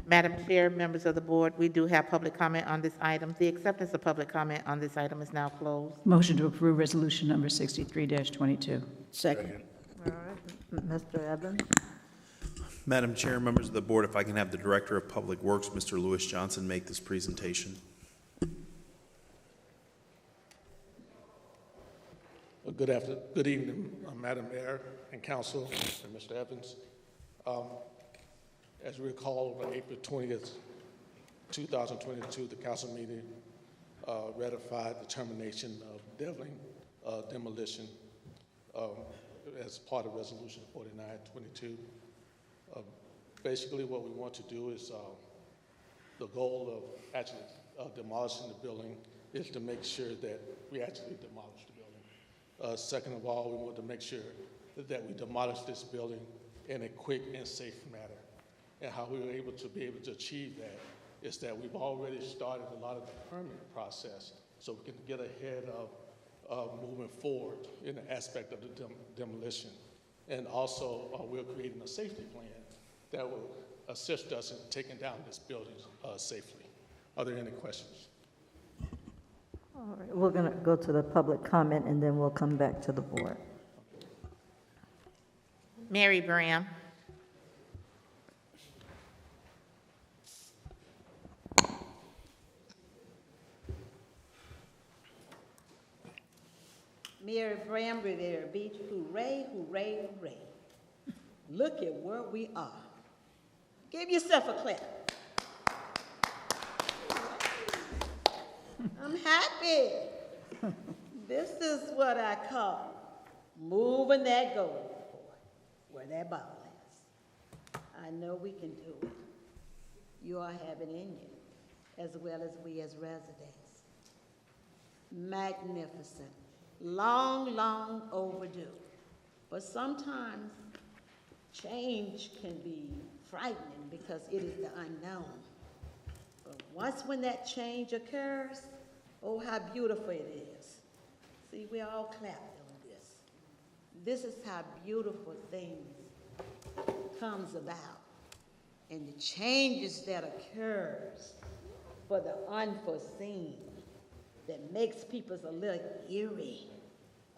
Madam Chair, members of the board, we do have public comment on this item. The acceptance of public comment on this item is now closed. Motion to approve resolution number 63-22. Second. All right, Mr. Evans? Madam Chair, members of the board, if I can have the Director of Public Works, Mr. Lewis Johnson, make this presentation. Well, good evening, Madam Mayor and Council, and Mr. Evans. As we recall, on April 20th, 2022, the council meeting ratified the termination of demolition as part of Resolution 4922. Basically, what we want to do is the goal of actually demolishing the building is to make sure that we actually demolish the building. Second of all, we want to make sure that we demolish this building in a quick and safe manner. And how we were able to achieve that is that we've already started a lot of the permit process so we can get ahead of moving forward in the aspect of the demolition. And also, we're creating a safety plan that will assist us in taking down this building safely. Are there any questions? All right, we're going to go to the public comment, and then we'll come back to the board. Mary Bram. Mary Bram, Riviera Beach, hooray, hooray, hooray. Look at where we are. Give yourself a clap. I'm happy. This is what I call moving that goal forward, where that ball is. I know we can do it. You all have it in you, as well as we as residents. Magnificent. Long, long overdue. But sometimes change can be frightening because it is the unknown. But once when that change occurs, oh, how beautiful it is. See, we all clapped on this. This is how beautiful things comes about. And the changes that occurs for the unforeseen that makes people a little eerie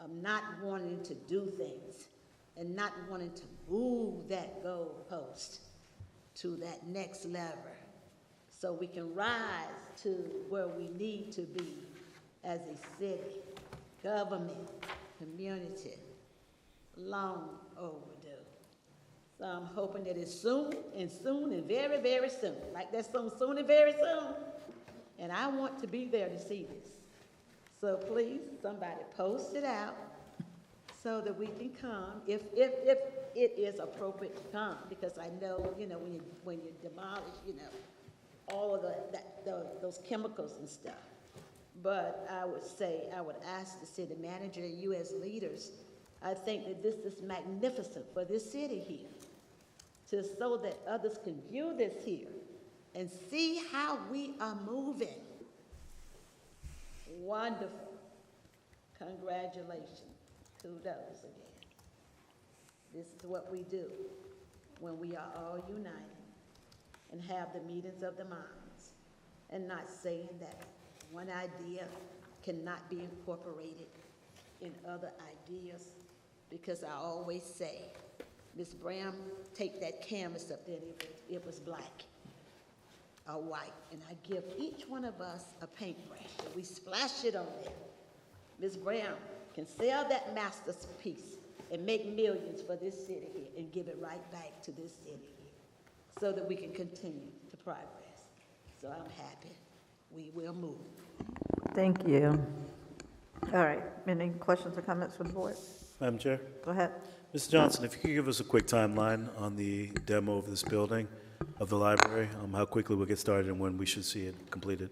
of not wanting to do things and not wanting to move that goalpost to that next level so we can rise to where we need to be as a city, government, community, long overdue. So I'm hoping that it's soon and very, very soon. Like that song, soon and very soon. And I want to be there to see this. So please, somebody post it out so that we can come, if it is appropriate to come, because I know, when you demolish, all of those chemicals and stuff. But I would ask the city manager and you as leaders, I think that this is magnificent for this city here, so that others can view this here and see how we are moving. Wonderful. Congratulations. Kudos again. This is what we do when we are all united and have the meetings of the minds, and not saying that one idea cannot be incorporated in other ideas, because I always say, Ms. Brown, take that canvas up there, it was black or white, and I give each one of us a paintbrush, and we splash it on there. Ms. Brown can sell that masterpiece and make millions for this city here and give it right back to this city here so that we can continue to progress. So I'm happy. We will move. Thank you. All right, any questions or comments from the board? Madam Chair? Go ahead. Mr. Johnson, if you could give us a quick timeline on the demo of this building, of the library, how quickly we'll get started and when we should see it completed.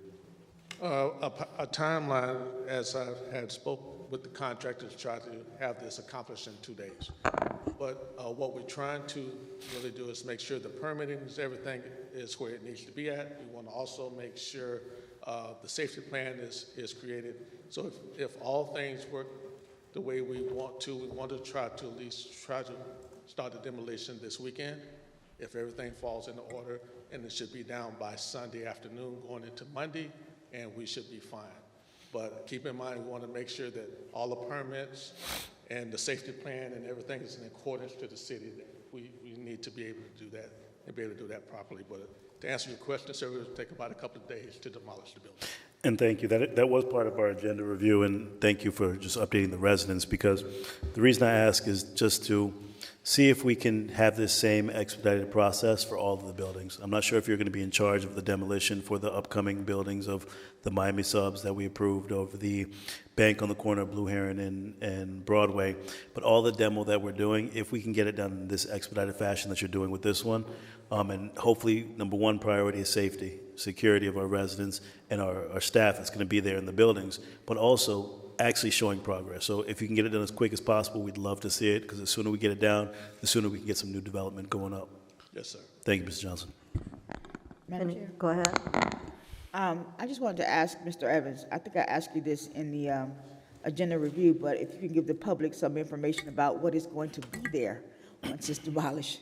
A timeline, as I had spoke with the contractors, to try to have this accomplished in 2 days. But what we're trying to really do is make sure the permitting is everything is where it needs to be at. We want to also make sure the safety plan is created. So if all things work the way we want to try to at least try to start the demolition this weekend. If everything falls into order, and it should be down by Sunday afternoon going into Monday, and we should be fine. But keep in mind, we want to make sure that all the permits and the safety plan and everything is in accordance to the city. We need to be able to do that and be able to do that properly. But to answer your question, sir, it will take about a couple of days to demolish the building. And thank you. That was part of our agenda review, and thank you for just updating the residents, because the reason I ask is just to see if we can have this same expedited process for all of the buildings. I'm not sure if you're going to be in charge of the demolition for the upcoming buildings of the Miami subs that we approved over the bank on the corner of Blue Heron and Broadway, but all the demo that we're doing, if we can get it done in this expedited fashion that you're doing with this one, and hopefully, number one priority is safety, security of our residents and our staff that's going to be there in the buildings, but also actually showing progress. So if you can get it done as quick as possible, we'd love to see it, because the sooner we get it down, the sooner we can get some new development going up. Yes, sir. Thank you, Mr. Johnson. Madam Chair? Go ahead. I just wanted to ask Mr. Evans, I think I asked you this in the agenda review, but if you can give the public some information about what is going to be there once it's demolished.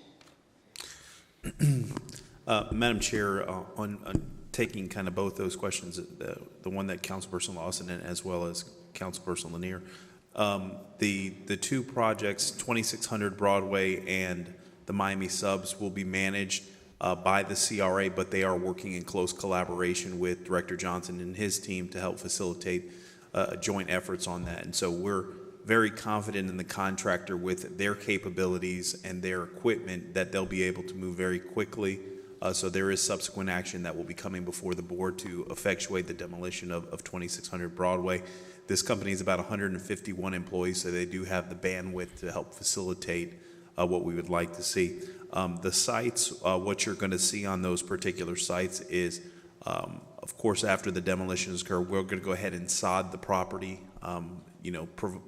Madam Chair, on taking kind of both those questions, the one that Councilperson Lawson and as well as Councilperson Lanier, the two projects, 2600 Broadway and the Miami subs, will be managed by the CRA, but they are working in close collaboration with Director Johnson and his team to help facilitate joint efforts on that. And so we're very confident in the contractor with their capabilities and their equipment that they'll be able to move very quickly. So there is subsequent action that will be coming before the board to effectuate the demolition of 2600 Broadway. This company is about 151 employees, so they do have the bandwidth to help facilitate what we would like to see. The sites, what you're going to see on those particular sites is, of course, after the demolitions occur, we're going to go ahead and sod the property,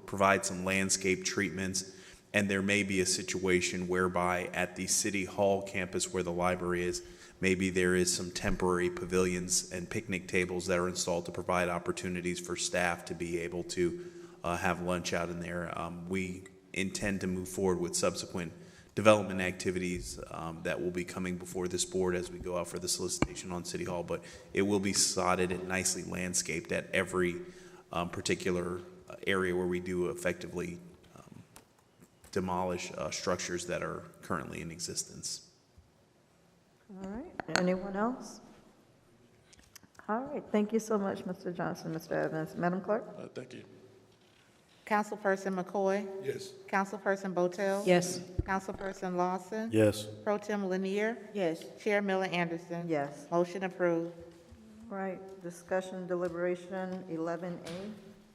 provide some landscape treatments, and there may be a situation whereby at the City Hall campus where the library is, maybe there is some temporary pavilions and picnic tables that are installed to provide opportunities for staff to be able to have lunch out in there. We intend to move forward with subsequent development activities that will be coming before this board as we go out for the solicitation on City Hall, but it will be sodded and nicely landscaped at every particular area where we do effectively demolish structures that are currently in existence. All right, anyone else? All right, thank you so much, Mr. Johnson, Mr. Evans. Madam Clerk? Thank you. Councilperson McCoy? Yes. Councilperson Botel? Yes. Councilperson Lawson? Yes. Pro Tem Lanier? Yes. Chair Miller Anderson? Yes. Motion approved. Right, discussion, deliberation, 11A.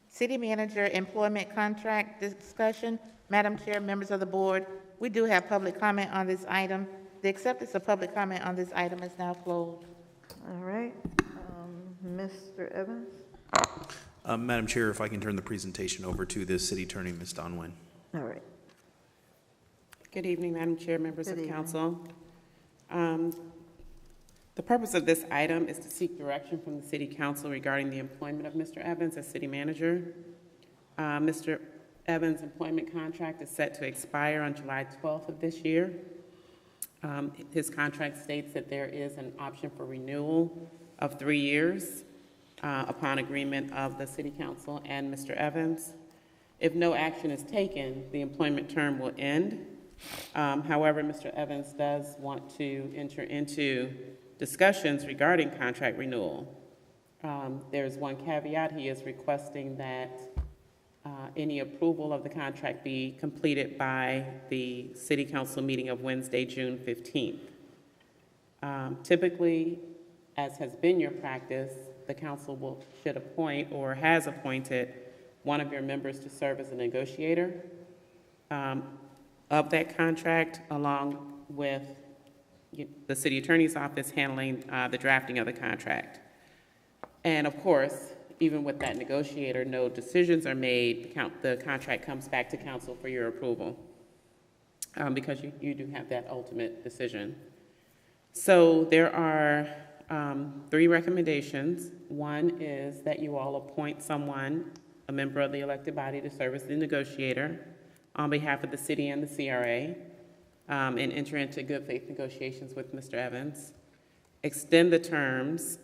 City Manager Employment Contract discussion. Madam Chair, members of the board, we do have public comment on this item. The acceptance of public comment on this item is now closed. All right, Mr. Evans? Madam Chair, if I can turn the presentation over to the City Attorney, Ms. Donwin. All right. Good evening, Madam Chair, members Good of evening. council. The purpose of this item is to seek direction from the City Council regarding the employment of Mr. Evans as City Manager. Mr. Evans' employment contract is set to expire on July 12th of this year. His contract states that there is an option for renewal of 3 years upon agreement of the City Council and Mr. Evans. If no action is taken, the employment term will end. However, Mr. Evans does want to enter into discussions regarding contract renewal. There's one caveat. He is requesting that any approval of the contract be completed by the City Council meeting of Wednesday, June 15th. Typically, as has been your practice, the council should appoint or has appointed one of your members to serve as a negotiator of that contract, along with the City Attorney's Office handling the drafting of the contract. And of course, even with that negotiator, no decisions are made. The contract comes back to council for your approval because you do have that ultimate decision. So there are 3 recommendations. One is that you all appoint someone, a member of the elected body, to serve as the negotiator on behalf of the city and the CRA, and enter into good faith negotiations with Mr. Evans. Extend the terms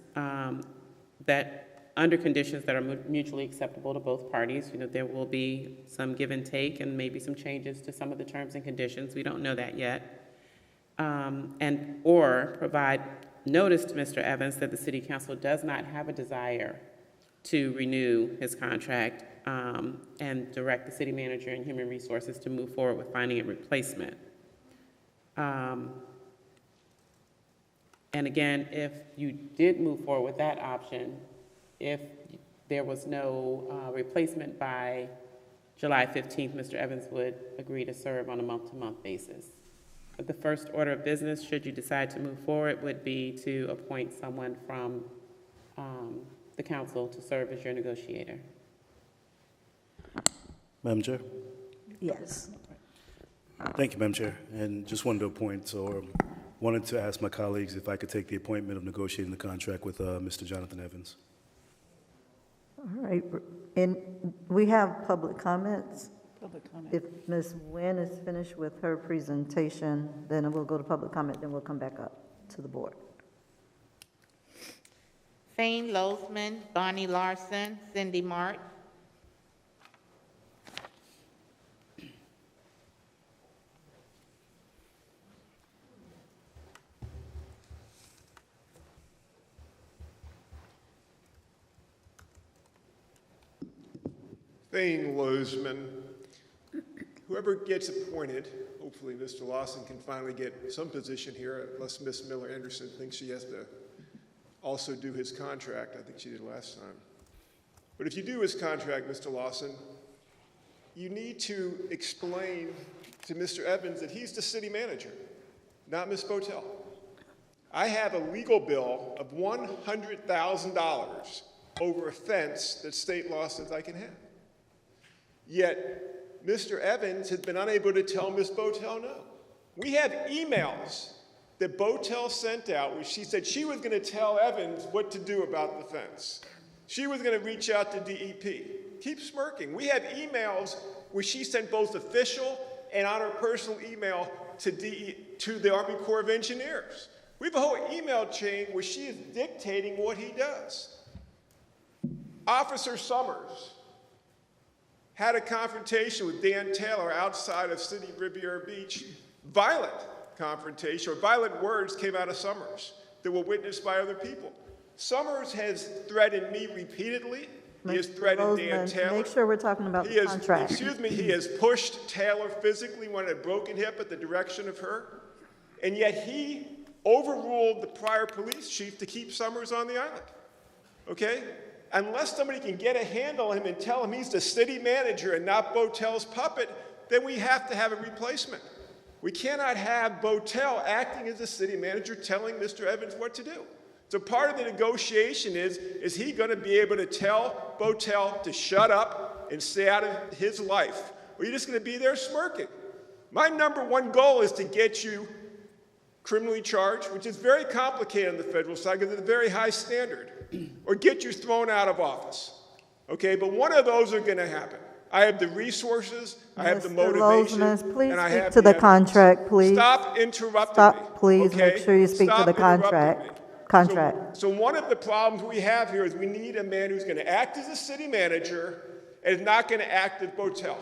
that under conditions that are mutually acceptable to both parties. There will be some give and take and maybe some changes to some of the terms and conditions. We don't know that yet. Or provide notice to Mr. Evans that the City Council does not have a desire to renew his contract, and direct the City Manager and Human Resources to move forward with finding a replacement. And again, if you did move forward with that option, if there was no replacement by July 15th, Mr. Evans would agree to serve on a month-to-month basis. But the first order of business, should you decide to move forward, would be to appoint someone from the council to serve as your negotiator. Madam Chair? Yes. Thank you, Madam Chair. And just wanted to appoint, wanted to ask my colleagues if I could take the appointment of negotiating the contract with Mr. Jonathan Evans. All right, and we have public comments. Public comment. If Ms. Nguyen is finished with her presentation, then we'll go to public comment, then we'll come back up to the board. Thane Losman, Bonnie Larson, Cindy Mark. Thane Losman, whoever gets appointed, hopefully Mr. Lawson can finally get some position here, unless Ms. Miller Anderson thinks she has to also do his contract. I think she did last time. But if you do his contract, Mr. Lawson, you need to explain to Mr. Evans that he's the city manager. not Ms. Botel. I have a legal bill of $100,000 over a fence that state law says I can have. Yet, Mr. Evans has been unable to tell Ms. Botel no. We have emails that Botel sent out where she said she was going to tell Evans what to do about the fence. She was going to reach out to DEP. Keep smirking. We have emails where she sent both official and on her personal email to the Army Corps of Engineers. We have a whole email chain where she is dictating what he does. Officer Summers had a confrontation with Dan Taylor outside of City Riviera Beach. Violent confrontation, or violent words came out of Summers that were witnessed by other people. Summers has threatened me repeatedly. He has threatened Dan Taylor. Make sure we're talking about the contract. He has pushed Taylor physically when he had a broken hip at the direction of her. And yet he overruled the prior police chief to keep Summers on the island. Okay? Unless somebody can get a handle on him and tell him he's the city manager and not Botel's puppet, then we have to have a replacement. We cannot have Botel acting as the city manager telling Mr. Evans what to do. So part of the negotiation is he going to be able to tell Botel to shut up and stay out of his life? Or are you just going to be there smirking? My number one goal is to get you criminally charged, which is very complicated on the federal side because it's a very high standard, or get you thrown out of office. Okay, but one of those are going to happen. I have the resources, I have the motivation, Please and I speak have to the evidence. contract, please. Stop interrupting me. Stop, please. Okay? Make sure you speak to Stop the interrupting contract. me. So one of the problems we have here is we need a man who's going to act as a city manager and is not going to act as Botel.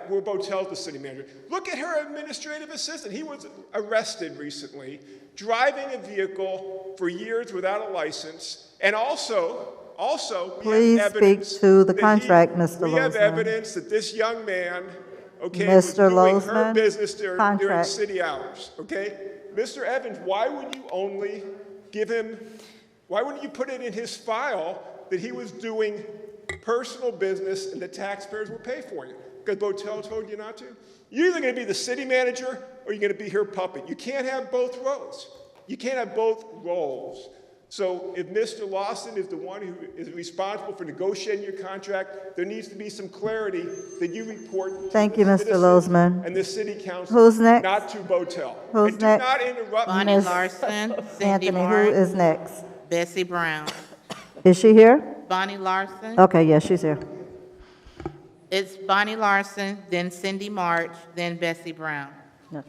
Where Botel's the city manager. Look at her administrative assistant. He was arrested recently, driving a vehicle for years without a license, and also Please speak to the contract, Mr. We have Lozman. evidence that this young man, okay, Mr. was doing her Lozman, business during contract. city hours, okay? Mr. Evans, why would you only give him, why wouldn't you put it in his file that he was doing personal business and the taxpayers will pay for you? Because Botel told you not to? You're either going to be the city manager or you're going to be her puppet. You can't have both roles. You can't have both roles. So if Mr. Lawson is the one who is responsible for negotiating your contract, there needs to be some clarity that you report Thank to you, the Mr. citizens Lozman. and the city council, Who's next? not to Botel. Who's and next? do not interrupt Bonnie me. Larson, Cindy Anthony, who Martin, is next? Bessie Brown. Is she here? Bonnie Larson. Okay, yes, she's here. It's Bonnie Larson, then Cindy March, then Bessie Brown. No.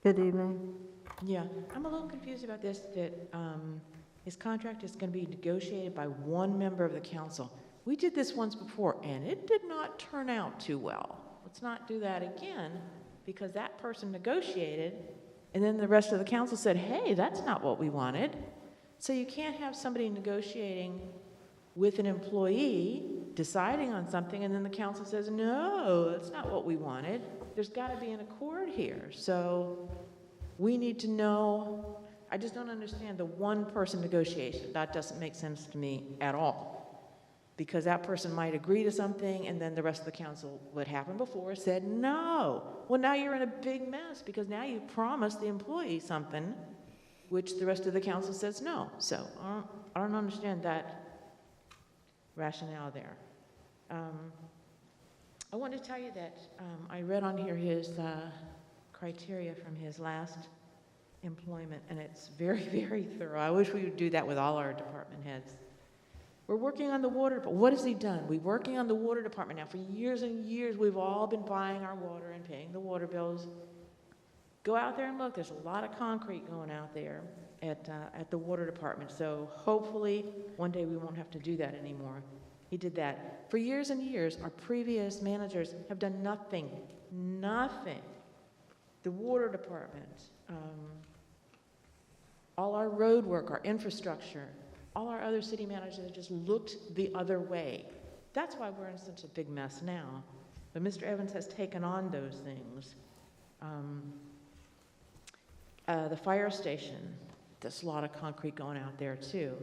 Good evening. Yeah, I'm a little confused about this, that his contract is going to be negotiated by one member of the council. We did this once before, and it did not turn out too well. Let's not do that again, because that person negotiated, and then the rest of the council said, hey, that's not what we wanted. So you can't have somebody negotiating with an employee, deciding on something, and then the council says, no, that's not what we wanted. There's got to be an accord here. So we need to know. I just don't understand the one-person negotiation. That doesn't make sense to me at all. Because that person might agree to something, and then the rest of the council, what happened before, said no. Well, now you're in a big mess, because now you promised the employee something, which the rest of the council says no. So I don't understand that rationale there. I want to tell you that I read on here his criteria from his last employment, and it's very, very thorough. I wish we would do that with all our department heads. We're working on the water, but what has he done? We're working on the water department now. For years and years, we've all been buying our water and paying the water bills. Go out there and look. There's a lot of concrete going out there at the water department. So hopefully one day we won't have to do that anymore. He did that. For years and years, our previous managers have done nothing. The water department, all our road work, our infrastructure, all our other city managers have just looked the other way. That's why we're in such a big mess now. But Mr. Evans has taken on those things. The fire station, there's a lot of concrete going out there too.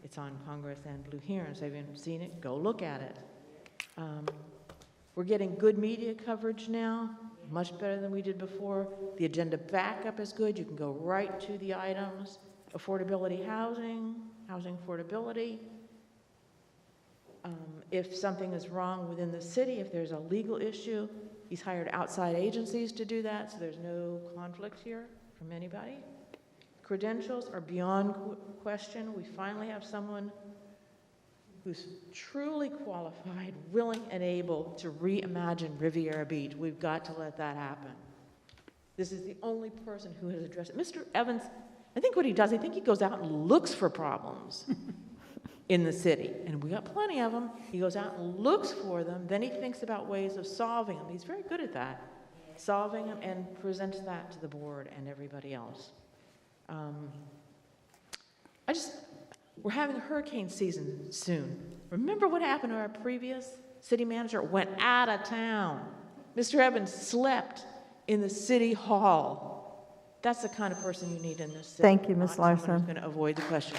It's on Congress and Blue Herons. Have you seen it? Go look at it. We're getting good media coverage now, much better than we did before. The agenda backup is good. You can go right to the items. Affordability housing, housing affordability. If something is wrong within the city, if there's a legal issue, he's hired outside agencies to do that, so there's no conflict here from anybody. Credentials are beyond question. We finally have someone who's truly qualified, willing, and able to reimagine Riviera Beach. We've got to let that happen. This is the only person who has addressed it. Mr. Evans, I think what he does, I think he goes out and looks for problems in the city, and we got plenty of them. He goes out and looks for them, then he thinks about ways of solving them. He's very good at that, solving them, and presents that to the board and everybody else. We're having a hurricane season soon. Remember what happened to our previous city manager? Went out of town. Mr. Evans slept in the city hall. That's the kind of person you need in this city. Thank you, Ms. Not someone Larson. who's going to avoid the question.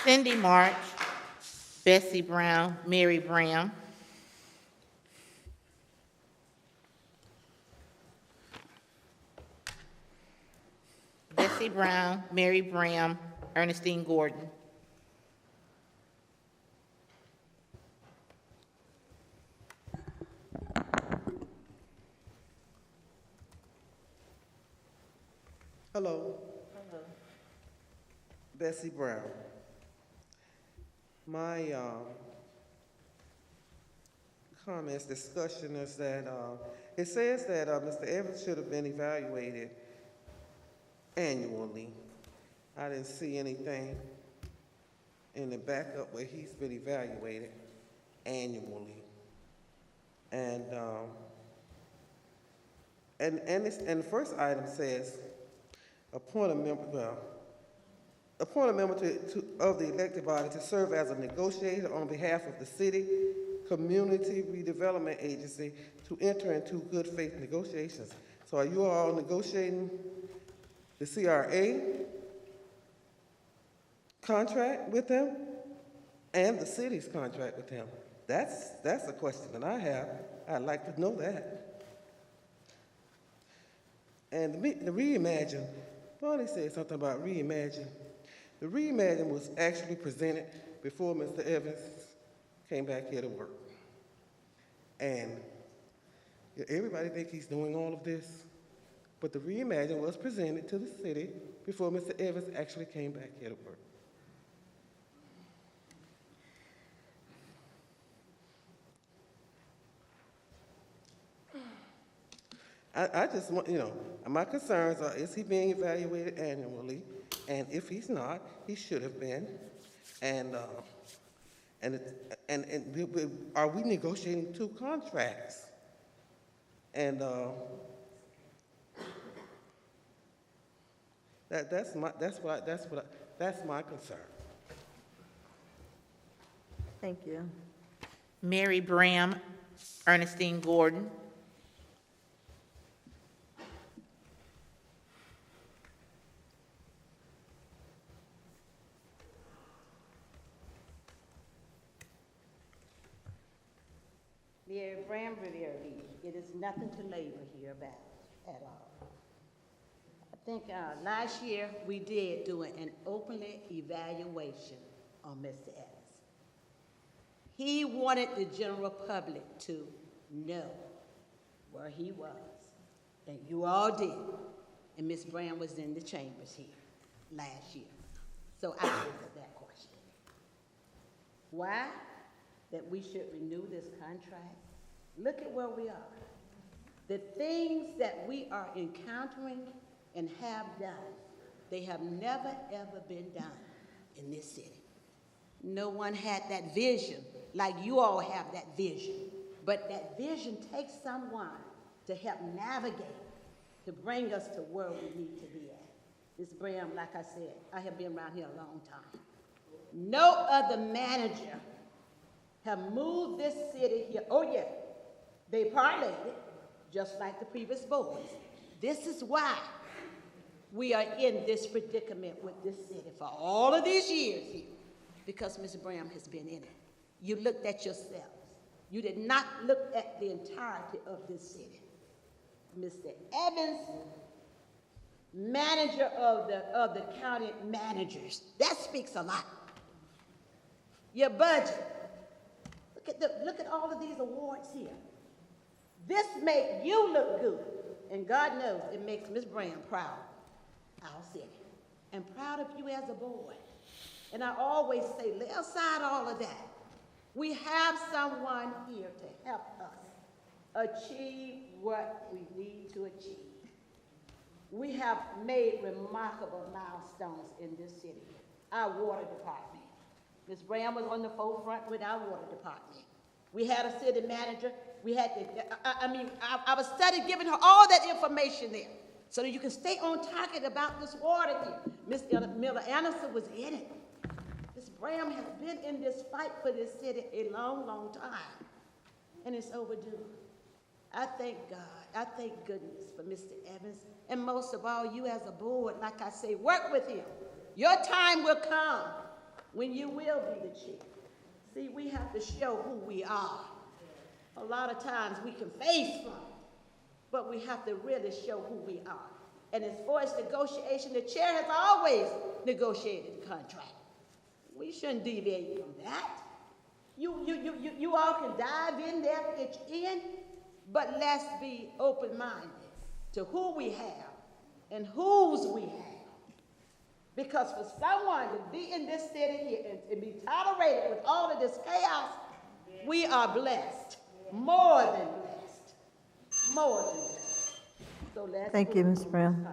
Cindy March, Bessie Brown, Mary Brown. Bessie Brown, Mary Brown, Ernestine Gordon. Hello. Hello. Bessie Brown. My comments, discussion is that it says that Mr. Evans should have been evaluated annually. I didn't see anything in the backup where he's been evaluated annually. And the first item says, appoint a member of the elected body to serve as a negotiator on behalf of the city community redevelopment agency to enter into good faith negotiations. So are you all negotiating the CRA contract with them and the city's contract with them? That's a question that I have. I'd like to know that. And the reimagine, Bonnie said something about reimagine. The reimagine was actually presented before Mr. Evans came back here to work. And everybody think he's doing all of this, but the reimagine was presented to the city before Mr. Evans actually came back here to work. I just want, my concerns are, is he being evaluated annually? And if he's not, he should have been. And are we negotiating two contracts? And that's my concern. Thank you. Mary Bram, Ernestine Gordon. Mary Brown, Riviera Beach. It is nothing to labor here about at all. I think last year we did do an openly evaluation on Mr. Evans. He wanted the general public to know where he was, and you all did. And Ms. Brown was in the chambers here last year. So I answered that question. Why? That we should renew this contract. Look at where we are. The things that we are encountering and have done, they have never, ever been done in this city. No one had that vision like you all have that vision. But that vision takes someone to help navigate to bring us to where we need to be at. Ms. Bram, like I said, I have been around here a long time. No other manager have moved this city here. Oh, yeah, they parlayed it, just like the previous boards. This is why we are in this predicament with this city for all of these years here, because Ms. Bram has been in it. You looked at yourselves. You did not look at the entirety of this city. Mr. Evans, manager of the county managers, that speaks a lot. Your budget. Look at all of these awards here. This makes you look good, and God knows it makes Ms. Bram proud, our city, and proud of you as a board. And I always say, lay aside all of that. We have someone here to help us achieve what we need to achieve. We have made remarkable milestones in this city. Our water department. Ms. Bram was on the forefront with our water department. We had a city manager. We had I was studying giving her all that information there so that you can stay on target about this water here. Ms. Miller Anderson was in it. Ms. Bram has been in this fight for this city a long, long time, and it's overdue. I thank God. I thank goodness for Mr. Evans, and most of all, you as a board, like I say, work with him. Your time will come when you will be the chief. See, we have to show who we are. A lot of times we can face from, but we have to really show who we are. And as far as negotiation, the chair has always negotiated the contract. We shouldn't deviate from that. You all can dive in there, pitch in, but let's be open-minded to who we have and whose we have. Because for someone to be in this city here and be tolerated with all of this chaos, we are blessed, more than blessed, more than blessed. So let's Thank you, Ms. Brown.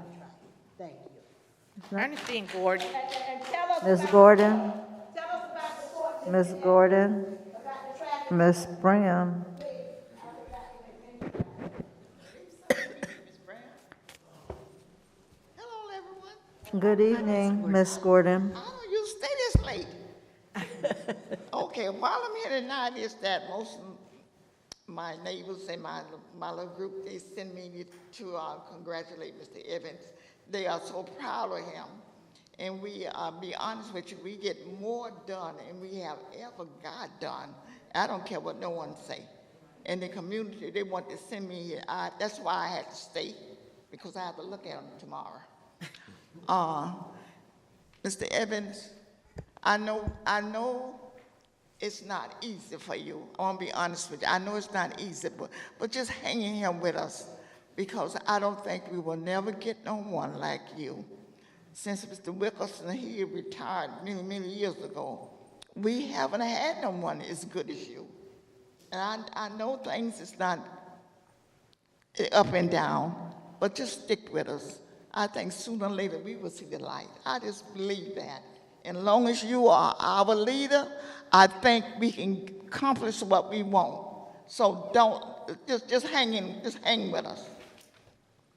Thank you. Ernestine Gordon. And tell us Ms. about, Gordon, tell us about the court. Ms. Gordon, About the traffic. Ms. Brown. Hello, everyone. Good evening, Ms. Gordon. I don't usually stay this late. Okay, while I'm here tonight is that most of my neighbors and my little group, they send me to congratulate Mr. Evans. They are so proud of him. And we, be honest with you, we get more done than we have ever got done. I don't care what no one say. In the community, they want to send me here. That's why I had to stay, because I have to look at them tomorrow. Mr. Evans, I know it's not easy for you. I want to be honest with you. I know it's not easy, but just hanging here with us, because I don't think we will never get no one like you. Since Mr. Wilkerson, he retired many, many years ago, we haven't had no one as good as you. And I know things is not up and down, but just stick with us. I think sooner or later we will see the light. I just believe that. And as long as you are our leader, I think we can accomplish what we want. So just hang with us.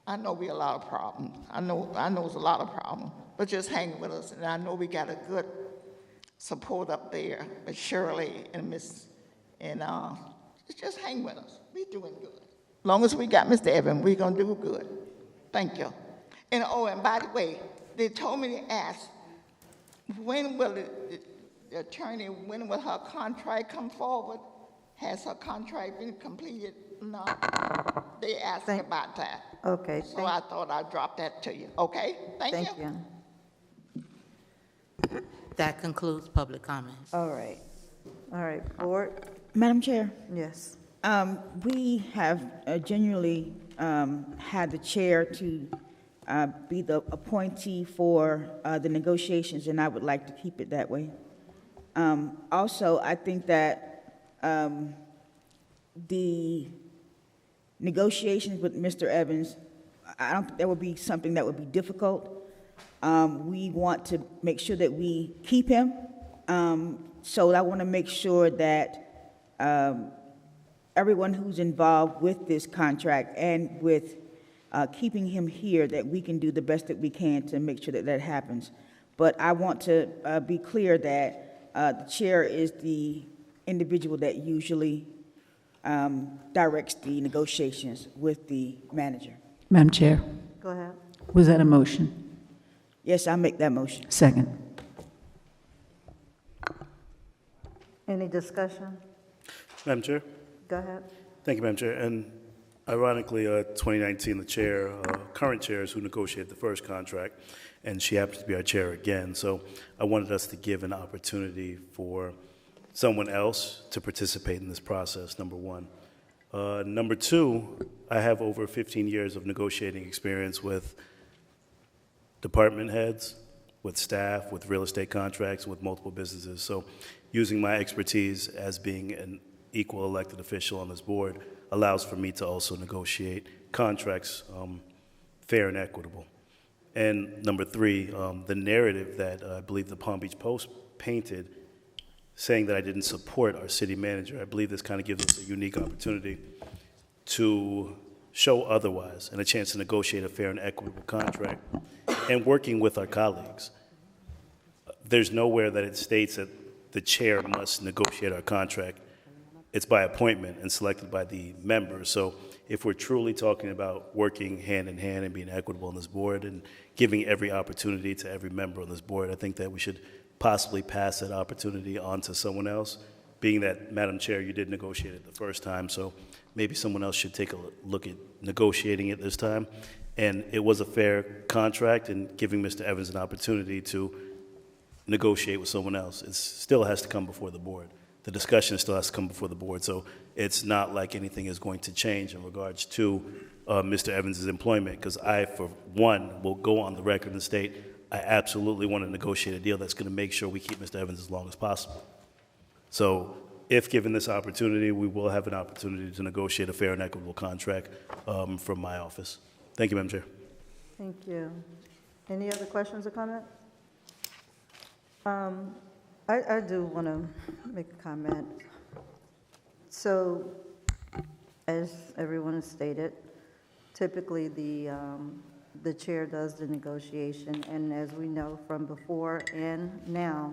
I know we a lot of problems. I know it's a lot of problems, but just hang with us. And I know we got a good support up there, with Shirley and Miss, and just hang with us. We doing good. As long as we got Mr. Evans, we gonna do good. Thank you. And and by the way, they told me to ask, when will the attorney, when will her contract come forward? Has her contract been completed? No. They asked about that. Okay. So I thought I'd drop that to you. Okay? Thank you. That concludes public comments. All right. All right, board? Madam Chair? Yes. We have genuinely had the chair to be the appointee for the negotiations, and I would like to keep it that way. Also, I think that the negotiations with Mr. Evans, I don't think that would be something that would be difficult. We want to make sure that we keep him. So I want to make sure that everyone who's involved with this contract and with keeping him here, that we can do the best that we can to make sure that that happens. But I want to be clear that the chair is the individual that usually directs the negotiations with the manager. Madam Chair, Go ahead. was that a motion? Yes, I make that motion. Second. Any discussion? Madam Chair? Go ahead. Thank you, Madam Chair. And ironically, 2019, the chair, current chair is who negotiated the first contract, and she happens to be our chair again. So I wanted us to give an opportunity for someone else to participate in this process, number one. Number two, I have over 15 years of negotiating experience with department heads, with staff, with real estate contracts, with multiple businesses. So using my expertise as being an equal elected official on this board allows for me to also negotiate contracts fair and equitable. And number three, the narrative that I believe the Palm Beach Post painted, saying that I didn't support our city manager, I believe this kind of gives us a unique opportunity to show otherwise and a chance to negotiate a fair and equitable contract and working with our colleagues. There's nowhere that it states that the chair must negotiate our contract. It's by appointment and selected by the members. So if we're truly talking about working hand in hand and being equitable on this board and giving every opportunity to every member on this board, I think that we should possibly pass that opportunity on to someone else, being that, Madam Chair, you did negotiate it the first time, so maybe someone else should take a look at negotiating it this time. And it was a fair contract, and giving Mr. Evans an opportunity to negotiate with someone else. It still has to come before the board. The discussion still has to come before the board, so it's not like anything is going to change in regards to Mr. Evans' employment, because I, for one, will go on the record and state I absolutely want to negotiate a deal that's going to make sure we keep Mr. Evans as long as possible. So if given this opportunity, we will have an opportunity to negotiate a fair and equitable contract from my office. Thank you, Madam Chair. Thank you. Any other questions or comments? I do want to make a comment. So, as everyone has stated, typically the chair does the negotiation, and as we know from before and now,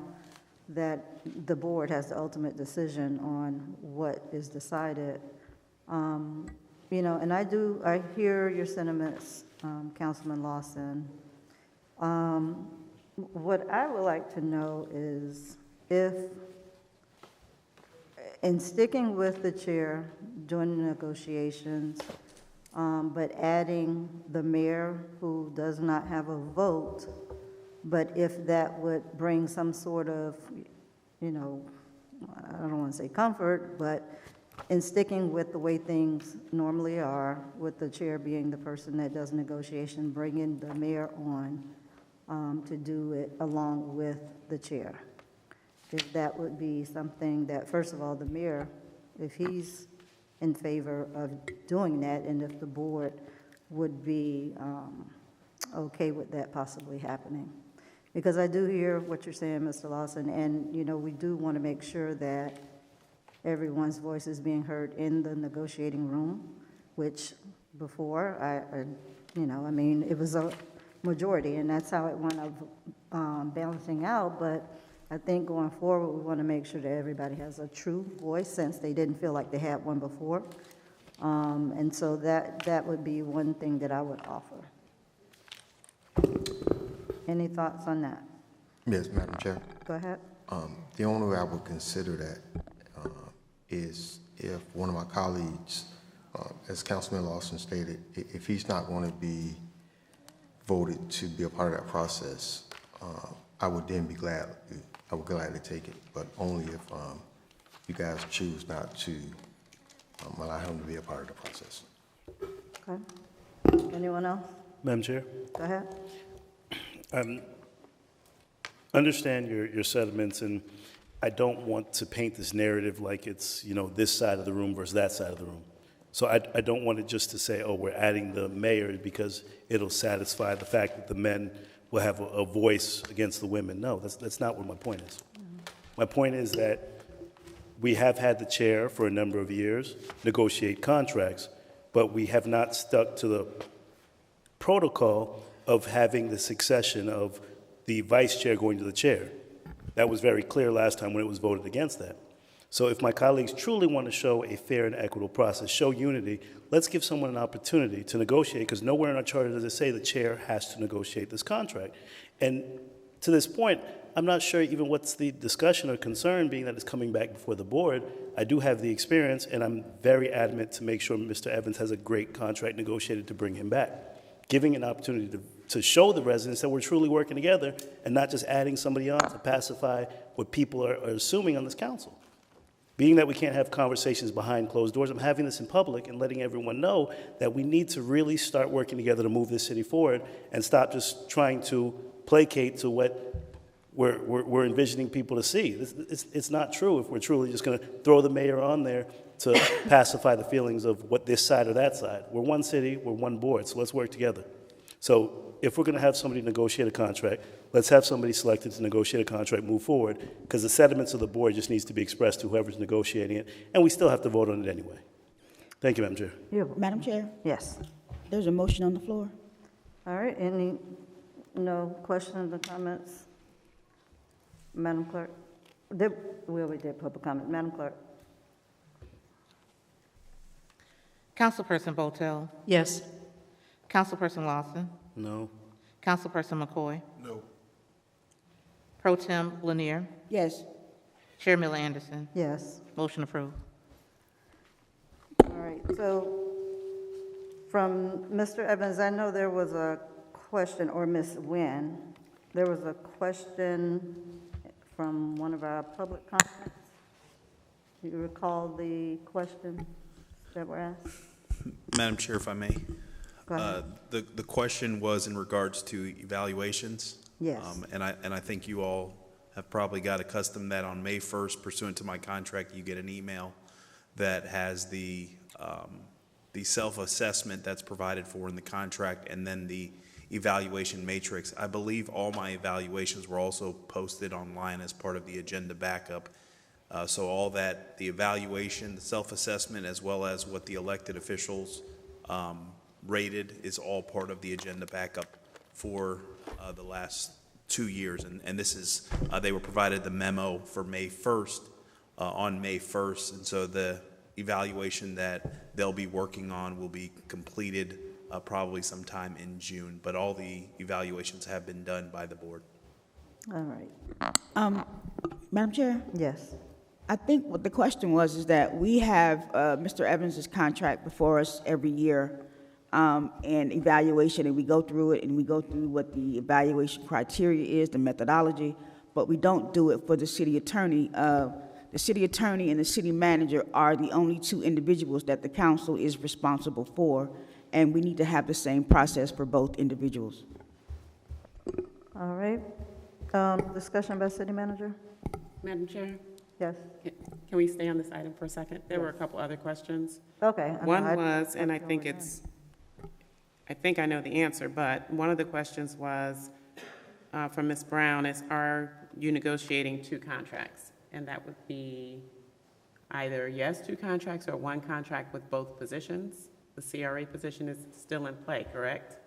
that the board has the ultimate decision on what is decided. You know, and I hear your sentiments, Councilman Lawson. What I would like to know is if, in sticking with the chair during the negotiations, but adding the mayor who does not have a vote, but if that would bring some sort of, you know, I don't want to say comfort, but in sticking with the way things normally are, with the chair being the person that does negotiation, bringing the mayor on to do it along with the chair. If that would be something that, first of all, the mayor, if he's in favor of doing that, and if the board would be okay with that possibly happening. Because I do hear what you're saying, Mr. Lawson, and, you know, we do want to make sure that everyone's voice is being heard in the negotiating room, which before, you know, I mean, it was a majority, and that's how it wound up balancing out, but I think going forward, we want to make sure that everybody has a true voice, since they didn't feel like they had one before. And so that would be one thing that I would offer. Any thoughts on that? Yes, Madam Chair. Go ahead. The only way I would consider that is if one of my colleagues, as Councilman Lawson stated, if he's not going to be voted to be a part of that process, I would then be I would gladly take it, but only if you guys choose not to allow him to be a part of the process. Okay. Anyone else? Madam Chair? Go ahead. Understand your sentiments, and I don't want to paint this narrative like it's, you know, this side of the room versus that side of the room. So I don't want it just to say, oh, we're adding the mayor because it'll satisfy the fact that the men will have a voice against the women. No, that's not what my point is. My point is that we have had the chair for a number of years negotiate contracts, but we have not stuck to the protocol of having the succession of the vice chair going to the chair. That was very clear last time when it was voted against that. So if my colleagues truly want to show a fair and equitable process, show unity, let's give someone an opportunity to negotiate, because nowhere in our charter does it say the chair has to negotiate this contract. And to this point, I'm not sure even what's the discussion or concern, being that it's coming back before the board. I do have the experience, and I'm very adamant to make sure Mr. Evans has a great contract negotiated to bring him back, giving an opportunity to show the residents that we're truly working together and not just adding somebody on to pacify what people are assuming on this council. Being that we can't have conversations behind closed doors, I'm having this in public and letting everyone know that we need to really start working together to move this city forward and stop just trying to placate to what we're envisioning people to see. It's not true if we're truly just going to throw the mayor on there to pacify the feelings of what this side or that side. We're one city, we're one board, so let's work together. So if we're going to have somebody negotiate a contract, let's have somebody selected to negotiate a contract, move forward, because the sentiments of the board just needs to be expressed to whoever's negotiating it, and we still have to vote on it anyway. Thank you, Madam Chair. Madam Chair, Yes. there's a motion on the floor. All right, no questions or comments? Madam Clerk? We already did public comment. Madam Clerk? Councilperson Botel? Yes. Councilperson Lawson? No. Councilperson McCoy? No. Pro Tem Lanier? Yes. Chair Miller Anderson? Yes. Motion approved. All right, so from Mr. Evans, I know there was a question, or Ms. Nguyen, there was a question from one of our public comments. Do you recall the question that were asked? Madam Chair, if I may. Go ahead. The question was in regards to evaluations. Yes. And I think you all have probably got accustomed that on May 1st, pursuant to my contract, you get an email that has the self-assessment that's provided for in the contract, and then the evaluation matrix. I believe all my evaluations were also posted online as part of the agenda backup. So all that, the evaluation, the self-assessment, as well as what the elected officials rated, is all part of the agenda backup for the last 2 years. And this is, they were provided the memo for May 1st, on May 1st. And so the evaluation that they'll be working on will be completed probably sometime in June. But all the evaluations have been done by the board. All right. Madam Chair? Yes. I think what the question was is that we have Mr. Evans's contract before us every year, and evaluation, and we go through it, and we go through what the evaluation criteria is, the methodology, but we don't do it for the city attorney. The city attorney and the city manager are the only two individuals that the council is responsible for, and we need to have the same process for both individuals. All right. Discussion by city manager? Madam Chair? Yes. Can we stay on this item for a second? There were a couple other questions. Okay. One was, and I think I know the answer, but one of the questions was from Ms. Brown is, are you negotiating 2 contracts? And that would be either yes, 2 contracts, or 1 contract with both positions. The CRA position is still in play, correct?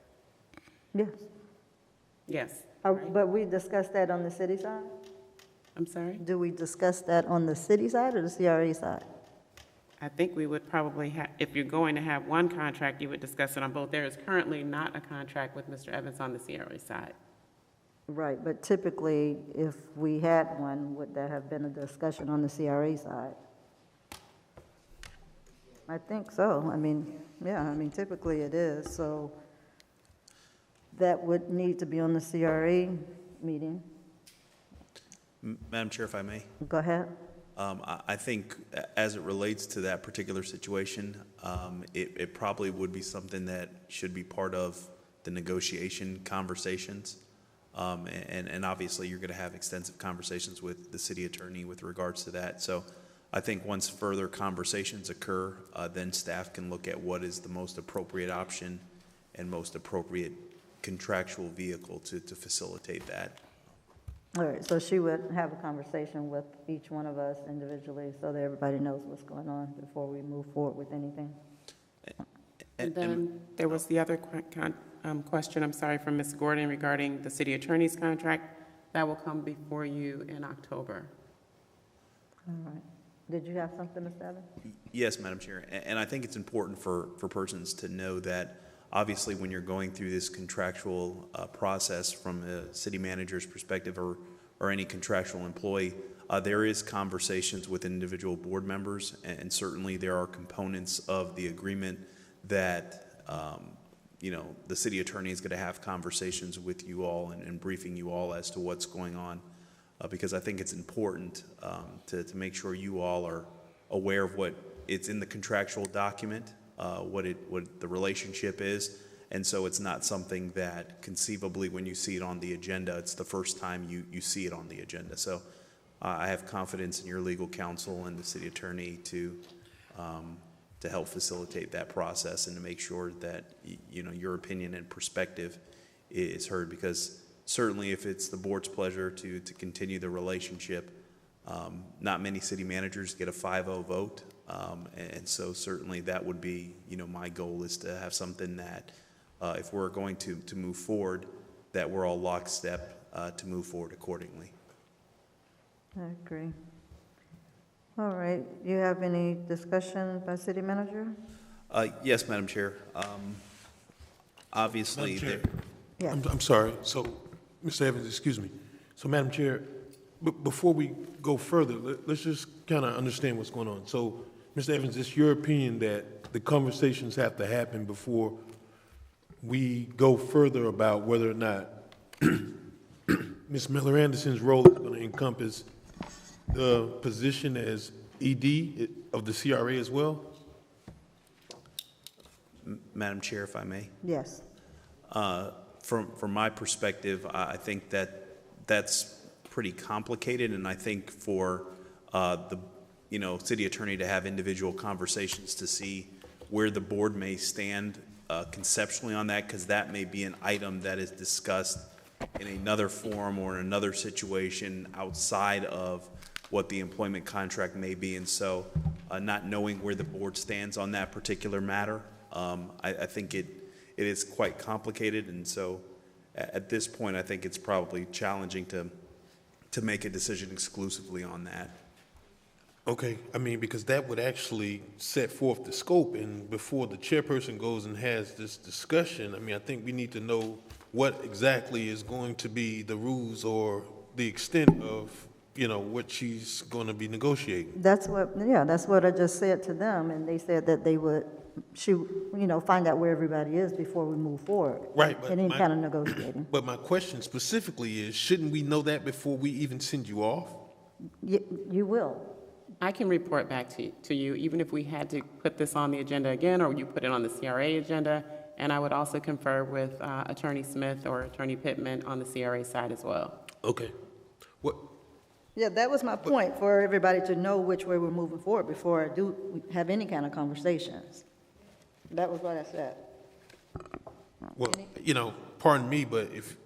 Yes. Yes. But we discussed that on the city side? I'm sorry? Do we discuss that on the city side or the CRA side? I think we would probably have, if you're going to have 1 contract, you would discuss it on both. There is currently not a contract with Mr. Evans on the CRA side. Right, but typically, if we had one, would there have been a discussion on the CRA side? I think so. I mean, yeah, typically it is, so that would need to be on the CRA meeting. Madam Chair, if I may. Go ahead. I think as it relates to that particular situation, it probably would be something that should be part of the negotiation conversations. And obviously, you're going to have extensive conversations with the city attorney with regards to that. So I think once further conversations occur, then staff can look at what is the most appropriate option and most appropriate contractual vehicle to facilitate that. All right, so she would have a conversation with each one of us individually so that everybody knows what's going on before we move forward with anything. And then there was the other question, I'm sorry, from Ms. Gordon regarding the city attorney's contract. That will come before you in October. All right. Did you have something, Mr. Evans? Yes, Madam Chair, and I think it's important for persons to know that obviously when you're going through this contractual process from a city manager's perspective or any contractual employee, there is conversations with individual board members, and certainly there are components of the agreement that the city attorney is going to have conversations with you all and briefing you all as to what's going on, because I think it's important to make sure you all are aware of what it's in the contractual document, what the relationship is, and so it's not something that conceivably when you see it on the agenda, it's the first time you see it on the agenda. So I have confidence in your legal counsel and the city attorney to help facilitate that process and to make sure that your opinion and perspective is heard, because certainly if it's the board's pleasure to continue the relationship, not many city managers get a 5-0 vote, and so certainly that would be my goal, is to have something that if we're going to move forward, that we're all lockstep to move forward accordingly. I agree. All right. You have any discussion by city manager? Yes, Madam Chair. Obviously, Madam Chair, Yes. I'm sorry. So, Mr. Evans, excuse me. So, Madam Chair, before we go further, let's just kind of understand what's going on. So, Mr. Evans, it's your opinion that the conversations have to happen before we go further about whether or not Ms. Miller Anderson's role is going to encompass the position as ED of the CRA as well? Madam Chair, if I may. Yes. From my perspective, I think that's pretty complicated, and I think for the city attorney to have individual conversations to see where the board may stand conceptually on that, because that may be an item that is discussed in another forum or in another situation outside of what the employment contract may be, and so not knowing where the board stands on that particular matter, I think it is quite complicated, and so at this point I think it's probably challenging to make a decision exclusively on that. Okay, I mean, because that would actually set forth the scope, and before the chairperson goes and has this discussion, I mean, I think we need to know what exactly is going to be the rules or the extent of what she's going to be negotiating. That's what I just said to them, and they said that they would, find out where everybody is before we move forward. Right, but any kind of negotiating. But my question specifically is, shouldn't we know that before we even send you off? You will. I can report back to you, even if we had to put this on the agenda again, or you put it on the CRA agenda, and I would also confer with Attorney Smith or Attorney Pittman on the CRA side as well. Okay. Yeah, that was my point, for everybody to know which way we're moving forward before I do have any kind of conversations. That was what I said. Well, pardon me, but if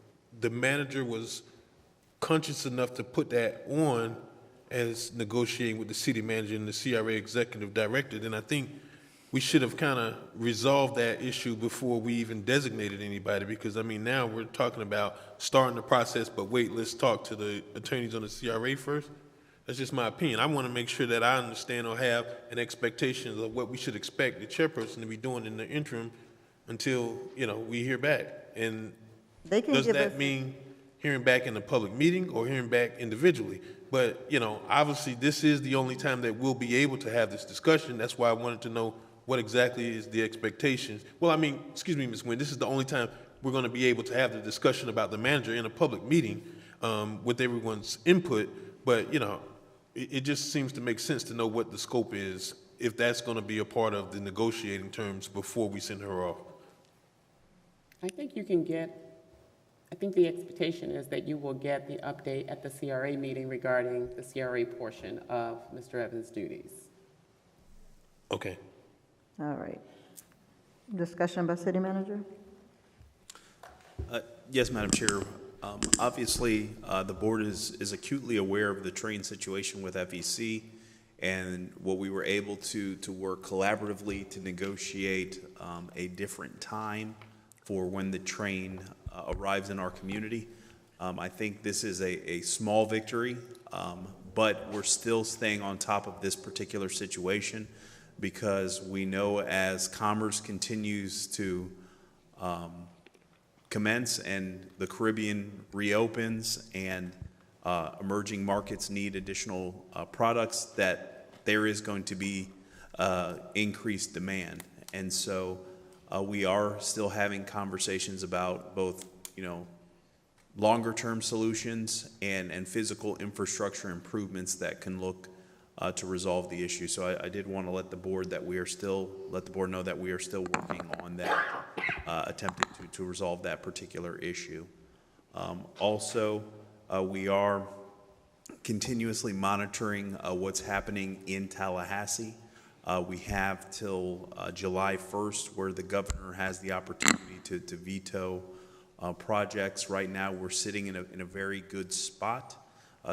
the manager was conscious enough to put that on as negotiating with the city manager and the CRA executive director, then I think we should have kind of resolved that issue before we even designated anybody, because, I mean, now we're talking about starting the process, but wait, let's talk to the attorneys on the CRA first. That's just my opinion. I want to make sure that I understand or have an expectation of what we should expect the chairperson to be doing in the interim until, we hear back. And does that mean hearing back in a public meeting or hearing back individually? But, obviously this is the only time that we'll be able to have this discussion. That's why I wanted to know what exactly is the expectations. Well, I mean, excuse me, Ms. Nguyen, this is the only time we're going to be able to have the discussion about the manager in a public meeting with everyone's input. But, it just seems to make sense to know what the scope is, if that's going to be a part of the negotiating terms before we send her off. I think the expectation is that you will get the update at the CRA meeting regarding the CRA portion of Mr. Evans' duties. Okay. All right. Discussion by city manager? Yes, Madam Chair. Obviously, the board is acutely aware of the train situation with FEC and what we were able to work collaboratively to negotiate a different time for when the train arrives in our community. I think this is a small victory, but we're still staying on top of this particular situation because we know as commerce continues to commence and the Caribbean reopens and emerging markets need additional products, that there is going to be increased demand. And so we are still having conversations about both, longer term solutions and physical infrastructure improvements that can look to resolve the issue. So I did want to let the board know that we are still working on that, attempting to resolve that particular issue. Also, we are continuously monitoring what's happening in Tallahassee. We have till July 1st where the governor has the opportunity to veto projects. Right now we're sitting in a very good spot.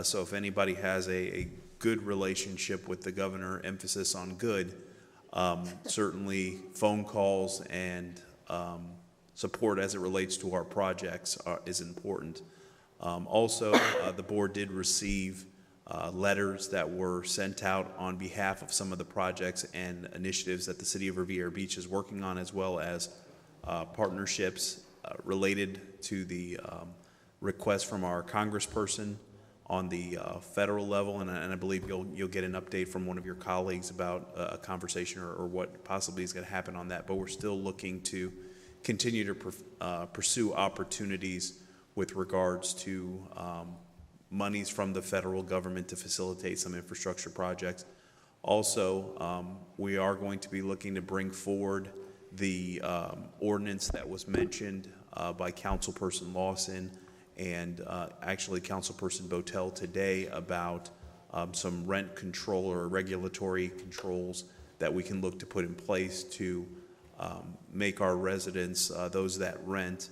So if anybody has a good relationship with the governor, emphasis on good, certainly phone calls and support as it relates to our projects is important. Also, the board did receive letters that were sent out on behalf of some of the projects and initiatives that the City of Riviera Beach is working on, as well as partnerships related to the request from our congressperson on the federal level, and I believe you'll get an update from one of your colleagues about a conversation or what possibly is going to happen on that. But we're still looking to continue to pursue opportunities with regards to monies from the federal government to facilitate some infrastructure projects. Also, we are going to be looking to bring forward the ordinance that was mentioned by Councilperson Lawson and actually Councilperson Botel today about some rent control or regulatory controls that we can look to put in place to make our residents, those that rent,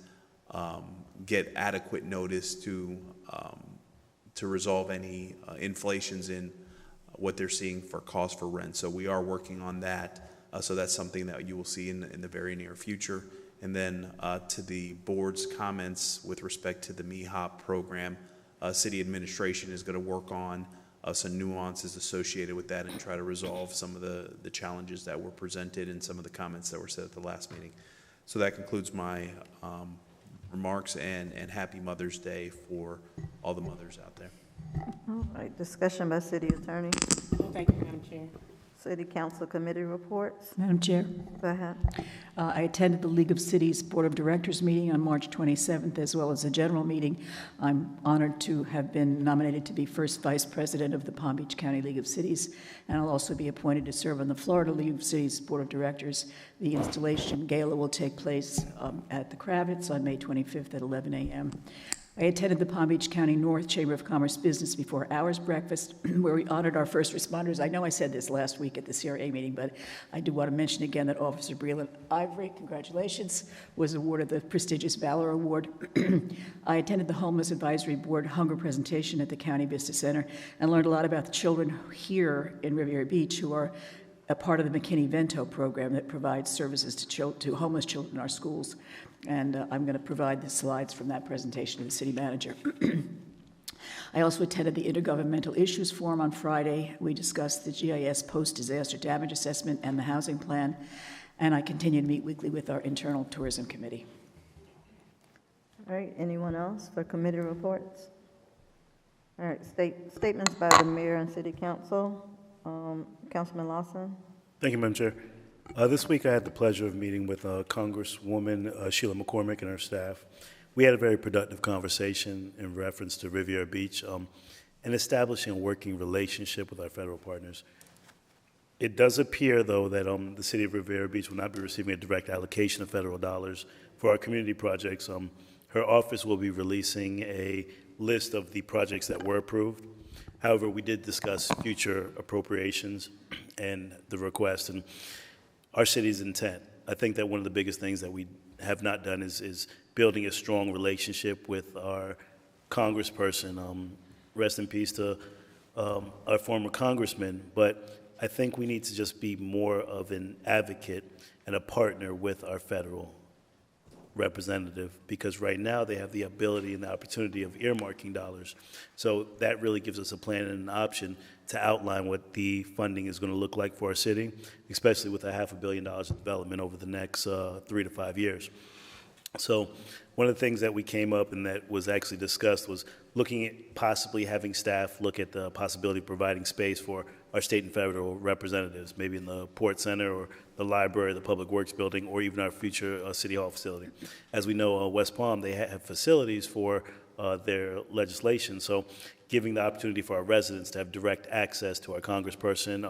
get adequate notice to resolve any inflations in what they're seeing for cost for rent. So we are working on that. So that's something that you will see in the very near future. And then to the board's comments with respect to the MEHOP program, city administration is going to work on some nuances associated with that and try to resolve some of the challenges that were presented and some of the comments that were said at the last meeting. So that concludes my remarks, and happy Mother's Day for all the mothers out there. All right, discussion by city attorney. Thank you, Madam Chair. City council committee reports. Madam Chair. Go ahead. I attended the League of Cities Board of Directors meeting on March 27th, as well as a general meeting. I'm honored to have been nominated to be first vice president of the Palm Beach County League of Cities, and I'll also be appointed to serve on the Florida League of Cities Board of Directors. The installation gala will take place at the Kravitz on May 25th at 11 a.m. I attended the Palm Beach County North Chamber of Commerce Business Before Hours breakfast, where we honored our first responders. I know I said this last week at the CRA meeting, but I do want to mention again that Officer Breland Ivory, congratulations, was awarded the prestigious Valor Award. I attended the Homeless Advisory Board hunger presentation at the County Vista Center and learned a lot about the children here in Riviera Beach who are a part of the McKinney-Vento program that provides services to homeless children in our schools. And I'm going to provide the slides from that presentation to the city manager. I also attended the Intergovernmental Issues Forum on Friday. We discussed the GIS post-disaster damage assessment and the housing plan, and I continue to meet weekly with our internal tourism committee. All right, anyone else for committee reports? All right, statements by the mayor and city council. Councilman Lawson. Thank you, Madam Chair. This week I had the pleasure of meeting with Congresswoman Sheila McCormick and her staff. We had a very productive conversation in reference to Riviera Beach and establishing a working relationship with our federal partners. It does appear, though, that the city of Riviera Beach will not be receiving a direct allocation of federal dollars for our community projects. Her office will be releasing a list of the projects that were approved. However, we did discuss future appropriations and the request and our city's intent. I think that one of the biggest things that we have not done is building a strong relationship with our congressperson. Rest in peace to our former congressman, but I think we need to just be more of an advocate and a partner with our federal representative, because right now they have the ability and the opportunity of earmarking dollars. So that really gives us a plan and an option to outline what the funding is going to look like for our city, especially with $500 million of development over the next 3 to 5 years. So one of the things that we came up and that was actually discussed was looking at possibly having staff look at the possibility of providing space for our state and federal representatives, maybe in the Port Center or the library, the Public Works Building, or even our future City Hall facility. As we know, West Palm, they have facilities for their legislation, so giving the opportunity for our residents to have direct access to our congressperson,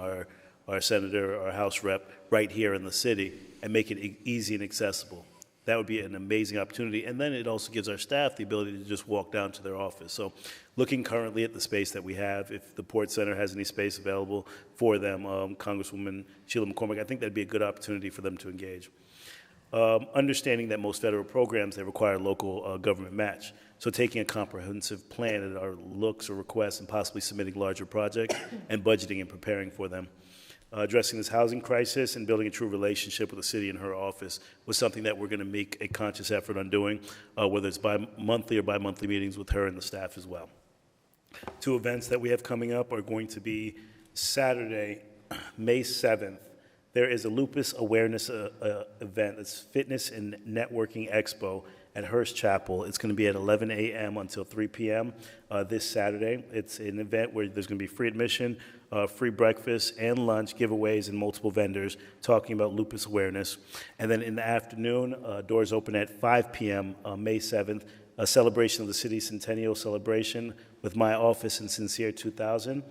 our senator, our House rep, right here in the city, and make it easy and accessible. That would be an amazing opportunity. And then it also gives our staff the ability to just walk down to their office. So looking currently at the space that we have, if the Port Center has any space available for them, Congresswoman Sheila McCormick, I think that'd be a good opportunity for them to engage. Understanding that most federal programs, they require local government match. So taking a comprehensive plan at our looks or requests and possibly submitting larger projects and budgeting and preparing for them. Addressing this housing crisis and building a true relationship with the city and her office was something that we're going to make a conscious effort on doing, whether it's monthly or bi-monthly meetings with her and the staff as well. 2 events that we have coming up are going to be Saturday, May 7th. There is a lupus awareness event. It's Fitness and Networking Expo at Hearst Chapel. It's going to be at 11 a.m. until 3 p.m. This Saturday. It's an event where there's going to be free admission, free breakfast and lunch, giveaways, and multiple vendors talking about lupus awareness. And then in the afternoon, doors open at 5 p.m. May 7th, a celebration of the city's centennial celebration with my office and Sincere 2000.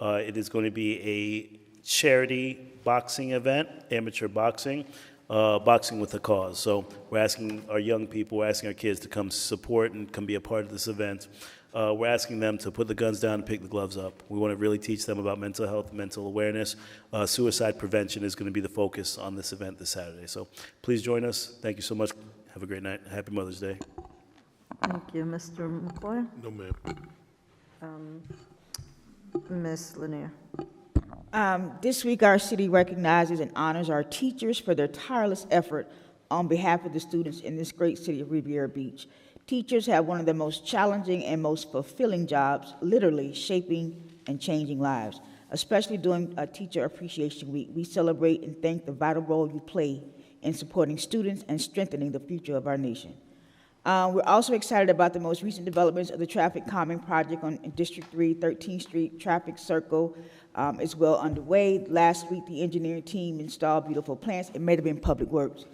It is going to be a charity boxing event, amateur boxing. Boxing with a cause. So we're asking our young people, we're asking our kids to come support and come be a part of this event. We're asking them to put the guns down and pick the gloves up. We want to really teach them about mental health, mental awareness. Suicide prevention is going to be the focus on this event this Saturday. So please join us. Thank you so much. Have a great night. Happy Mother's Day. Thank you. Mr. McCoy? No, ma'am. Ms. Lanier? This week, our city recognizes and honors our teachers for their tireless effort on behalf of the students in this great city of Riviera Beach. Teachers have one of the most challenging and most fulfilling jobs, literally shaping and changing lives. Especially during Teacher Appreciation Week, we celebrate and thank the vital role you play in supporting students and strengthening the future of our nation. We're also excited about the most recent developments of the traffic calming project on District 3, 13th Street Traffic Circle is well underway. Last week, the engineering team installed beautiful plants. It may have been Public Works.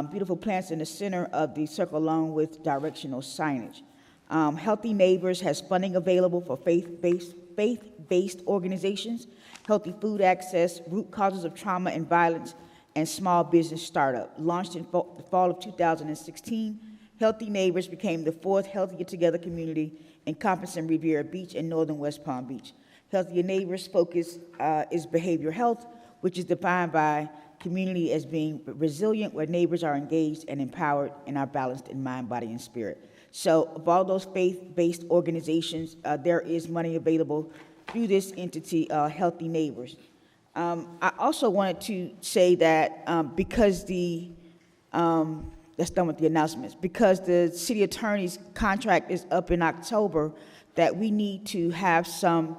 Beautiful plants in the center of the circle along with directional signage. Healthy Neighbors has funding available for faith-based organizations, healthy food access, root causes of trauma and violence, and small business startup. Launched in the fall of 2016, Healthy Neighbors became the 4th Healthier Together community encompassing Riviera Beach and northern West Palm Beach. Healthier Neighbors' focus is behavioral health, which is defined by community as being resilient, where neighbors are engaged and empowered and are balanced in mind, body, and spirit. So of all those faith-based organizations, there is money available through this entity, Healthy Neighbors. I also wanted to say that because that's done with the announcements, because the city attorney's contract is up in October, that we need to have some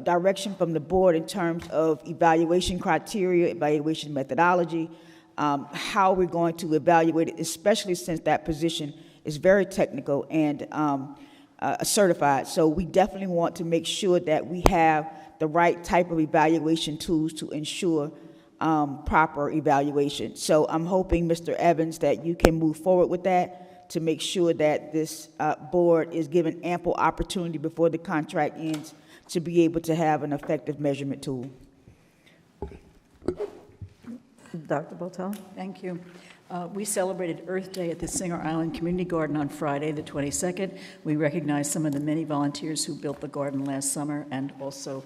direction from the board in terms of evaluation criteria, evaluation methodology, how we're going to evaluate it, especially since that position is very technical and certified. So we definitely want to make sure that we have the right type of evaluation tools to ensure proper evaluation. So I'm hoping, Mr. Evans, that you can move forward with that to make sure that this board is given ample opportunity before the contract ends to be able to have an effective measurement tool. Dr. Botel? Thank you. We celebrated Earth Day at the Singer Island Community Garden on Friday, the 22nd. We recognized some of the many volunteers who built the garden last summer, and also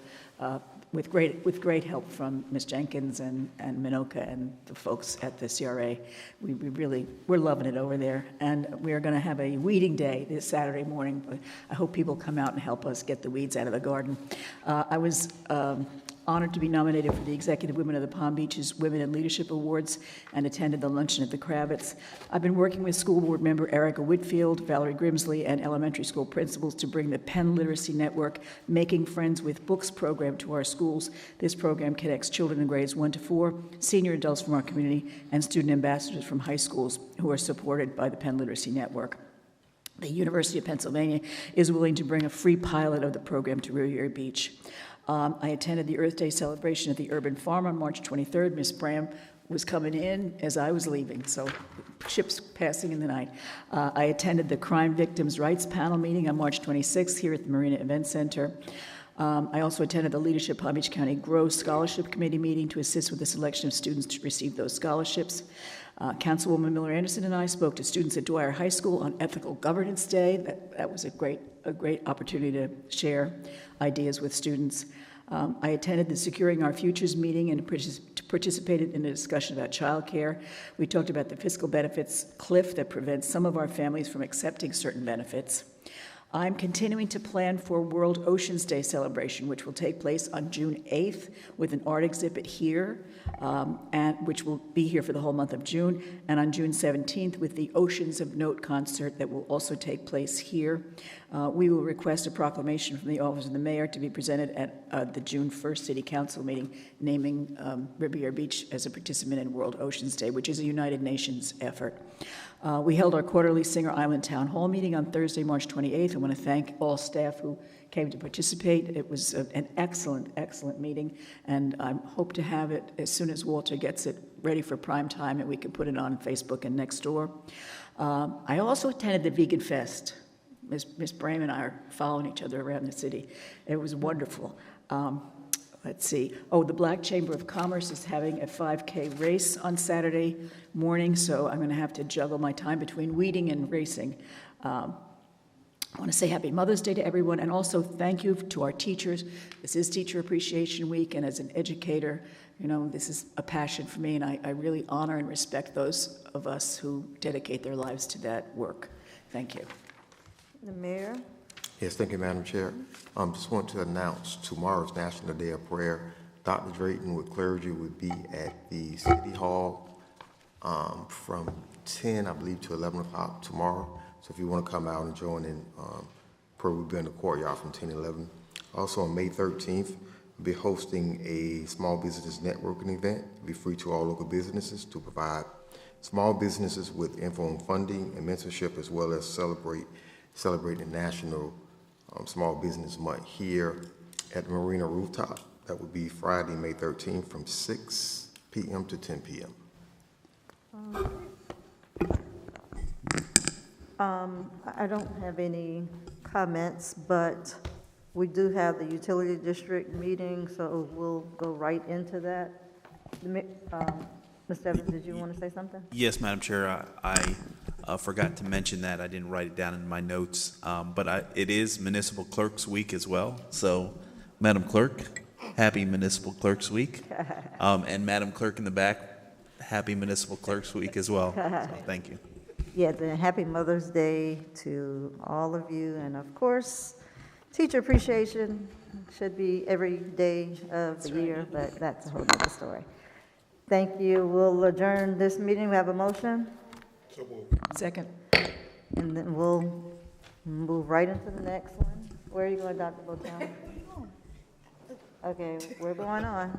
with great help from Ms. Jenkins and Minoka and the folks at the CRA. We're loving it over there. And we're going to have a weeding day this Saturday morning. I hope people come out and help us get the weeds out of the garden. I was honored to be nominated for the Executive Women of the Palm Beaches Women in Leadership Awards and attended the luncheon at the Kravitz. I've been working with school board member Erica Whitfield, Valerie Grimsley, and elementary school principals to bring the Penn Literacy Network Making Friends with Books program to our schools. This program connects children in grades 1 to 4, senior adults from our community, and student ambassadors from high schools who are supported by the Penn Literacy Network. The University of Pennsylvania is willing to bring a free pilot of the program to Riviera Beach. I attended the Earth Day celebration at the Urban Farm on March 23rd. Miss Bram was coming in as I was leaving, so ships passing in the night. I attended the Crime Victims' Rights Panel meeting on March 26th here at the Marina Event Center. I also attended the Leadership Palm Beach County Grow Scholarship Committee meeting to assist with the selection of students to receive those scholarships. Councilwoman Miller Anderson and I spoke to students at Dwyer High School on Ethical Governance Day. That was a great opportunity to share ideas with students. I attended the Securing Our Futures meeting and participated in a discussion about childcare. We talked about the fiscal benefits cliff that prevents some of our families from accepting certain benefits. I'm continuing to plan for World Oceans Day celebration, which will take place on June 8th with an art exhibit here, and which will be here for the whole month of June, and on June 17th with the Oceans of Note concert that will also take place here. We will request a proclamation from the Office of the Mayor to be presented at the June 1st City Council meeting, naming Riviera Beach as a participant in World Oceans Day, which is a United Nations effort. We held our quarterly Singer Island Town Hall meeting on Thursday, March 28th. I want to thank all staff who came to participate. It was an excellent meeting, and I hope to have it as soon as Walter gets it ready for prime time and we can put it on Facebook and Nextdoor. I also attended the Vegan Fest. Miss Bram and I are following each other around the city. It was wonderful. Let's see. Oh, the Black Chamber of Commerce is having a 5K race on Saturday morning, so I'm going to have to juggle my time between weeding and racing. I want to say Happy Mother's Day to everyone, and also thank you to our teachers. This is Teacher Appreciation Week, and as an educator, this is a passion for me, and I really honor and respect those of us who dedicate their lives to that work. Thank you. The Mayor? Yes, thank you, Madam Chair. Just want to announce tomorrow's National Day of Prayer. Dr. Drayton with clergy will be at the City Hall from 10, I believe, to 11 o'clock tomorrow. So if you want to come out and join in, prayer will be in the courtyard from 10 to 11. Also on May 13th, we'll be hosting a small business networking event. It'll be free to all local businesses to provide small businesses with info on funding and mentorship, as well as celebrating National Small Business Month here at the Marina Rooftop. That would be Friday, May 13th from 6 p.m. to 10 p.m. I don't have any comments, but we do have the utility district meeting, so we'll go right into that. Mr. Evans, did you want to say something? Yes, Madam Chair, I forgot to mention that. I didn't write it down in my notes, but it is Municipal Clerks Week as well. So, Madam Clerk, happy Municipal Clerks Week. And Madam Clerk in the back, happy Municipal Clerks Week as well. So, thank you. Yeah, then happy Mother's Day to all of you. And of course, teacher appreciation should be every day of the year, but that's a whole other story. Thank you. We'll adjourn this meeting. We have a motion? So moved. Second. And then we'll move right into the next one. Where are you going, Dr. Botel? Okay, we're going on.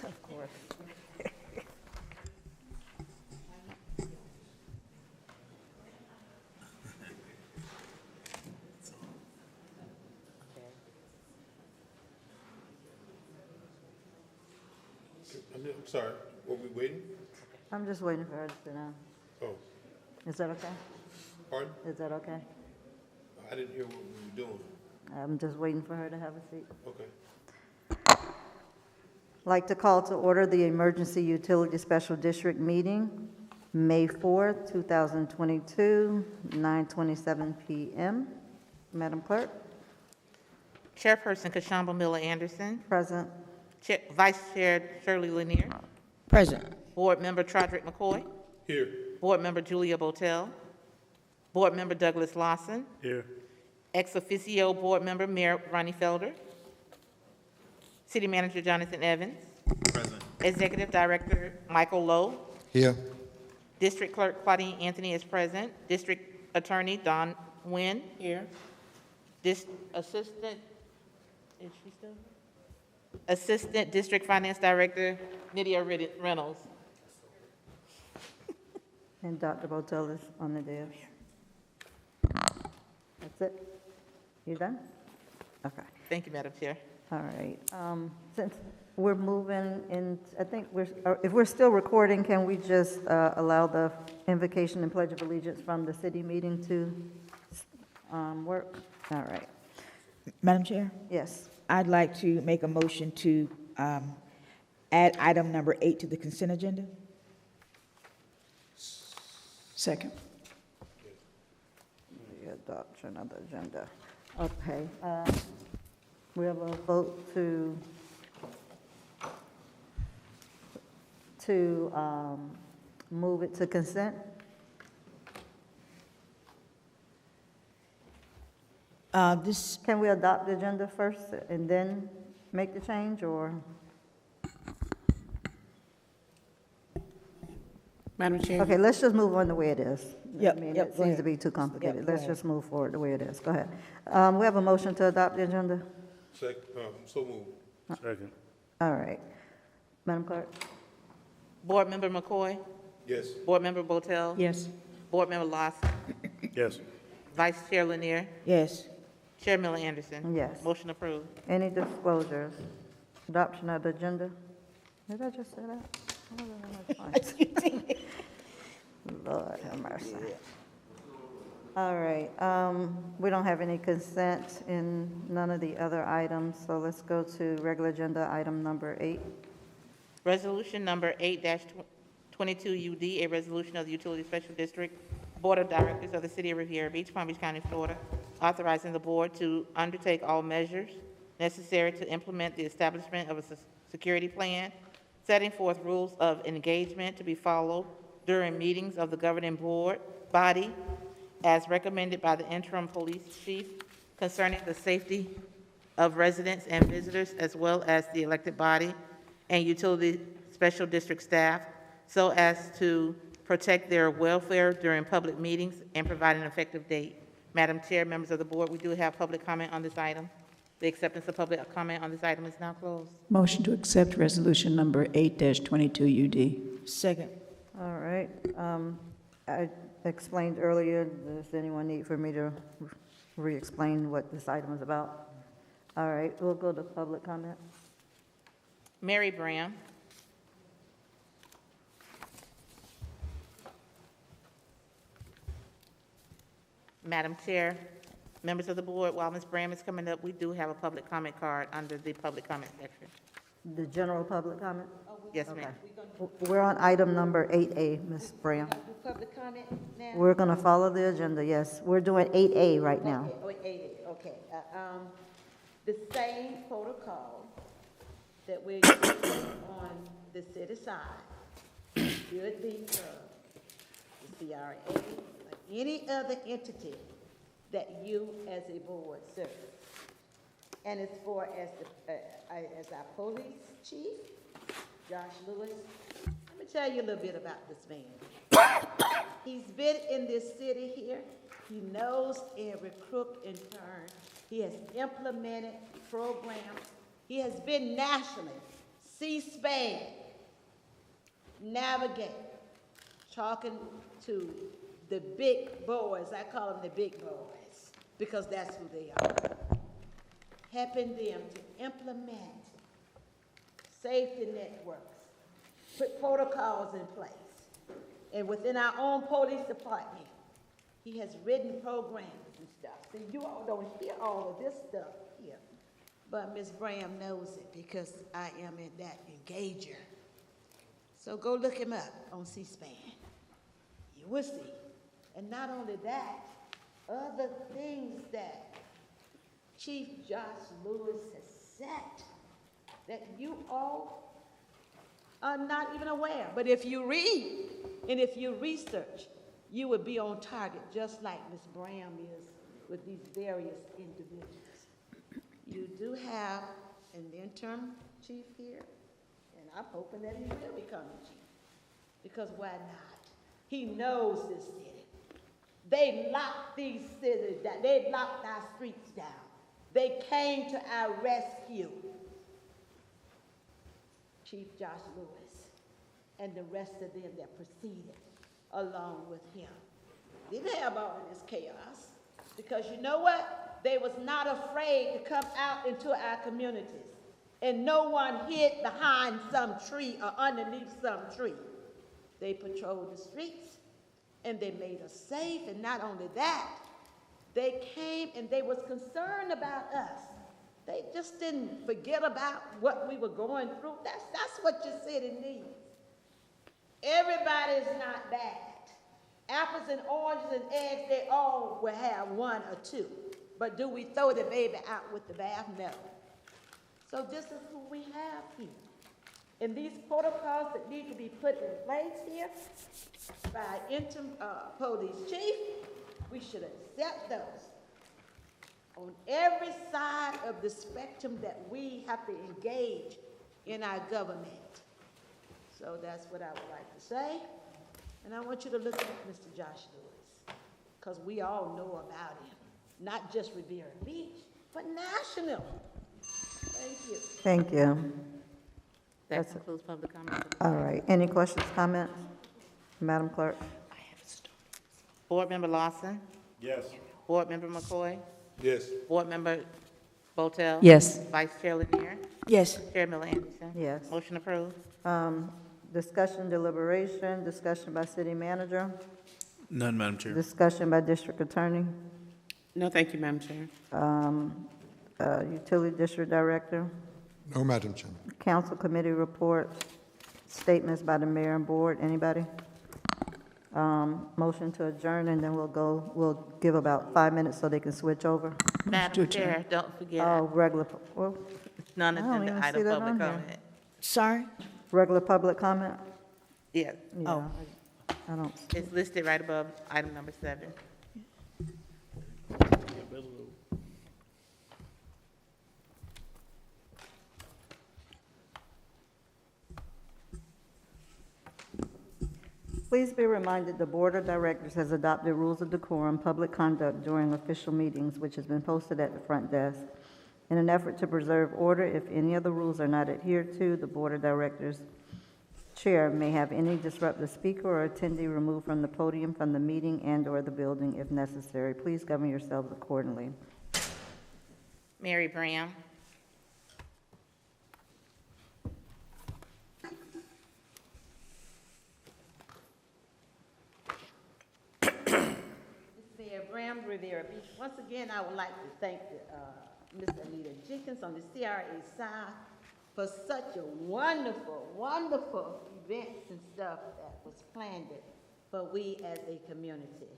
Of course. I'm sorry, were we waiting? I'm just waiting for her to sit down. Oh, Is that okay? pardon? Is that okay? I didn't hear what we were doing. I'm just waiting for her to have a seat. Okay. Like to call to order the Emergency Utility Special District meeting, May 4th, 2022, 9:27 p.m. Madam Clerk? Chairperson Kashamba Miller Anderson. Present. Vice Chair Shirley Lanier. Present. Board Member Trodrick McCoy. Here. Board Member Julia Botel. Board Member Douglas Lawson. Here. Ex officio Board Member Mayor Ronnie Felder. City Manager Jonathan Evans. Present. Executive Director Michael Lowe. Here. District Clerk Claudine Anthony is present. District Attorney Don Nguyen. Here. Assistant, is she still here? Assistant District Finance Director Nydia Reynolds. And Dr. Botel is on the dais. That's it? You done? Okay. Thank you, Madam Chair. All right. Since we're moving in, I think if we're still recording, can we just allow the invocation and pledge of allegiance from the city meeting to work? All right. Madam Chair? Yes. I'd like to make a motion to add item number 8 to the consent agenda. Second. The adoption of the agenda. Okay. We have a vote to move it to consent. Can we adopt the agenda first and then make the change, or? Madam Chair? Okay, let's just move on the way it is. Yep, I mean, yep, it go seems to ahead. be too complicated. Yep, go Let's ahead. just move forward the way it is. Go ahead. We have a motion to adopt the agenda. So moved. Second. All right. Madam Clerk? Board Member McCoy. Yes. Board Member Botel. Yes. Board Member Lawson. Yes. Vice Chair Lanier. Yes. Chair Miller Anderson. Yes. Motion approved. Any disclosures? Adoption of the agenda? Did I just say that? Lord have mercy. All right, we don't have any consent in none of the other items, so let's go to regular agenda item number 8. Resolution number 8-22 UD, a resolution of the Utility Special District Board of Directors of the City of Riviera Beach, Palm Beach County, Florida, authorizing the board to undertake all measures necessary to implement the establishment of a security plan, setting forth rules of engagement to be followed during meetings of the governing body, as recommended by the interim police chief, concerning the safety of residents and visitors, as well as the elected body and utility special district staff, so as to protect their welfare during public meetings and provide an effective date. Madam Chair, members of the board, we do have public comment on this item. The acceptance of public comment on this item is now closed. Motion to accept resolution number 8-22 UD. Second. All right, I explained earlier, does anyone need for me to re-explain what this item is about? All right, we'll go to public comment. Mary Bram. Madam Chair, members of the board, while Ms. Bram is coming up, we do have a public comment card under the public comment section. The general public comment? Yes, ma'am. We're on item number 8A, Ms. Brown. Public comment now? We're going to follow the agenda, yes. We're doing 8A right now. Okay. The same protocol that we're using on the city side should be for the CRA, or any other entity that you as a board serve. And as far as our police chief, Josh Lewis, let me tell you a little bit about this man. He's been in this city here. He knows every crook and turn. He has implemented programs. He has been nationally, C-SPAN, Navigate, talking to the big boys. I call them the big boys because that's who they are. Helping them to implement safety networks, put protocols in place. And within our own police department, he has written programs and stuff. See, you all don't hear all of this stuff here, but Ms. Bram knows it because I am in that engager. So go look him up on C-SPAN. You will see. And not only that, other things that Chief Josh Lewis has said that you all are not even aware. But if you read and if you research, you would be on target, just like Ms. Graham is with these various individuals. You do have an interim chief here, and I'm hoping that he will become the chief. Because why not? He knows this city. They locked these cities down. They locked our streets down. They came to our rescue. Chief Josh Lewis and the rest of them that proceeded along with him. Didn't have all of this chaos, because you know what? They was not afraid to come out into our communities, and no one hid behind some tree or underneath some tree. They patrolled the streets, and they made us safe, and not only that, they came and they was concerned about us. They just didn't forget about what we were going through. That's what your city needs. Everybody's not bad. Apples and oranges and eggs, they all will have one or two. But do we throw the baby out with the bath? No. So this is who we have here. And these protocols that need to be put in place here by interim police chief, we should accept those. On every side of the spectrum that we have to engage in our government. So that's what I would like to say. And I want you to look at Mr. Josh Lewis, because we all know about him. Not just Riviera Beach, but national. Thank you. Thank you. That concludes public comment. All right. Any questions, comments? Madam Clerk? Board Member Lawson? Yes. Board Member McCoy? Yes. Board Member Botel? Yes. Vice Chair Lanier? Yes. Chair Miller Anderson? Yes. Motion approved. Discussion, deliberation, discussion by city manager, None, Madam Chair. discussion by district attorney, No, thank you, Madam Chair. utility district director, No, Madam Chairman. council committee reports, statements by the mayor and board. Anybody? Motion to adjourn, and then we'll give about 5 minutes so they can switch over. Madam Chair, don't forget, Oh, regular, well, non-agenda even see item that public on here. comment. Sorry? regular public comment? Yes, Yeah, I don't. it's listed right above item number 7. Please be reminded the Board of Directors has adopted rules of decorum, public conduct during official meetings, which has been posted at the front desk. In an effort to preserve order, if any of the rules are not adhered to, the Board of Directors Chair may have any disruptive speaker or attendee removed from the podium, from the meeting, and/or the building if necessary. Please govern yourselves accordingly. Mary Bram. Mayor Bram, Riviera Beach. Once again, I would like to thank Ms. Anita Jenkins on the CRA side for such a wonderful, wonderful events and stuff that was planned for we as a community.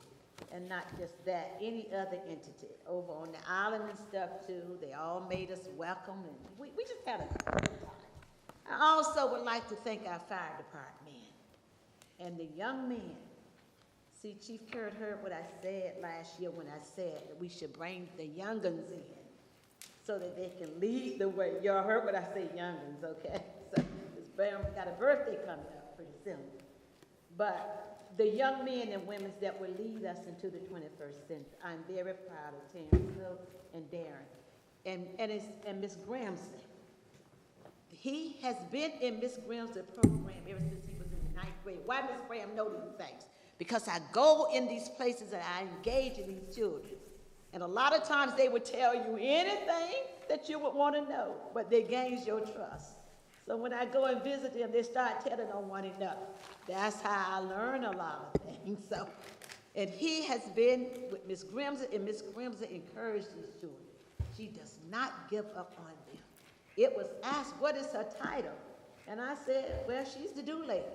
And not just that, any other entity over on the island and stuff too. They all made us welcome, and we just had a good time. I also would like to thank our fire department and the young men. See, Chief Curd heard what I said last year when I said that we should bring the young'uns in so that they can lead the way. Y'all heard what I say, young'uns, okay? So Ms. Bam got a birthday coming up pretty soon. But the young men and women that will lead us into the 21st century, I'm very proud of Terrence Hill and Darren. And Ms. Gramsley. He has been in Ms. Gramsley's program ever since he was in the 9th grade. Why Ms. Graham know these things? Because I go in these places and I engage in these children. And a lot of times they would tell you anything that you would want to know, but they gains your trust. So when I go and visit them, they start telling on one another. That's how I learn a lot of things. So, and he has been with Ms. Grimsley, and Ms. Grimsley encouraged these children. She does not give up on them. It was asked, what is her title? And I said, well, she's the do lady.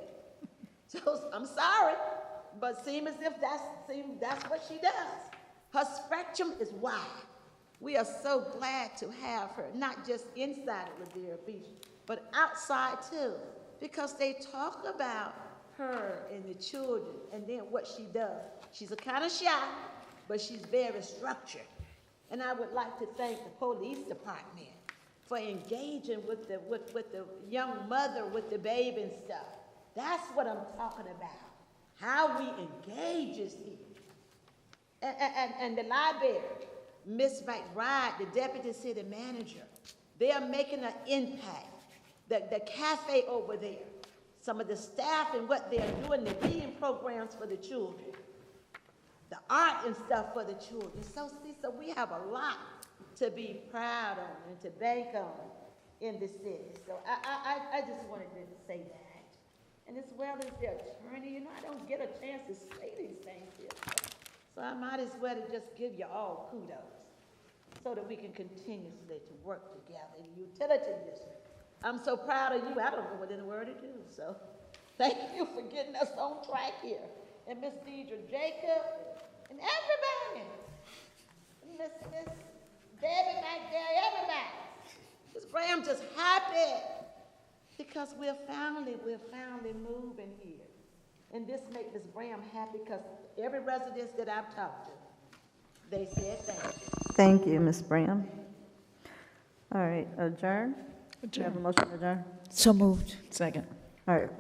So I'm sorry, but seems as if that's what she does. Her spectrum is wide. We are so glad to have her, not just inside of Riviera Beach, but outside too, because they talk about her and the children, and then what she does. She's a kind of shy, but she's very structured. And I would like to thank the police department for engaging with the young mother with the baby and stuff. That's what I'm talking about. How we engage is here. And the library, Miss McBride, the deputy city manager, they are making an impact. The cafe over there, some of the staff and what they're doing, the reading programs for the children, the art and stuff for the children. So we have a lot to be proud of and to bank on in the city. So I just wanted to say that. And as well as the attorney, I don't get a chance to say these things here. So I might as well just give you all kudos so that we can continuously to work together in the utility district. I'm so proud of you, I don't know what in the world to do. So thank you for getting us on track here. And Miss Deidre Jacob and everybody. And Miss Debbie back there, everybody. Miss Graham just happy because we're finally moving here. And this makes Miss Graham happy because every resident that I've talked to, they said thank you. Thank you, Ms. Bram. All right, adjourn? Do you have a motion to adjourn? So moved. Second. All right.